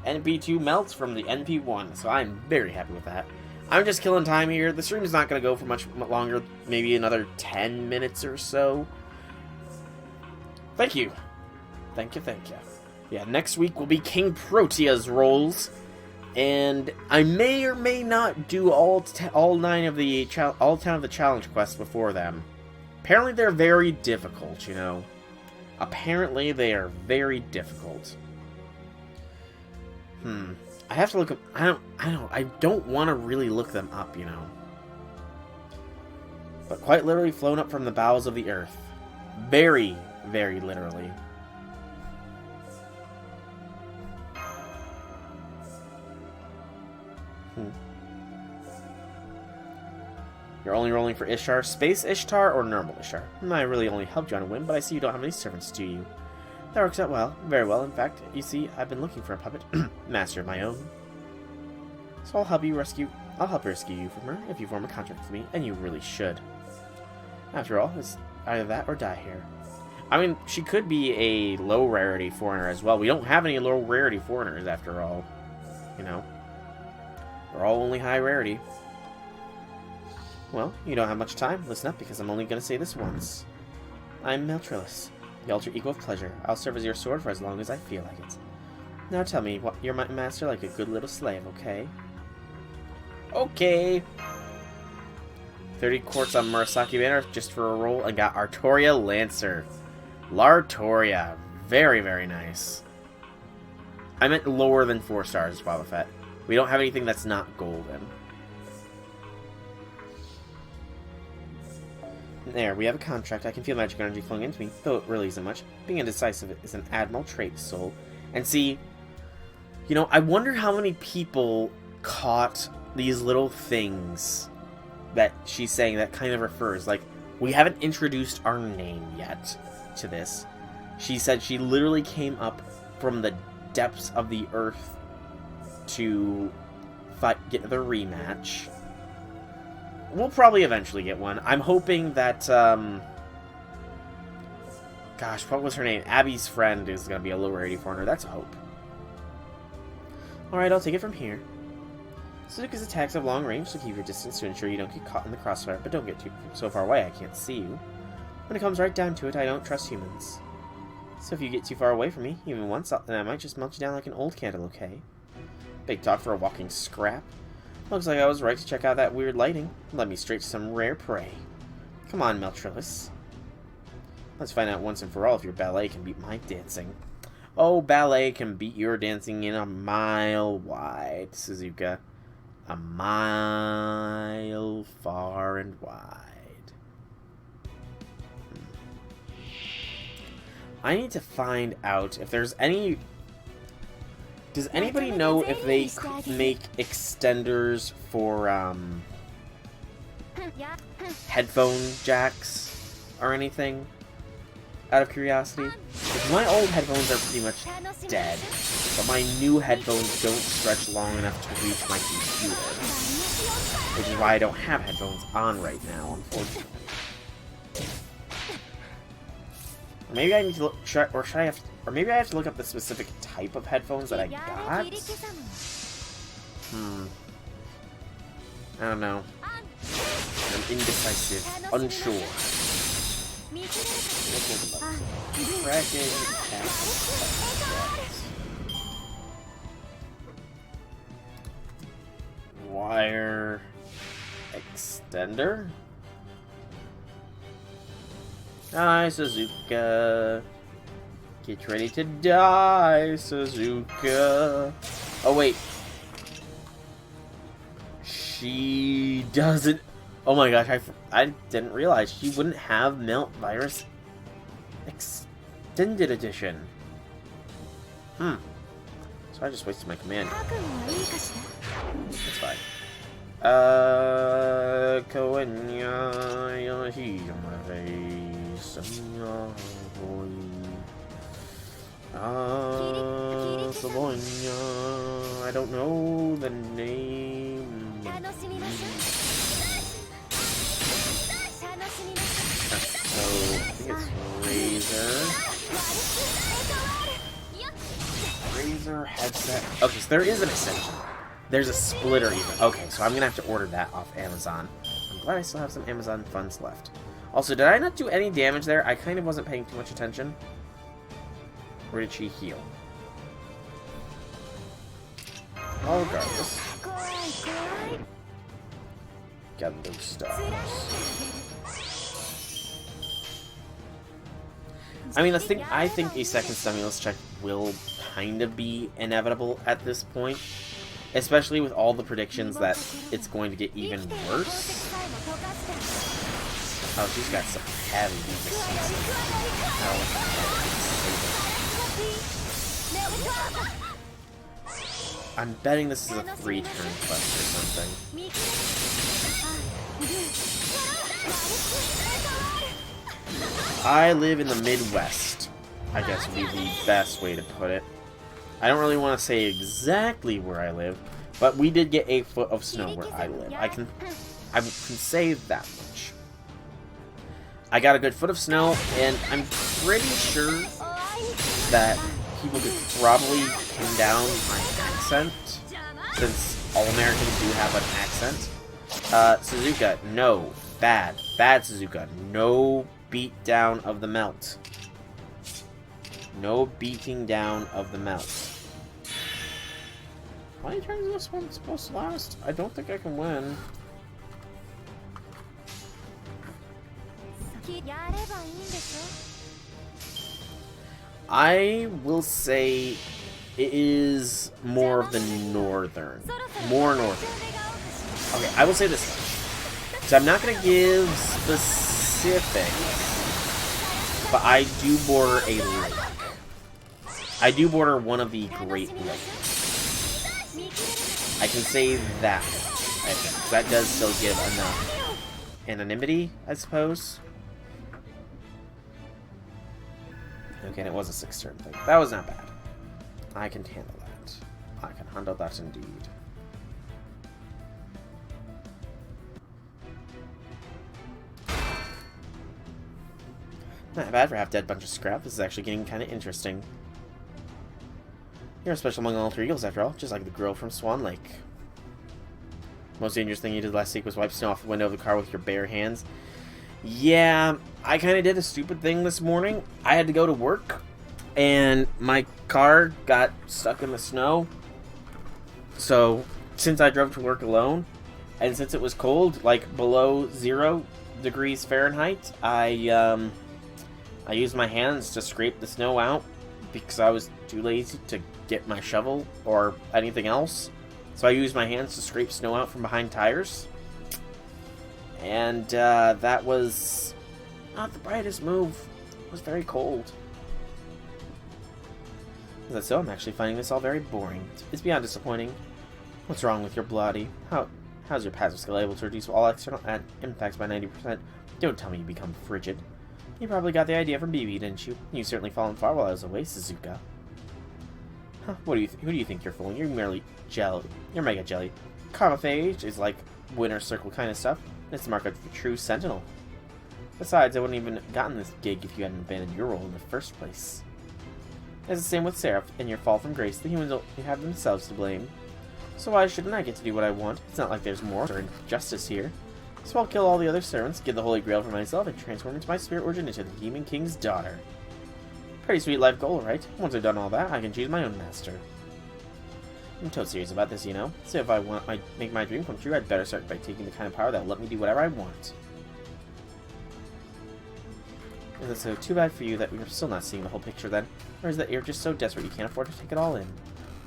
NP2 melts from the NP1, so I'm very happy with that. I'm just killing time here. The stream is not going to go for much longer, maybe another 10 minutes or so. Thank you. Thank you, thank you. Yeah, next week will be King Protea's rolls, and I may or may not do all 10 of the challenge quests before them. Apparently they're very difficult, you know. Apparently they are very difficult. I have to look up. I don't want to really look them up, you know. But quite literally flown up from the bowels of the earth. Very, very literally. You're only rolling for Ishtar, Space Ishtar, or Normal Ishtar? I really only helped you on a whim, but I see you don't have any servants, do you? That works out well. Very well, in fact. You see, I've been looking for a puppet master of my own. So I'll help rescue you from her if you form a contract with me, and you really should. After all, it's either that or die here. I mean, she could be a low rarity foreigner as well. We don't have any low rarity foreigners after all. You know. We're all only high rarity. Well, you don't have much time. Listen up, because I'm only going to say this once. I'm Meltrilus, the alter ego of pleasure. I'll serve as your sword for as long as I feel like it. Now tell me, you're my master like a good little slave, okay? Okay! 30 quartz on Murasaki Banner just for a roll, and got Artoria Lancer. Lartoria. Very, very nice. I meant lower than 4 stars, Wabafet. We don't have anything that's not golden. There, we have a contract. I can feel magic energy flowing into me, though it really isn't much. Being indecisive is an admirable trait, soul. And see, you know, I wonder how many people caught these little things that she's saying that kind of refers. Like, we haven't introduced our name yet to this. She said she literally came up from the depths of the earth to get the rematch. We'll probably eventually get one. I'm hoping that, gosh, what was her name? Abby's friend is going to be a low rarity foreigner. That's a hope. Alright, I'll take it from here. Suzuka's attacks have long range, so keep your distance to ensure you don't get caught in the crossfire, but don't get so far away I can't see you. When it comes right down to it, I don't trust humans. So if you get too far away from me, even once, then I might just melt you down like an old candle, okay? Big talk for a walking scrap. Looks like I was right to check out that weird lighting. Led me straight to some rare prey. Come on, Meltrilus. Let's find out once and for all if your ballet can beat my dancing. Oh, ballet can beat your dancing in a mile wide, Suzuka. A mile far and wide. I need to find out if there's any... Does anybody know if they make extenders for headphone jacks or anything? out of curiosity? Because my old headphones are pretty much dead, but my new headphones don't stretch long enough to reach my computer, which is why I don't have headphones on right now, unfortunately. Maybe I need to look, or maybe I have to look up the specific type of headphones that I got? I don't know. I'm indecisive, unsure. Cracking wire extender. Die, Suzuka. Get ready to die, Suzuka. Oh, wait. She doesn't... Oh my gosh, I didn't realize she wouldn't have Melt Virus Extended Edition. So I just wasted my command. That's fine. I don't know the name. So, I think it's Razor headset. Okay, so there is an extension. There's a splitter even. Okay, so I'm gonna have to order that off Amazon. I'm glad I still have some Amazon funds left. Also, did I not do any damage there? I kind of wasn't paying too much attention. Or did she heal? Well, regardless. Got those stars. I mean, I think a second stimulus check will kind of be inevitable at this point. Especially with all the predictions that it's going to get even worse. Oh, she's got some heavy resistance. I'm betting this is a 3-turn quest or something. I live in the Midwest, I guess would be the best way to put it. I don't really want to say exactly where I live, but we did get a foot of snow where I live. I can say that much. I got a good foot of snow, and I'm pretty sure that people could probably pin down my accent, since all Americans do have an accent. Suzuka, no. Bad. Bad, Suzuka. No beat down of the melt. No beating down of the melt. How many turns is this one supposed to last? I don't think I can win. I will say it is more of the northern. More northern. Okay, I will say this much. So I'm not going to give specifics, but I do border a lake. I do border one of the Great Lakes. I can say that. I think that does still give enough anonymity, I suppose. Okay, and it was a 6-turn thing. That was not bad. I can handle that. I can handle that indeed. Not bad for a half-dead bunch of scrap. This is actually getting kind of interesting. You're special among all 3 eagles, after all, just like the girl from Swan Lake. Most dangerous thing you did last week was wipe snow off the window of the car with your bare hands. Yeah, I kind of did a stupid thing this morning. I had to go to work, and my car got stuck in the snow. So, since I drove to work alone, and since it was cold, like below 0 degrees Fahrenheit, I used my hands to scrape the snow out because I was too lazy to get my shovel or anything else. So I used my hands to scrape snow out from behind tires. And that was not the brightest move. It was very cold. As I said, I'm actually finding this all very boring. It's beyond disappointing. What's wrong with your bloody? How's your passive skill able to reduce all external impacts by 90%? Don't tell me you become frigid. You probably got the idea from BB, didn't you? You certainly fallen far while I was away, Suzuka. Huh, who do you think you're fooling? You're merely jelly. You're mega jelly. Karmaphage is like winner circle kind of stuff. It's the mark of a true sentinel. Besides, I wouldn't even gotten this gig if you hadn't abandoned your role in the first place. It's the same with Seraph and your fall from grace. The humans only have themselves to blame. So why shouldn't I get to do what I want? It's not like there's more or injustice here. So I'll kill all the other servants, get the Holy Grail for myself, and transform into my spirit origin into the Demon King's daughter. Pretty sweet life goal, right? Once I've done all that, I can choose my own master. I'm totally serious about this, you know? So if I want to make my dream come true, I'd better start by taking the kind of power that will let me do whatever I want. Is it so too bad for you that we're still not seeing the whole picture then? Or is that you're just so desperate you can't afford to take it all in?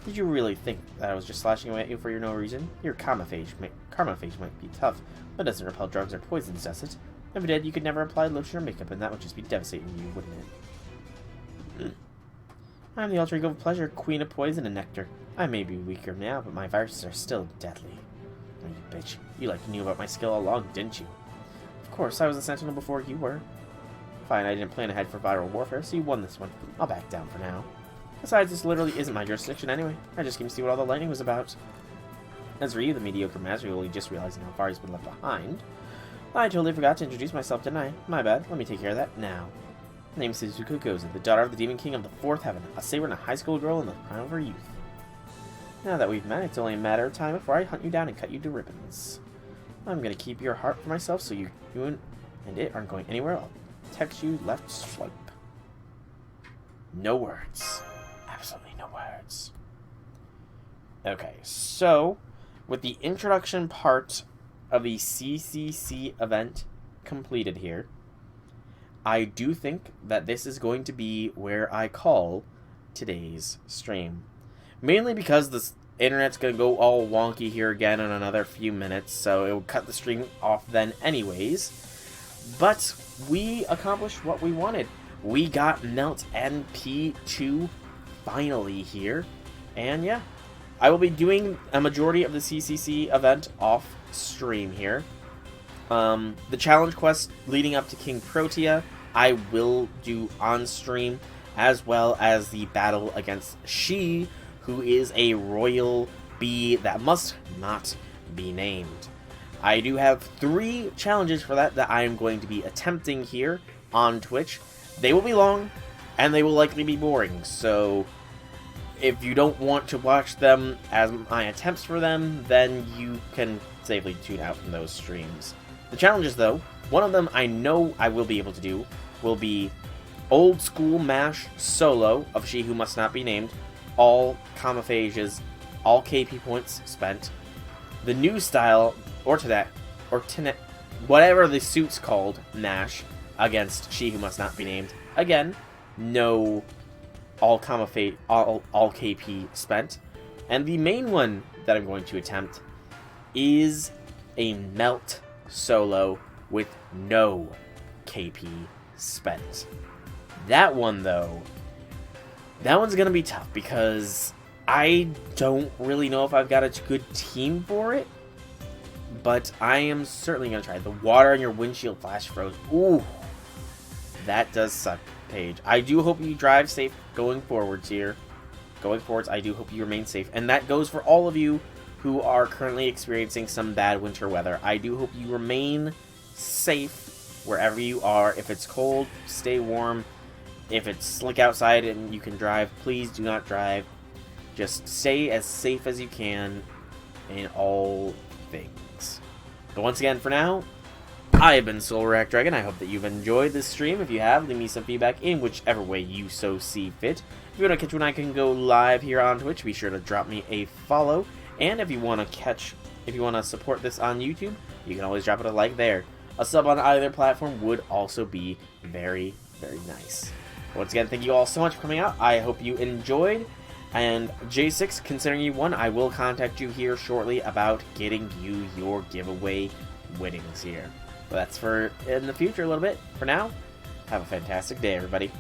Did you really think that I was just slashing away at you for no reason? Your karmaphage might be tough, but it doesn't repel drugs or poisons, does it? If it did, you could never apply lotion or makeup, and that would just be devastating to you, wouldn't it? I'm the alter ego of pleasure, queen of poison and nectar. I may be weaker now, but my viruses are still deadly. Oh, you bitch. You knew about my skill all along, didn't you? Of course, I was a sentinel before you were. Fine, I didn't plan ahead for viral warfare, so you won this one. I'll back down for now. Besides, this literally isn't my jurisdiction anyway. I just came to see what all the lightning was about. As for you, the mediocre master who only just realizing how far he's been left behind, I totally forgot to introduce myself, didn't I? My bad. Let me take care of that now. My name is Suzuka Gozen, the daughter of the Demon King of the Fourth Heaven, a saber and a high school girl in the prime of her youth. Now that we've met, it's only a matter of time before I hunt you down and cut you to ribbons. I'm gonna keep your heart for myself, so you and it aren't going anywhere else. Text you left swipe. No words. Absolutely no words. Okay, so with the introduction part of the CCC event completed here, I do think that this is going to be where I call today's stream. Mainly because the internet's going to go all wonky here again in another few minutes, so it will cut the stream off then anyways. But we accomplished what we wanted. We got Melt NP2 finally here. And yeah, I will be doing a majority of the CCC event off stream here. The challenge quest leading up to King Protea, I will do on stream, as well as the battle against She, who is a royal bee that must not be named. I do have 3 challenges for that I am going to be attempting here on Twitch. They will be long, and they will likely be boring, so if you don't want to watch them as my attempts for them, then you can safely tune out from those streams. The challenges, though, one of them I know I will be able to do will be Old School Mash Solo of She Who Must Not Be Named, all Kamaphages, all KP points spent. The new style, whatever the suit's called, Mash, against She Who Must Not Be Named. Again, no all KP spent. And the main one that I'm going to attempt is a Melt Solo with no KP spent. That one, though, that one's going to be tough because I don't really know if I've got a good team for it, but I am certainly going to try. The water on your windshield flash froze. Ooh, that does suck, Paige. I do hope you drive safe going forwards here. Going forwards, I do hope you remain safe. And that goes for all of you who are currently experiencing some bad winter weather. I do hope you remain safe wherever you are. If it's cold, stay warm. If it's slick outside and you can drive, please do not drive. Just stay as safe as you can in all things. But once again, for now, I have been Soulrack Dragon. I hope that you've enjoyed this stream. If you have, leave me some feedback in whichever way you so see fit. If you want to catch when I can go live here on Twitch, be sure to drop me a follow. And if you want to support this on YouTube, you can always drop it a like there. A sub on either platform would also be very, very nice. Once again, thank you all so much for coming out. I hope you enjoyed. And J6, considering you won, I will contact you here shortly about getting you your giveaway winnings here. But that's for in the future a little bit. For now, have a fantastic day, everybody.